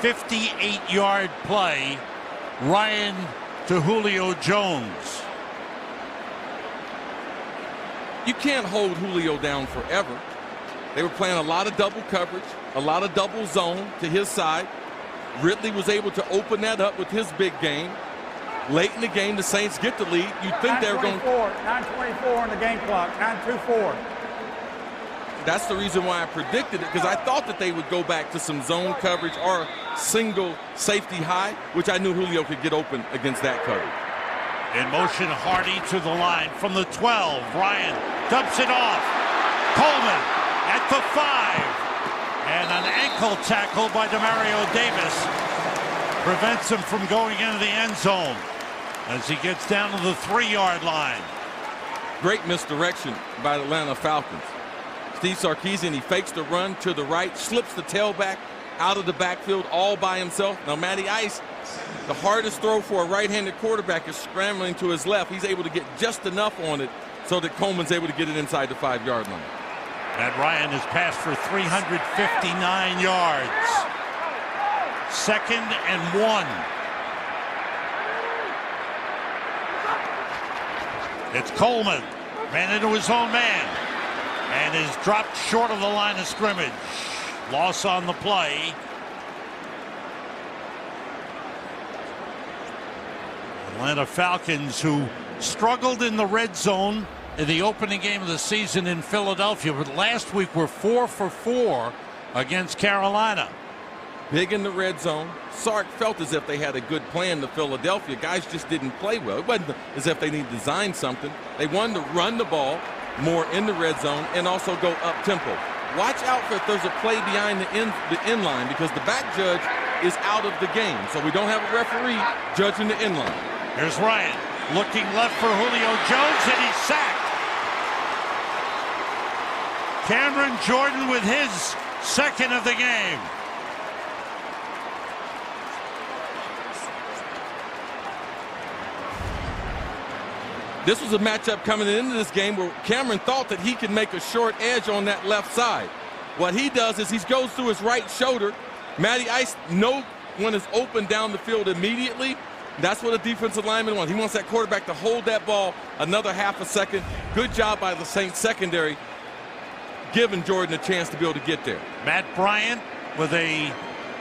58-yard play. Ryan to Julio Jones. You can't hold Julio down forever. They were playing a lot of double coverage, a lot of double zone to his side. Ridley was able to open that up with his big game. Late in the game, the Saints get the lead. You'd think they were going. 9:24 on the game clock. 9:24. That's the reason why I predicted it, because I thought that they would go back to some zone coverage or single safety high, which I knew Julio could get open against that coverage. In motion, Hardy to the line from the 12. Ryan dumps it off. Coleman at the 5. And an ankle tackle by Demario Davis prevents him from going into the end zone as he gets down to the 3-yard line. Great misdirection by the Atlanta Falcons. Steve Sarkisian, he fakes the run to the right, slips the tailback out of the backfield all by himself. Now Matty Ice, the hardest throw for a right-handed quarterback is scrambling to his left. He's able to get just enough on it so that Coleman's able to get it inside the 5-yard line. Matt Ryan has passed for 359 yards. 2nd and 1. It's Coleman. Ran into his own man. And is dropped short of the line of scrimmage. Loss on the play. Atlanta Falcons, who struggled in the red zone in the opening game of the season in Philadelphia, but last week were 4 for 4 against Carolina. Big in the red zone. Sark felt as if they had a good plan to Philadelphia. Guys just didn't play well. It wasn't as if they needed to design something. They wanted to run the ball more in the red zone and also go up tempo. Watch out for if there's a play behind the end line, because the back judge is out of the game. So we don't have a referee judging the end line. Here's Ryan looking left for Julio Jones, and he's sacked. Cameron Jordan with his 2nd of the game. This was a matchup coming into this game where Cameron thought that he could make a short edge on that left side. What he does is he goes through his right shoulder. Matty Ice knows when it's open down the field immediately. That's what a defensive lineman wants. He wants that quarterback to hold that ball another half a second. Good job by the Saints secondary, giving Jordan a chance to be able to get there. Matt Bryant with a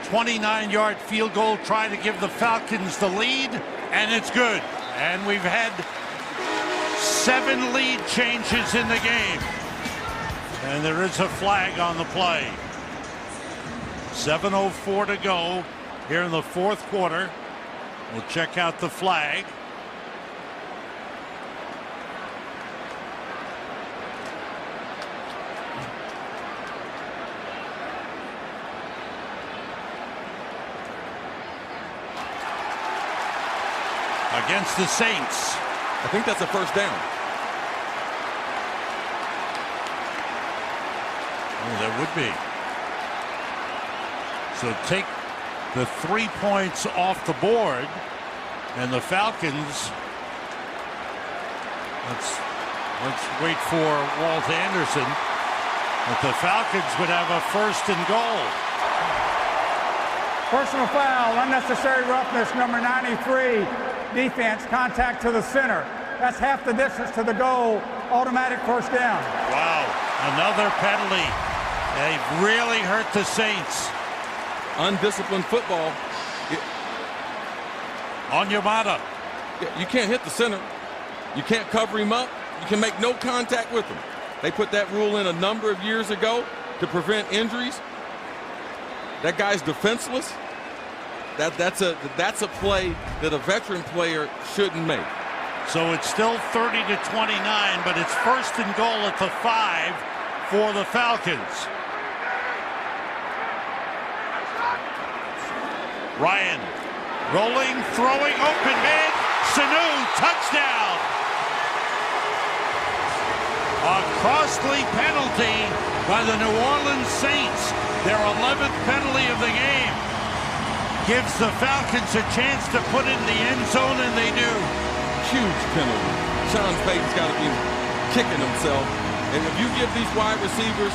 29-yard field goal trying to give the Falcons the lead, and it's good. And we've had 7 lead changes in the game. And there is a flag on the play. 7:04 to go here in the 4th quarter. We'll check out the flag. Against the Saints. I think that's a first down. Oh, that would be. So take the 3 points off the board, and the Falcons. Let's wait for Walt Anderson. But the Falcons would have a 1st and goal. Personal foul, unnecessary roughness, number 93. Defense, contact to the center. That's half the distance to the goal. Automatic 1st down. Wow, another penalty. They've really hurt the Saints. Undisciplined football. Onyemata. You can't hit the center. You can't cover him up. You can make no contact with him. They put that rule in a number of years ago to prevent injuries. That guy's defenseless. That's a play that a veteran player shouldn't make. So it's still 30-29, but it's 1st and goal at the 5 for the Falcons. Ryan rolling, throwing, open man. Sanu, touchdown. A costly penalty by the New Orleans Saints. Their 11th penalty of the game. Gives the Falcons a chance to put in the end zone, and they do. Huge penalty. Sean Payton's got to be kicking himself. And if you give these wide receivers,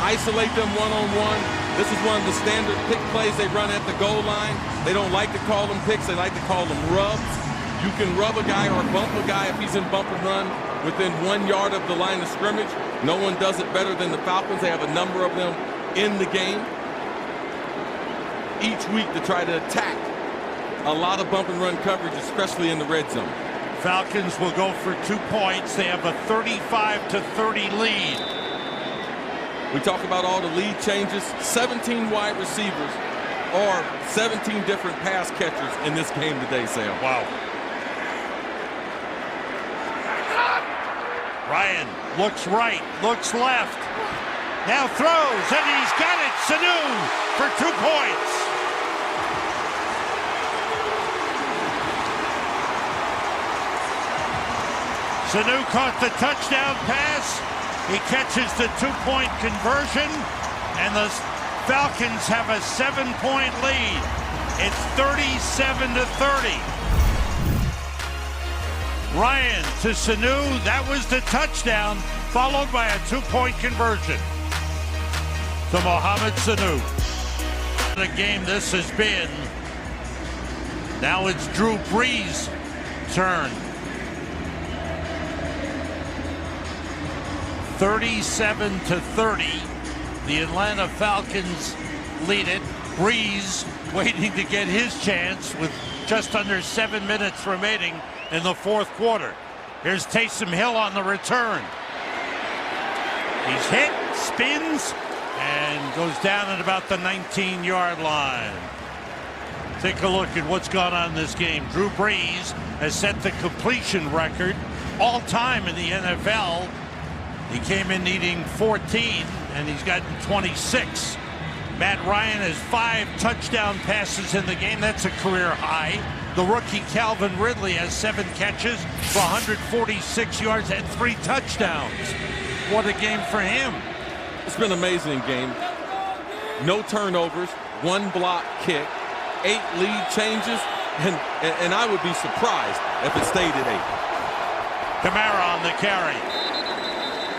isolate them one-on-one, this is one of the standard pick plays they run at the goal line. They don't like to call them picks. They like to call them rubs. You can rub a guy or bump a guy if he's in bump and run within 1 yard of the line of scrimmage. No one does it better than the Falcons. They have a number of them in the game each week to try to attack a lot of bump and run coverage, especially in the red zone. Falcons will go for 2 points. They have a 35-30 lead. We talk about all the lead changes. 17 wide receivers or 17 different pass catchers in this game today, Sam. Wow. Ryan looks right, looks left. Now throws, and he's got it. Sanu for 2 points. Sanu caught the touchdown pass. He catches the 2-point conversion, and the Falcons have a 7-point lead. It's 37-30. Ryan to Sanu, that was the touchdown, followed by a 2-point conversion to Mohamed Sanu. The game this has been. Now it's Drew Brees' turn. 37-30. The Atlanta Falcons lead it. Brees waiting to get his chance with just under 7 minutes remaining in the fourth quarter. Here's Taysom Hill on the return. He's hit, spins, and goes down at about the 19-yard line. Take a look at what's gone on in this game. Drew Brees has set the completion record all time in the NFL. He came in needing 14, and he's gotten 26. Matt Ryan has 5 touchdown passes in the game. That's a career high. The rookie Calvin Ridley has 7 catches for 146 yards and 3 touchdowns. What a game for him. It's been an amazing game. No turnovers, 1 block kick, 8 lead changes, and I would be surprised if it stayed at 8. Kamara on the carry.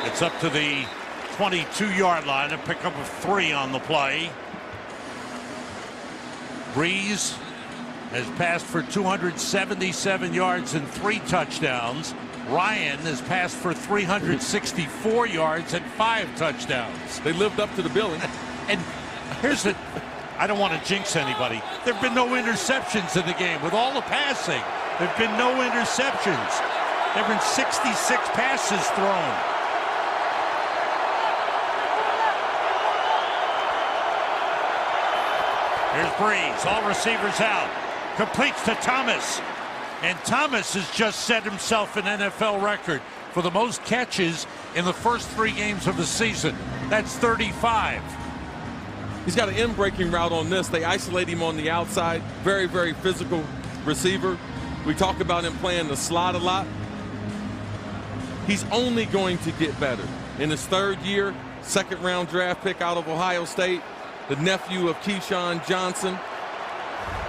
It's up to the 22-yard line, a pickup of 3 on the play. Brees has passed for 277 yards and 3 touchdowns. Ryan has passed for 364 yards and 5 touchdowns. They lived up to the billing. And here's the, I don't want to jinx anybody. There have been no interceptions in the game. With all the passing, there have been no interceptions. There have been 66 passes thrown. Here's Brees, all receivers out. Completes to Thomas. And Thomas has just set himself an NFL record for the most catches in the first 3 games of the season. That's 35. He's got an in-breaking route on this. They isolate him on the outside. Very, very physical receiver. We talk about him playing the slot a lot. He's only going to get better. In his 3rd year, 2nd-round draft pick out of Ohio State, the nephew of Keyshawn Johnson.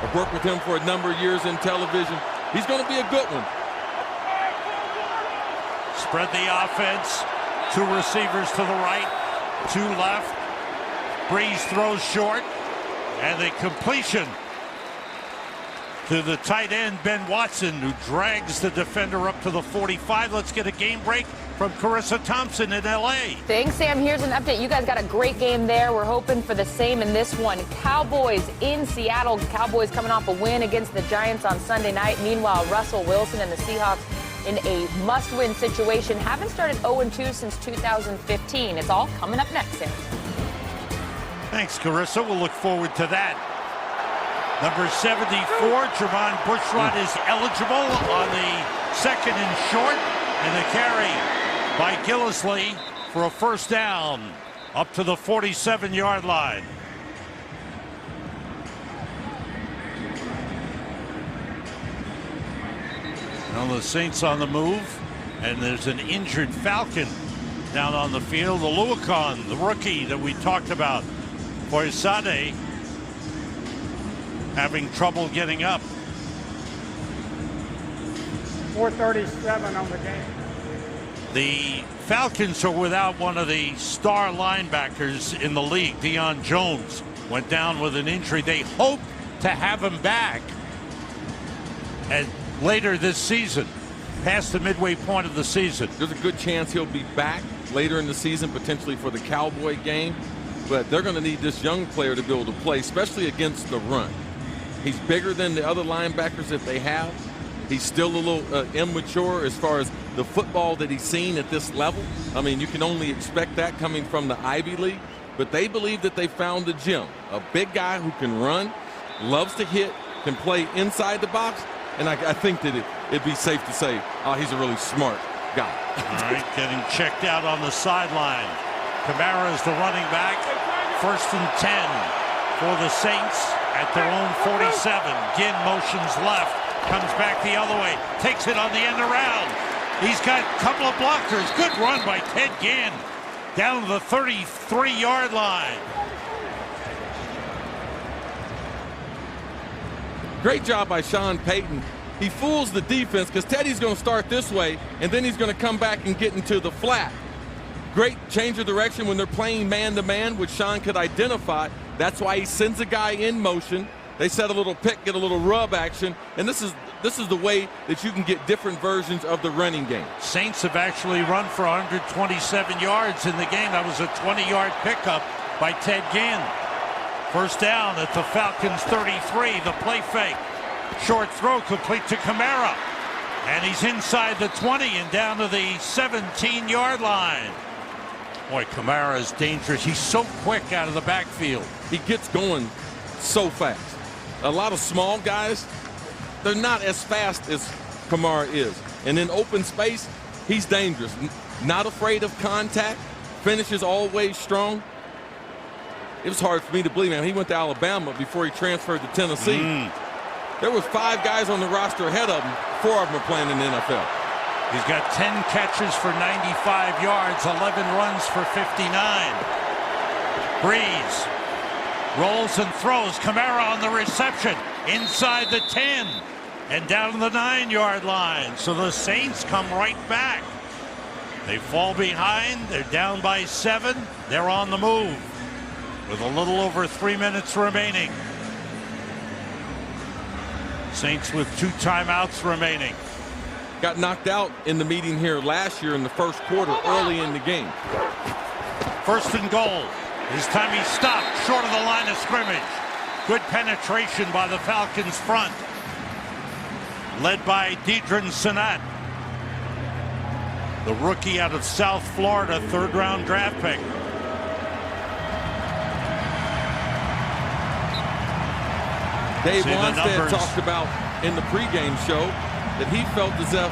I've worked with him for a number of years in television. He's going to be a good one. Spread the offense. 2 receivers to the right, 2 left. Brees throws short, and the completion to the tight end, Ben Watson, who drags the defender up to the 45. Let's get a game break from Carissa Thompson in L.A. Thanks, Sam. Here's an update. You guys got a great game there. We're hoping for the same in this one. Cowboys in Seattle. Cowboys coming off a win against the Giants on Sunday night. Meanwhile, Russell Wilson and the Seahawks in a must-win situation. Haven't started 0-2 since 2015. It's all coming up next, Sam. Thanks, Carissa. We'll look forward to that. Number 74, Jermon Bushrod is eligible on the 2nd and short, and the carry by Gillislee for a first down up to the 47-yard line. Now the Saints on the move, and there's an injured Falcon down on the field. The Oluokun, the rookie that we talked about, Foyesade, having trouble getting up. 4:37 on the game. The Falcons are without one of the star linebackers in the league. Deion Jones went down with an injury. They hope to have him back later this season, past the midway point of the season. There's a good chance he'll be back later in the season, potentially for the Cowboy game. But they're going to need this young player to be able to play, especially against the run. He's bigger than the other linebackers that they have. He's still a little immature as far as the football that he's seen at this level. I mean, you can only expect that coming from the Ivy League. But they believe that they found a gem, a big guy who can run, loves to hit, can play inside the box. And I think that it'd be safe to say, he's a really smart guy. All right, getting checked out on the sideline. Kamara is the running back. 1st and 10 for the Saints at their own 47. Ginn motions left, comes back the other way, takes it on the end around. He's got a couple of blockers. Good run by Ted Ginn down to the 33-yard line. Great job by Sean Payton. He fools the defense because Teddy's going to start this way, and then he's going to come back and get into the flat. Great change of direction when they're playing man-to-man, which Sean could identify. That's why he sends a guy in motion. They set a little pick, get a little rub action, and this is the way that you can get different versions of the running game. Saints have actually run for 127 yards in the game. That was a 20-yard pickup by Ted Ginn. 1st down at the Falcons 33. The play fake. Short throw complete to Kamara. And he's inside the 20 and down to the 17-yard line. Boy, Kamara is dangerous. He's so quick out of the backfield. He gets going so fast. A lot of small guys, they're not as fast as Kamara is. And in open space, he's dangerous. Not afraid of contact. Finishes always strong. It was hard for me to believe, man. He went to Alabama before he transferred to Tennessee. There was 5 guys on the roster ahead of him. 4 of them are playing in the NFL. He's got 10 catches for 95 yards, 11 runs for 59. Breeze rolls and throws. Kamara on the reception inside the 10 and down to the 9-yard line. So the Saints come right back. They fall behind. They're down by 7. They're on the move with a little over 3 minutes remaining. Saints with 2 timeouts remaining. Got knocked out in the meeting here last year in the first quarter early in the game. 1st and goal. This time he stopped short of the line of scrimmage. Good penetration by the Falcons front. Led by Deidrin Senat, the rookie out of South Florida, 3rd-round draft pick. Dave Wanstead talked about in the pregame show that he felt as if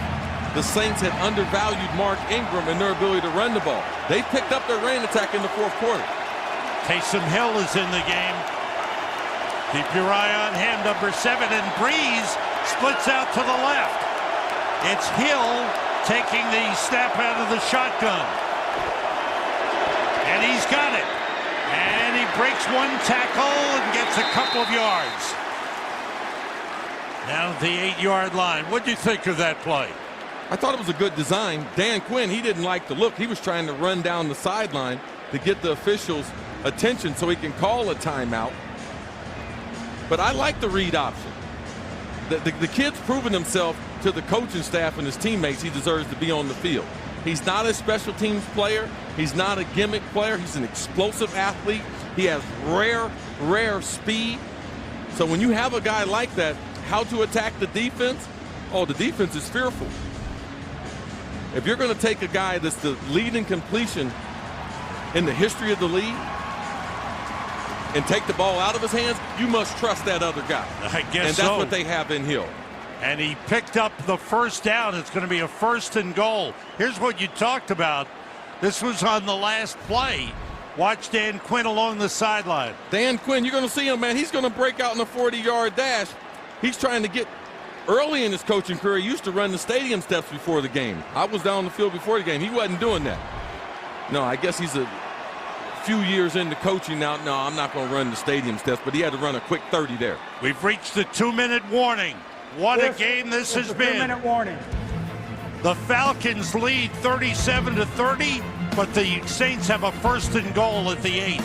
the Saints had undervalued Mark Ingram and their ability to run the ball. They picked up their running attack in the 4th quarter. Taysom Hill is in the game. Keep your eye on him, number 7, and Breeze splits out to the left. It's Hill taking the snap out of the shotgun. And he's got it. And he breaks 1 tackle and gets a couple of yards. Down at the 8-yard line. What do you think of that play? I thought it was a good design. Dan Quinn, he didn't like the look. He was trying to run down the sideline to get the officials' attention so he can call a timeout. But I like the read option. The kid's proven himself to the coaching staff and his teammates. He deserves to be on the field. He's not a special teams player. He's not a gimmick player. He's an explosive athlete. He has rare speed. So when you have a guy like that, how to attack the defense? Oh, the defense is fearful. If you're going to take a guy that's the leading completion in the history of the league and take the ball out of his hands, you must trust that other guy. I guess so. And that's what they have in Hill. And he picked up the 1st down. It's going to be a 1st and goal. Here's what you talked about. This was on the last play. Watch Dan Quinn along the sideline. Dan Quinn, you're going to see him, man. He's going to break out in a 40-yard dash. He's trying to get early in his coaching career. He used to run the stadium steps before the game. I was down the field before the game. He wasn't doing that. No, I guess he's a few years into coaching now. No, I'm not going to run the stadium steps, but he had to run a quick 30 there. We've reached the 2-minute warning. What a game this has been. 2-minute warning. The Falcons lead 37-30, but the Saints have a 1st and goal at the 8.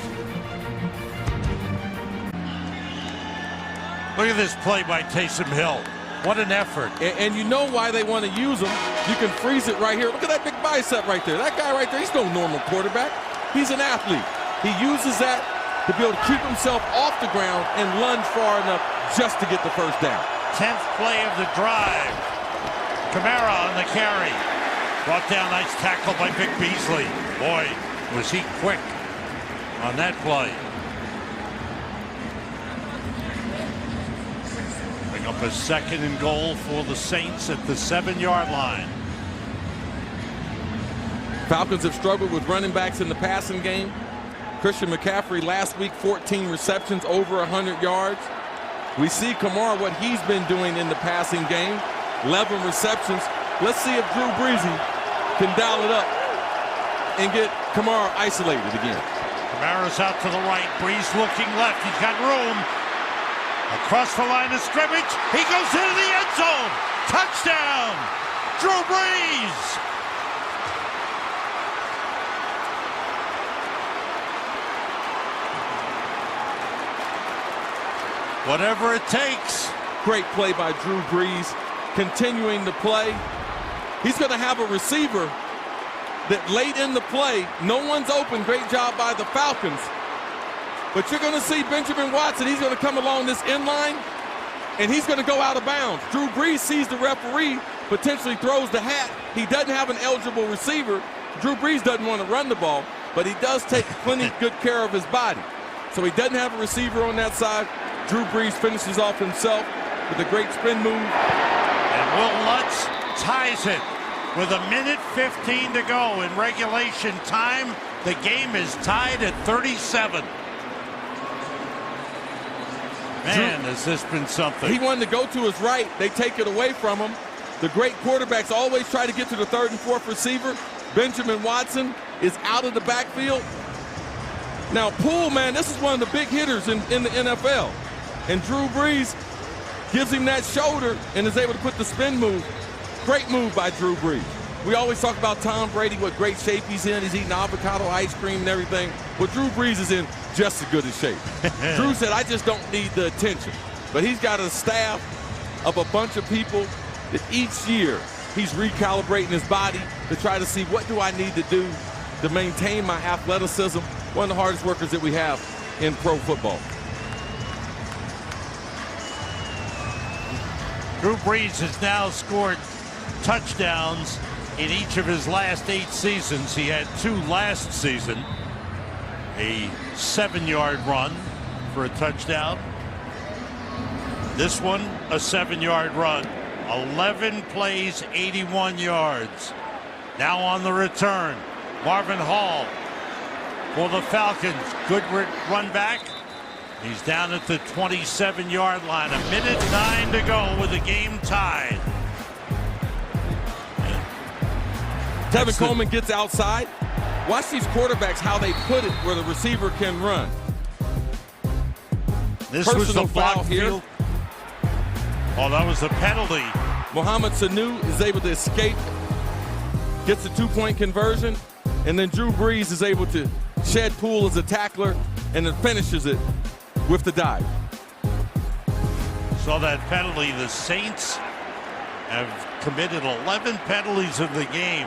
Look at this play by Taysom Hill. What an effort. And you know why they want to use him. You can freeze it right here. Look at that big bicep right there. That guy right there, he's no normal quarterback. He's an athlete. He uses that to be able to keep himself off the ground and lunge far enough just to get the 1st down. 10th play of the drive. Kamara on the carry. Brought down, nice tackle by Vic Beasley. Boy, was he quick on that play. Bring up a 2nd and goal for the Saints at the 7-yard line. Falcons have struggled with running backs in the passing game. Christian McCaffrey last week, 14 receptions, over 100 yards. We see Kamara, what he's been doing in the passing game, 11 receptions. Let's see if Drew Brees can dial it up and get Kamara isolated again. Kamara's out to the right. Brees looking left. He's got room. Across the line of scrimmage. He goes into the end zone. Touchdown, Drew Brees. Whatever it takes. Great play by Drew Brees, continuing to play. He's going to have a receiver that late in the play, no one's open. Great job by the Falcons. But you're going to see Benjamin Watson. He's going to come along this end line, and he's going to go out of bounds. Drew Brees sees the referee, potentially throws the hat. He doesn't have an eligible receiver. Drew Brees doesn't want to run the ball, but he does take plenty good care of his body. So he doesn't have a receiver on that side. Drew Brees finishes off himself with a great spin move. And Will Lutz ties it with 1:15 to go in regulation time. The game is tied at 37. Man, has this been something. He wanted to go to his right. They take it away from him. The great quarterbacks always try to get to the third and fourth receiver. Benjamin Watson is out of the backfield. Now, Poole, man, this is one of the big hitters in the NFL. And Drew Brees gives him that shoulder and is able to put the spin move. Great move by Drew Brees. We always talk about Tom Brady, what great shape he's in. He's eating avocado ice cream and everything. But Drew Brees is in just as good a shape. Drew said, I just don't need the attention. But he's got a staff of a bunch of people that each year he's recalibrating his body to try to see what do I need to do to maintain my athleticism. One of the hardest workers that we have in pro football. Drew Brees has now scored touchdowns in each of his last 8 seasons. He had 2 last season. A 7-yard run for a touchdown. This one, a 7-yard run. 11 plays, 81 yards. Now on the return, Marvin Hall for the Falcons. Good run back. He's down at the 27-yard line. 1:09 to go with the game tied. Tevin Coleman gets outside. Watch these quarterbacks, how they put it where the receiver can run. This was the block field. Oh, that was the penalty. Mohamed Sanu is able to escape, gets a 2-point conversion, and then Drew Brees is able to shed Poole as a tackler and then finishes it with the dive. Saw that penalty. The Saints have committed 11 penalties in the game.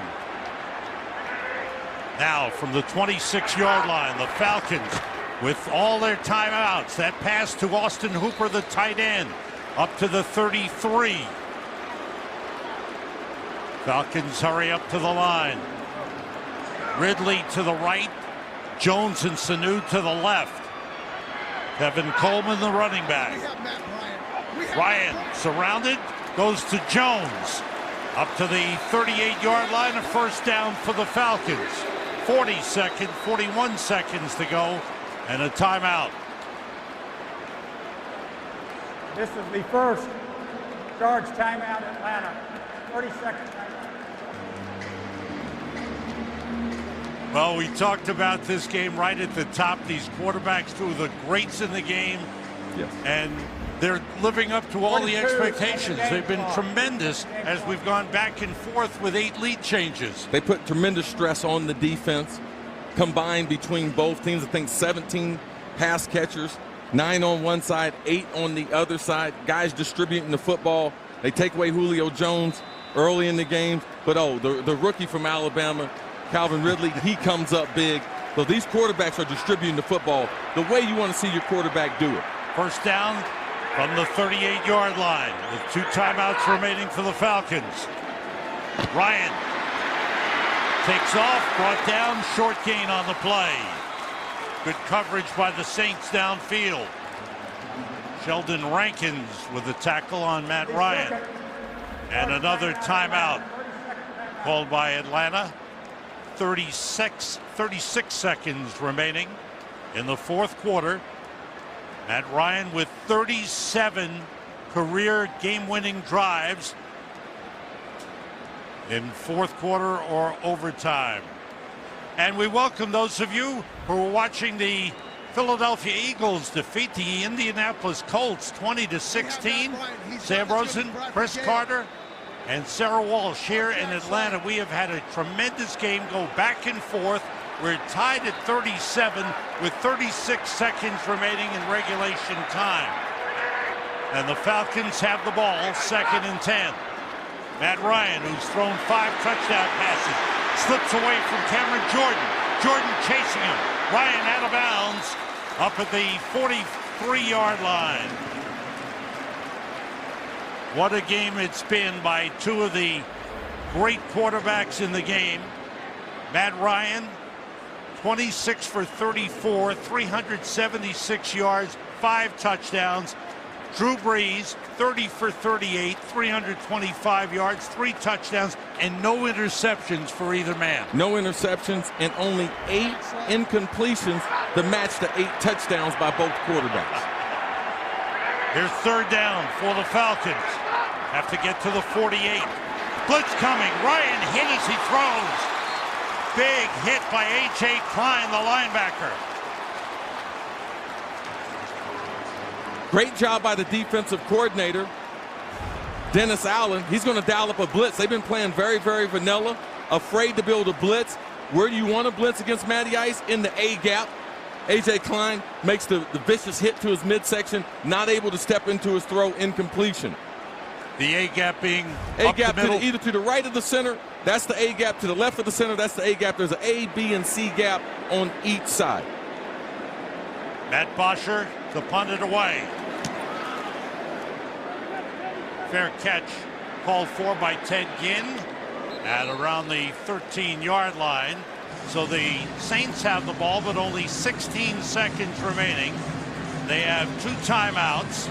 Now from the 26-yard line, the Falcons with all their timeouts. That pass to Austin Hooper, the tight end, up to the 33. Falcons hurry up to the line. Ridley to the right, Jones and Sanu to the left. Tevin Coleman, the running back. Ryan surrounded, goes to Jones. Up to the 38-yard line, a first down for the Falcons. 41 seconds to go, and a timeout. This is the first charge timeout, Atlanta. 30-second timeout. Well, we talked about this game right at the top. These quarterbacks, 2 of the greats in the game. Yes. And they're living up to all the expectations. They've been tremendous as we've gone back and forth with 8 lead changes. They put tremendous stress on the defense, combined between both teams. I think 17 pass catchers, 9 on one side, 8 on the other side. Guys distributing the football. They take away Julio Jones early in the game. But, the rookie from Alabama, Calvin Ridley, he comes up big. So these quarterbacks are distributing the football the way you want to see your quarterback do it. First down from the 38-yard line with 2 timeouts remaining for the Falcons. Ryan takes off, brought down, short gain on the play. Good coverage by the Saints downfield. Sheldon Rankins with a tackle on Matt Ryan. And another timeout called by Atlanta. 36 seconds remaining in the fourth quarter. Matt Ryan with 37 career game-winning drives in fourth quarter or overtime. And we welcome those of you who are watching the Philadelphia Eagles defeat the Indianapolis Colts 20-16. Sam Rosen, Chris Carter, and Sarah Walsh here in Atlanta. We have had a tremendous game go back and forth. We're tied at 37 with 36 seconds remaining in regulation time. And the Falcons have the ball, 2nd and 10. Matt Ryan, who's thrown 5 touchdown passes, slips away from Cameron Jordan. Jordan chasing him. Ryan out of bounds up at the 43-yard line. What a game it's been by two of the great quarterbacks in the game. Matt Ryan, 26 for 34, 376 yards, 5 touchdowns. Drew Brees, 30 for 38, 325 yards, 3 touchdowns, and no interceptions for either man. No interceptions and only 8 incompletions to match the 8 touchdowns by both quarterbacks. Here's 3rd down for the Falcons. Have to get to the 48. Blitz coming. Ryan hit as he throws. Big hit by A.J. Klein, the linebacker. Great job by the defensive coordinator, Dennis Allen. He's going to dial up a blitz. They've been playing very, very vanilla, afraid to build a blitz. Where do you want to blitz against Matty Ice? In the A gap. A.J. Klein makes the vicious hit to his midsection, not able to step into his throw, incompletion. The A gap being A gap either to the right of the center, that's the A gap. To the left of the center, that's the A gap. There's an A, B, and C gap on each side. Matt Bosher to punt it away. Fair catch called for by Ted Ginn at around the 13-yard line. So the Saints have the ball, but only 16 seconds remaining. They have 2 timeouts,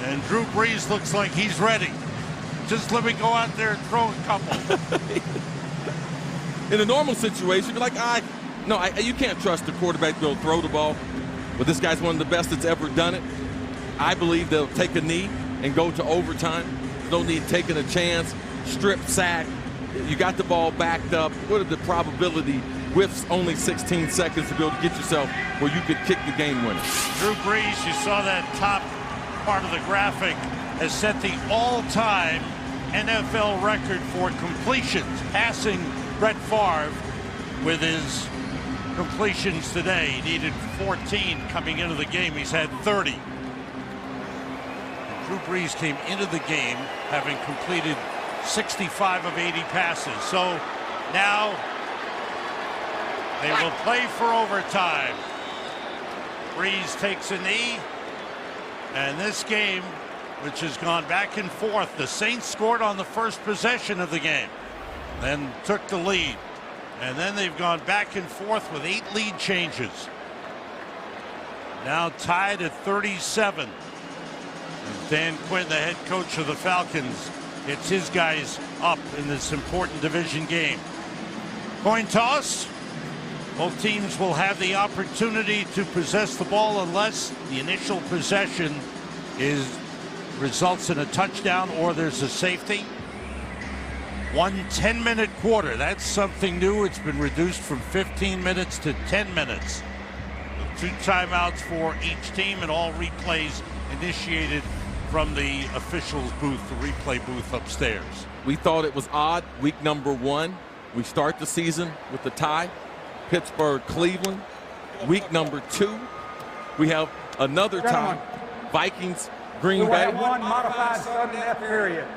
and Drew Brees looks like he's ready. Just let me go out there and throw a couple. In a normal situation, you're like, you can't trust the quarterback to throw the ball. But this guy's one of the best that's ever done it. I believe they'll take a knee and go to overtime. No need taking a chance, strip sack. You got the ball backed up. What are the probability with only 16 seconds to be able to get yourself where you could kick the game winner? Drew Brees, you saw that top part of the graphic, has set the all-time NFL record for completions, passing Brett Favre with his completions today. He needed 14 coming into the game. He's had 30. Drew Brees came into the game having completed 65 of 80 passes. So now they will play for overtime. Brees takes a knee, and this game, which has gone back and forth, the Saints scored on the first possession of the game, then took the lead. And then they've gone back and forth with 8 lead changes. Now tied at 37. And Dan Quinn, the head coach of the Falcons, gets his guys up in this important division game. Coin toss. Both teams will have the opportunity to possess the ball unless the initial possession results in a touchdown or there's a safety. 1 10-minute quarter. That's something new. It's been reduced from 15 minutes to 10 minutes. With 2 timeouts for each team and all replays initiated from the officials' booth, the replay booth upstairs. We thought it was odd. Week number 1, we start the season with the tie. Pittsburgh, Cleveland. Week number 2, we have another tie. Vikings, Green Bay. We have 1 modified sudden death period.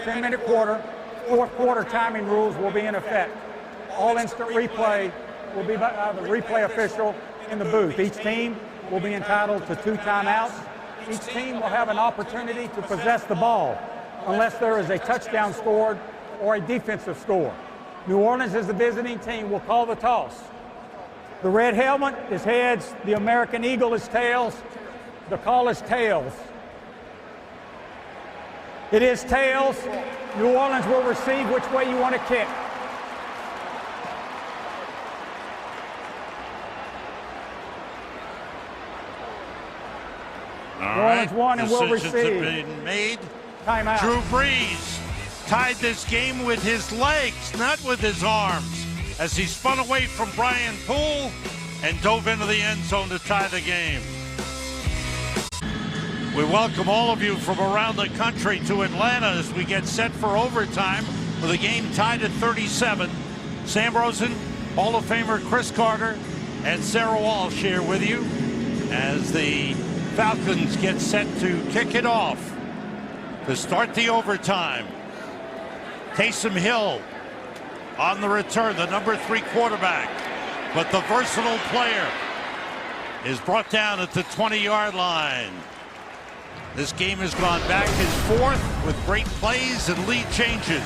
10-minute quarter. Fourth quarter timing rules will be in effect. All instant replay will be by the replay official in the booth. Each team will be entitled to 2 timeouts. Each team will have an opportunity to possess the ball unless there is a touchdown scored or a defensive score. New Orleans, as the visiting team, will call the toss. The red helmet is heads. The American Eagle is tails. The call is tails. It is tails. New Orleans will receive which way you want to kick. All New Orleans won and will Decisions have receive. been made. Timeout. Drew Brees tied this game with his legs, not with his arms, as he spun away from Brian Poole and dove into the end zone to tie the game. We welcome all of you from around the country to Atlanta as we get set for overtime with a game tied at 37. Sam Rosen, Hall of Famer Chris Carter, and Sarah Walsh here with you as the Falcons get set to kick it off to start the overtime. Taysom Hill on the return, the number 3 quarterback, but the versatile player is brought down at the 20-yard line. This game has gone back and forth with great plays and lead changes.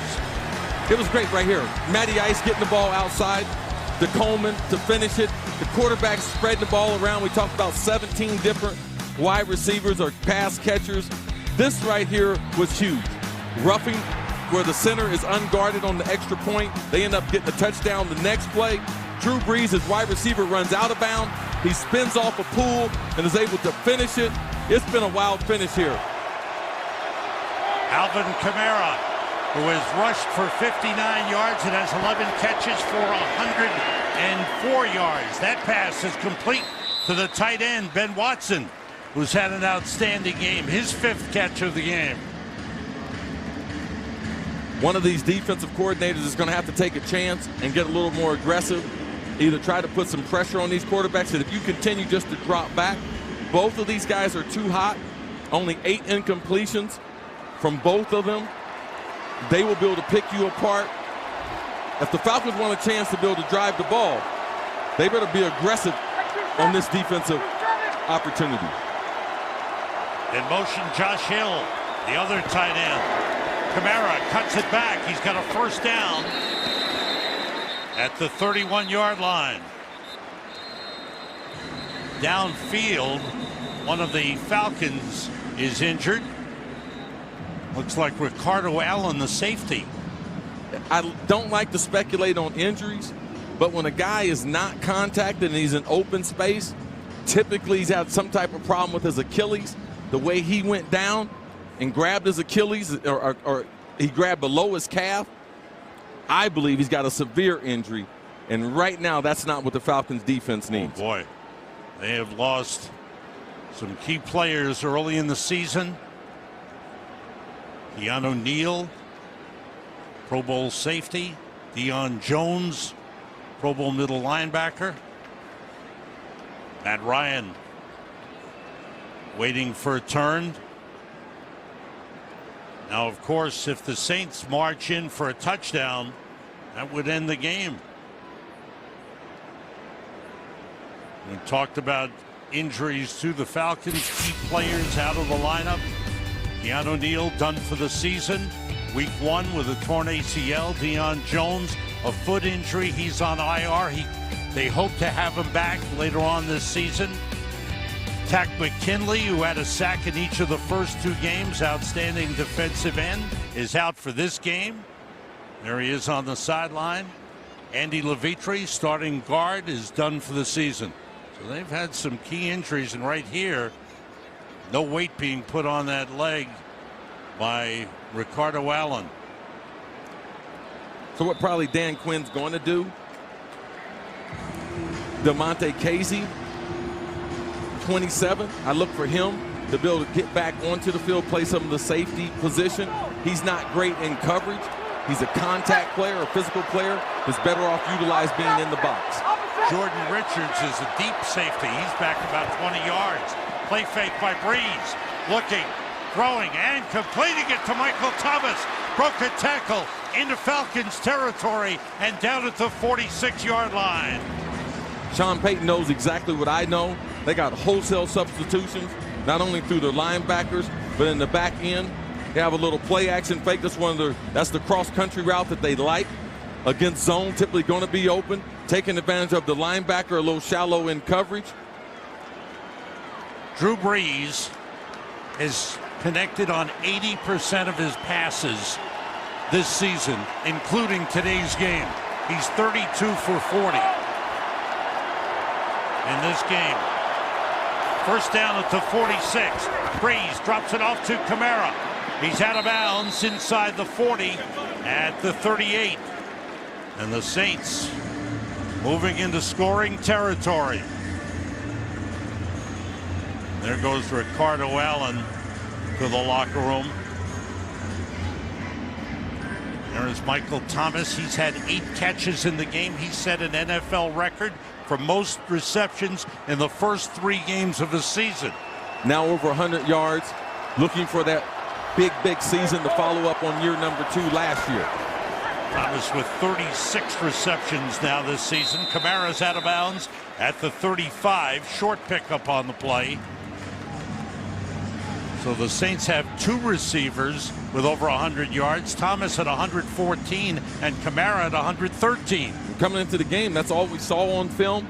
It was great right here. Matty Ice getting the ball outside to Coleman to finish it. The quarterback spreading the ball around. We talked about 17 different wide receivers or pass catchers. This right here was huge. Roughing where the center is unguarded on the extra point. They end up getting a touchdown. The next play, Drew Brees, his wide receiver, runs out of bounds. He spins off a Poole and is able to finish it. It's been a wild finish here. Alvin Kamara, who has rushed for 59 yards and has 11 catches for 104 yards. That pass is complete to the tight end, Ben Watson, who's had an outstanding game, his 5th catch of the game. One of these defensive coordinators is going to have to take a chance and get a little more aggressive, either try to put some pressure on these quarterbacks, and if you continue just to drop back, both of these guys are too hot. Only 8 incompletions from both of them. They will be able to pick you apart. If the Falcons want a chance to be able to drive the ball, they better be aggressive on this defensive opportunity. In motion, Josh Hill, the other tight end. Kamara cuts it back. He's got a first down at the 31-yard line. Downfield, one of the Falcons is injured. Looks like Ricardo Allen, the safety. I don't like to speculate on injuries, but when a guy is not contacted and he's in open space, typically he's had some type of problem with his Achilles. The way he went down and grabbed his Achilles, or he grabbed below his calf, I believe he's got a severe injury. And right now, that's not what the Falcons defense needs. Oh boy, they have lost some key players early in the season. Keanu Neal, Pro Bowl safety. Deion Jones, Pro Bowl middle linebacker. Matt Ryan waiting for a turn. Now, of course, if the Saints march in for a touchdown, that would end the game. We talked about injuries to the Falcons, key players out of the lineup. Keanu Neal done for the season. Week 1 with a torn ACL. Deion Jones, a foot injury. He's on IR. They hope to have him back later on this season. Takk McKinley, who had a sack in each of the first 2 games, outstanding defensive end, is out for this game. There he is on the sideline. Andy Levitre, starting guard, is done for the season. So they've had some key injuries, and right here, no weight being put on that leg by Ricardo Allen. So what probably Dan Quinn's going to do, DeMonte Casey, 27, I look for him to be able to get back onto the field, play some of the safety position. He's not great in coverage. He's a contact player, a physical player. He's better off utilized being in the box. Jordan Richards is a deep safety. He's back about 20 yards. Play fake by Brees. Looking, throwing, and completing it to Michael Thomas. Broke a tackle into Falcons territory and down at the 46-yard line. Sean Payton knows exactly what I know. They got wholesale substitutions, not only through their linebackers, but in the back end. They have a little play action fake. That's the cross-country route that they like. Against zone, typically going to be open, taking advantage of the linebacker, a little shallow in coverage. Drew Brees is connected on 80% of his passes this season, including today's game. He's 32 for 40 in this game. First down at the 46. Breeze drops it off to Kamara. He's out of bounds inside the 40 at the 38. And the Saints moving into scoring territory. There goes Ricardo Allen to the locker room. There is Michael Thomas. He's had 8 catches in the game. He set an NFL record for most receptions in the first 3 games of the season. Now over 100 yards, looking for that big season to follow up on year number 2 last year. Thomas with 36 receptions now this season. Kamara's out of bounds at the 35. Short pickup on the play. So the Saints have 2 receivers with over 100 yards. Thomas at 114 and Kamara at 113. Coming into the game, that's all we saw on film.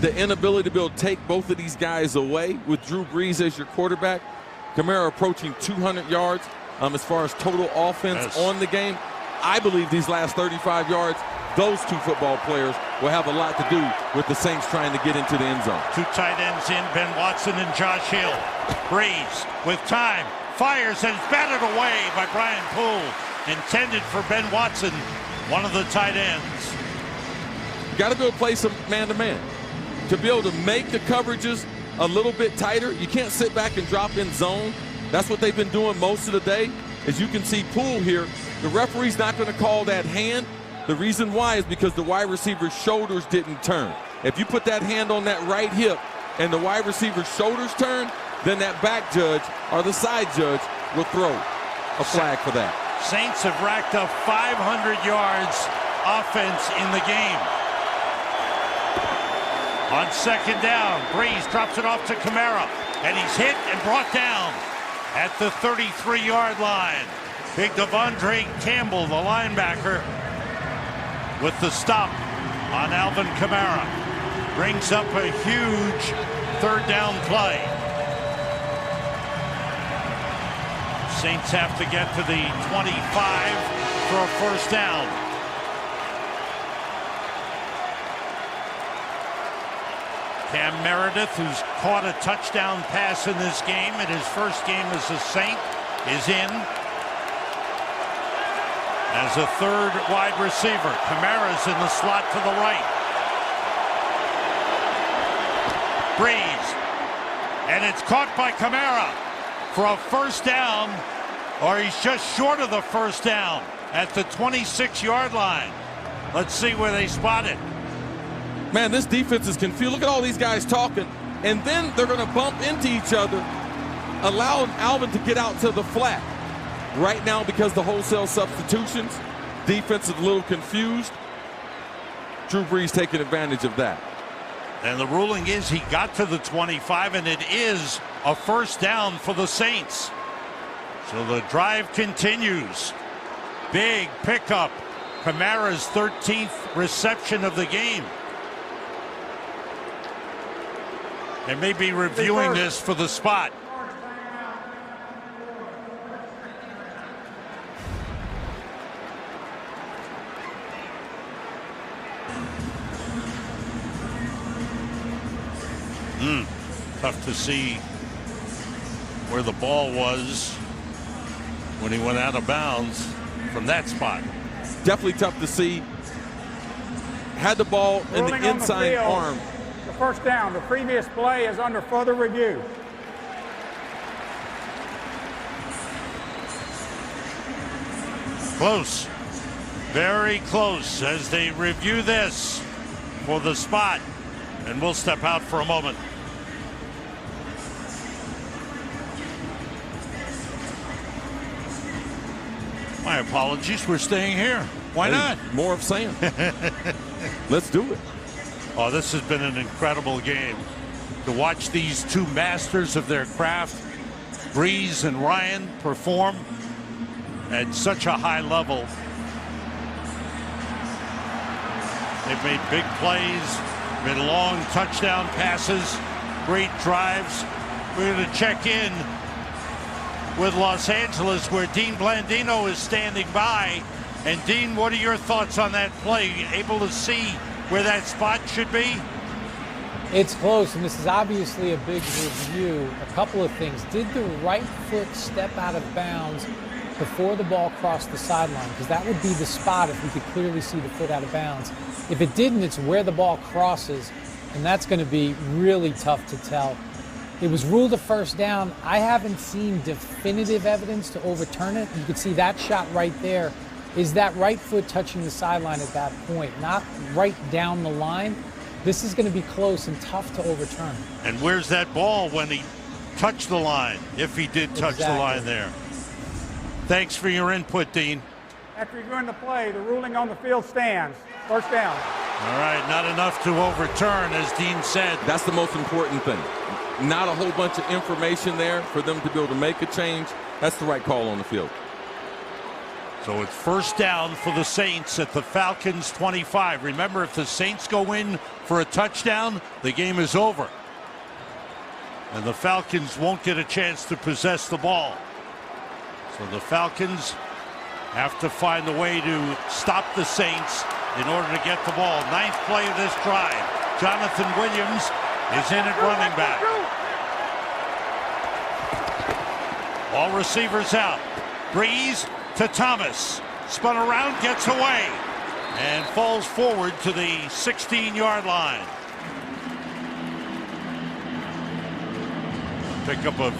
The inability to be able to take both of these guys away with Drew Brees as your quarterback. Kamara approaching 200 yards as far as total offense on the game. I believe these last 35 yards, those 2 football players will have a lot to do with the Saints trying to get into the end zone. 2 tight ends in, Ben Watson and Josh Hill. Breeze with time, fires, and it's batted away by Brian Poole. Intended for Ben Watson, one of the tight ends. You got to be able to play some man-to-man. To be able to make the coverages a little bit tighter, you can't sit back and drop in zone. That's what they've been doing most of the day. As you can see, Poole here, the referee's not going to call that hand. The reason why is because the wide receiver's shoulders didn't turn. If you put that hand on that right hip and the wide receiver's shoulders turn, then that back judge or the side judge will throw a flag for that. Saints have racked up 500 yards offense in the game. On second down, Breeze drops it off to Kamara, and he's hit and brought down at the 33-yard line. Big Devondre Campbell, the linebacker, with the stop on Alvin Kamara. Brings up a huge 3rd down play. Saints have to get to the 25 for a 1st down. Cam Meredith, who's caught a touchdown pass in this game, and his first game as a Saint, is in as a 3rd wide receiver. Kamara's in the slot to the right. Breeze, and it's caught by Kamara for a 1st down, or he's just short of the 1st down at the 26-yard line. Let's see where they spot it. Man, this defense is confused. Look at all these guys talking, and then they're going to bump into each other, allowing Alvin to get out to the flat. Right now, because the wholesale substitutions, defense is a little confused. Drew Brees taking advantage of that. And the ruling is he got to the 25, and it is a 1st down for the Saints. So the drive continues. Big pickup. Kamara's 13th reception of the game. They may be reviewing this for the spot. Tough to see where the ball was when he went out of bounds from that spot. Definitely tough to see. Had the ball in the inside arm. The 1st down. The previous play is under further review. Close. Very close as they review this for the spot. And we'll step out for a moment. My apologies. We're staying here. Why not? More of Sam. Let's do it. Oh, this has been an incredible game. To watch these 2 masters of their craft, Breeze and Ryan, perform at such a high level. They've made big plays, made long touchdown passes, great drives. We're going to check in with Los Angeles, where Dean Blandino is standing by. And Dean, what are your thoughts on that play? Able to see where that spot should be? It's close, and this is obviously a big review. A couple of things. Did the right foot step out of bounds before the ball crossed the sideline? Because that would be the spot if we could clearly see the foot out of bounds. If it didn't, it's where the ball crosses, and that's going to be really tough to tell. It was ruled a first down. I haven't seen definitive evidence to overturn it. You can see that shot right there. Is that right foot touching the sideline at that point? Not right down the line. This is going to be close and tough to overturn. And where's that ball when he touched the line, if he did touch the line there? Thanks for your input, Dean. After reviewing the play, the ruling on the field stands. First down. All right, not enough to overturn, as Dean said. That's the most important thing. Not a whole bunch of information there for them to be able to make a change. That's the right call on the field. So it's first down for the Saints at the Falcons 25. Remember, if the Saints go in for a touchdown, the game is over. And the Falcons won't get a chance to possess the ball. So the Falcons have to find a way to stop the Saints in order to get the ball. Ninth play of this drive. Jonathan Williams is in at running back. All receivers out. Breeze to Thomas. Spun around, gets away, and falls forward to the 16-yard line. Pickup of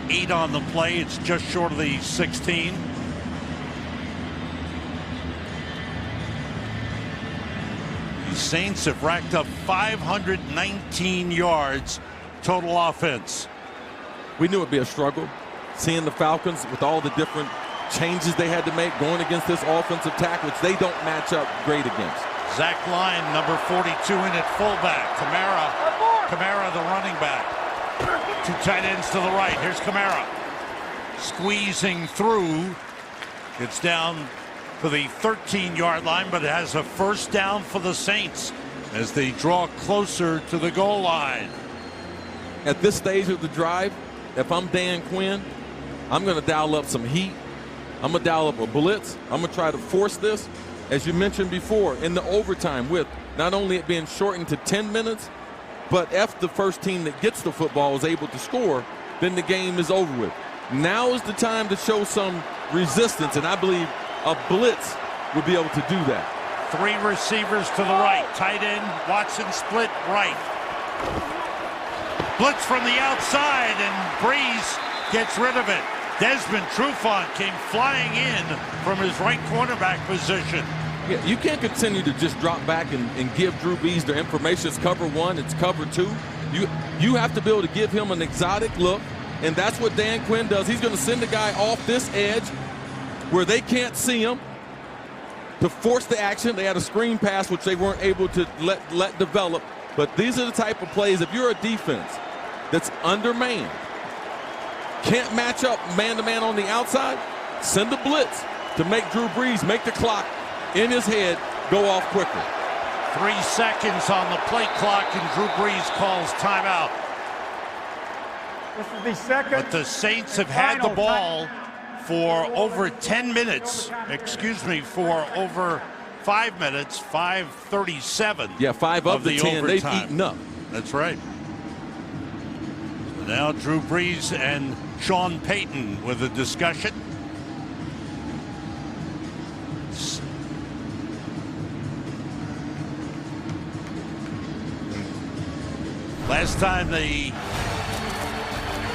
8 on the play. It's just short of the 16. The Saints have racked up 519 yards total offense. We knew it'd be a struggle, seeing the Falcons with all the different changes they had to make going against this offensive tackle, which they don't match up great against. Zach Line, number 42 in at fullback. Kamara, the running back. 2 tight ends to the right. Here's Kamara. Squeezing through. It's down for the 13-yard line, but it has a first down for the Saints as they draw closer to the goal line. At this stage of the drive, if I'm Dan Quinn, I'm going to dial up some heat. I'm going to dial up a blitz. I'm going to try to force this, as you mentioned before, in the overtime, with not only it being shortened to 10 minutes, but if the first team that gets the football is able to score, then the game is over with. Now is the time to show some resistance, and I believe a blitz would be able to do that. 3 receivers to the right. Tight end, Watson split right. Blitz from the outside, and Breeze gets rid of it. Desmond Trufant came flying in from his right cornerback position. Yeah, you can't continue to just drop back and give Drew Brees the information. It's cover 1, it's cover 2. You have to be able to give him an exotic look, and that's what Dan Quinn does. He's going to send the guy off this edge where they can't see him to force the action. They had a screen pass, which they weren't able to let develop. But these are the type of plays, if you're a defense that's undermanned, can't match up man-to-man on the outside, send a blitz to make Drew Brees make the clock in his head go off quickly. 3 seconds on the play clock, and Drew Brees calls timeout. This is the second. But the Saints have had the ball for over 10 minutes. Excuse me, for over 5 minutes, 5:37. Yeah, 5 of the 10 overtime. they've eaten up. That's right. Now Drew Brees and Sean Payton with a discussion. Last time the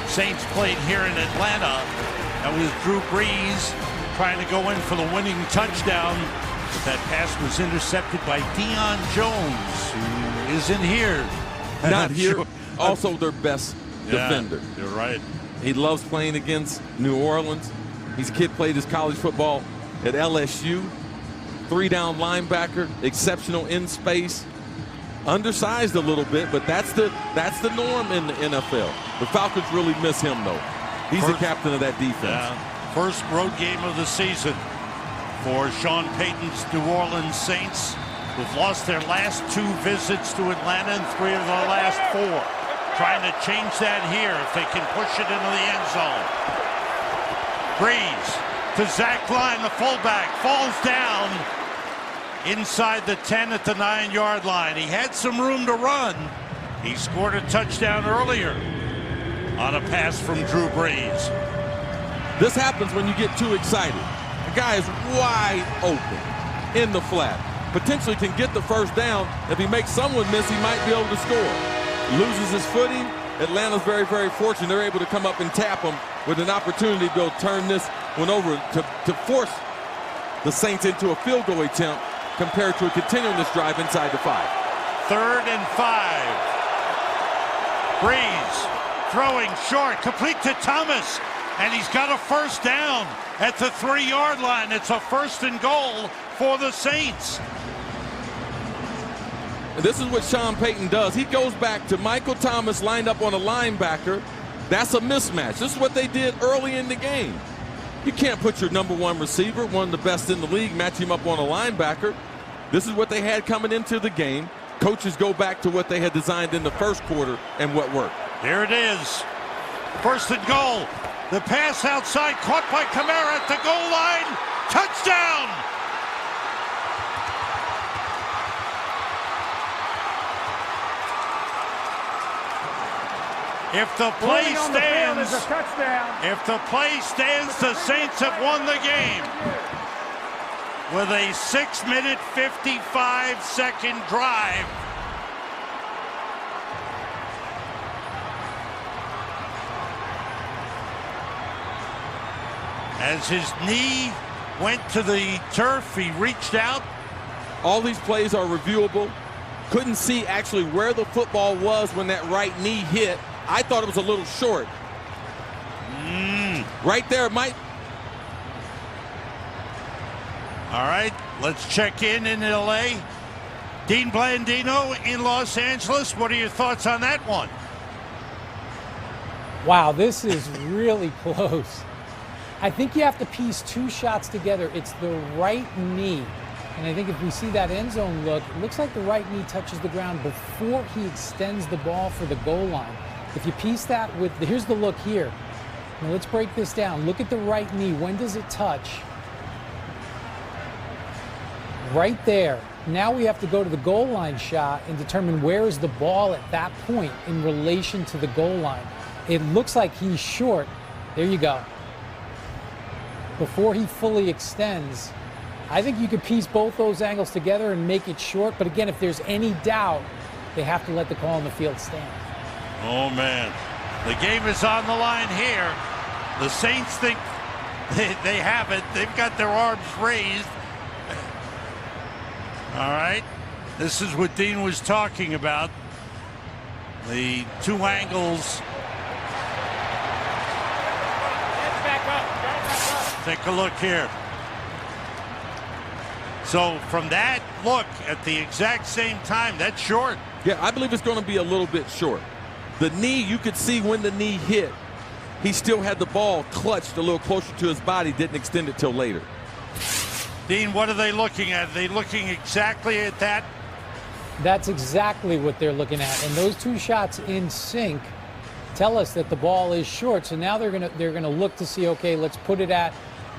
Saints played here in Atlanta, that was Drew Brees trying to go in for the winning touchdown. That pass was intercepted by Deion Jones, who isn't here. Not here. Also their best defender. You're right. He loves playing against New Orleans. He's kid played his college football at LSU. 3-down linebacker, exceptional in space. Undersized a little bit, but that's the norm in the NFL. The Falcons really miss him, though. He's the captain of that defense. Yeah. First road game of the season for Sean Payton's New Orleans Saints, who've lost their last 2 visits to Atlanta and 3 of their last 4. Trying to change that here if they can push it into the end zone. Breeze to Zach Line, the fullback, falls down. inside the 10 at the 9-yard line. He had some room to run. He scored a touchdown earlier on a pass from Drew Brees. This happens when you get too excited. The guy is wide open in the flat. Potentially can get the first down. If he makes someone miss, he might be able to score. Loses his footing. Atlanta's very, very fortunate. They're able to come up and tap him with an opportunity to turn this one over to force the Saints into a field goal attempt compared to a continuing this drive inside the 5. 3rd and 5. Brees throwing short, complete to Thomas, and he's got a first down at the 3-yard line. It's a 1st and goal for the Saints. And this is what Sean Payton does. He goes back to Michael Thomas lined up on a linebacker. That's a mismatch. This is what they did early in the game. You can't put your #1 receiver, one of the best in the league, match him up on a linebacker. This is what they had coming into the game. Coaches go back to what they had designed in the first quarter and what worked. Here it is. 1st and goal. The pass outside, caught by Kamara at the goal line. Touchdown! If the play stands, if the play stands, the Saints have won the game with a 6-minute, 55-second drive. As his knee went to the turf, he reached out. All these plays are reviewable. Couldn't see actually where the football was when that right knee hit. I thought it was a little short. Right there, it might. All right, let's check in L.A. Dean Blandino in Los Angeles. What are your thoughts on that one? Wow, this is really close. I think you have to piece 2 shots together. It's the right knee. And I think if we see that end zone look, it looks like the right knee touches the ground before he extends the ball for the goal line. If you piece that with, here's the look here. Now let's break this down. Look at the right knee. When does it touch? Right there. Now we have to go to the goal line shot and determine where is the ball at that point in relation to the goal line. It looks like he's short. There you go. Before he fully extends, I think you could piece both those angles together and make it short. But again, if there's any doubt, they have to let the call on the field stand. Oh, man. The game is on the line here. The Saints think they have it. They've got their arms raised. All right. This is what Dean was talking about. The 2 angles. Take a look here. So from that look at the exact same time, that's short. Yeah, I believe it's going to be a little bit short. The knee, you could see when the knee hit, he still had the ball clutched a little closer to his body, didn't extend it till later. Dean, what are they looking at? Are they looking exactly at that? That's exactly what they're looking at. And those 2 shots in sync tell us that the ball is short. So now they're gonna look to see, okay, let's put it at,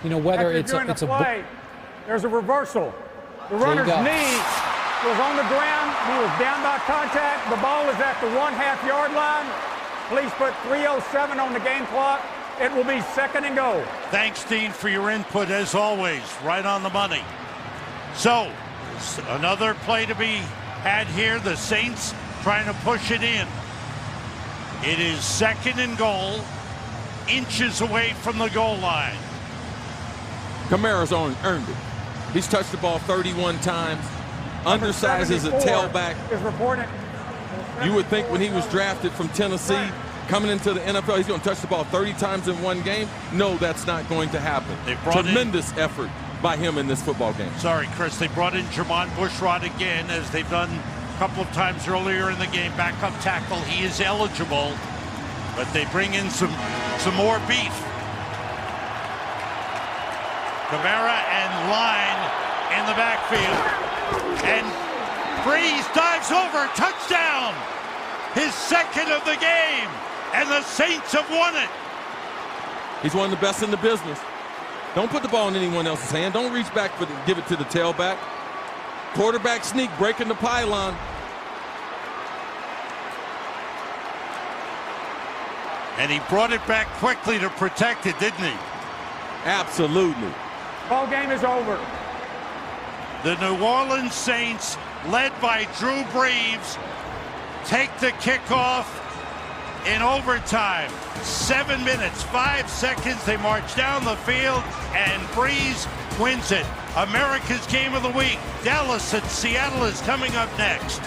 whether it's a play, there's a reversal. The runner's knee was on the ground. He was down by contact. The ball is at the 1/2 yard line. Please put 3:07 on the game clock. It will be 2nd and goal. Thanks, Dean, for your input, as always. Right on the money. So, another play to be had here. The Saints trying to push it in. It is 2nd and goal, inches away from the goal line. Kamara's earned it. He's touched the ball 31 times. Undersized as a tailback. You would think when he was drafted from Tennessee, coming into the NFL, he's going to touch the ball 30 times in one game. No, that's not going to happen. Tremendous effort by him in this football game. Sorry, Chris. They brought in Jermon Bushrod again, as they've done a couple of times earlier in the game. Backup tackle. He is eligible, but they bring in some more beef. Kamara and Line in the backfield. And Brees dives over. Touchdown! His 2nd of the game. And the Saints have won it. He's one of the best in the business. Don't put the ball in anyone else's hand. Don't reach back give it to the tailback. Quarterback sneak, breaking the pylon. And he brought it back quickly to protect it, didn't he? Absolutely. Ball game is over. The New Orleans Saints, led by Drew Brees, take the kickoff in overtime. 7 minutes, 5 seconds. They march down the field, and Brees wins it. America's Game of the Week. Dallas and Seattle is coming up next.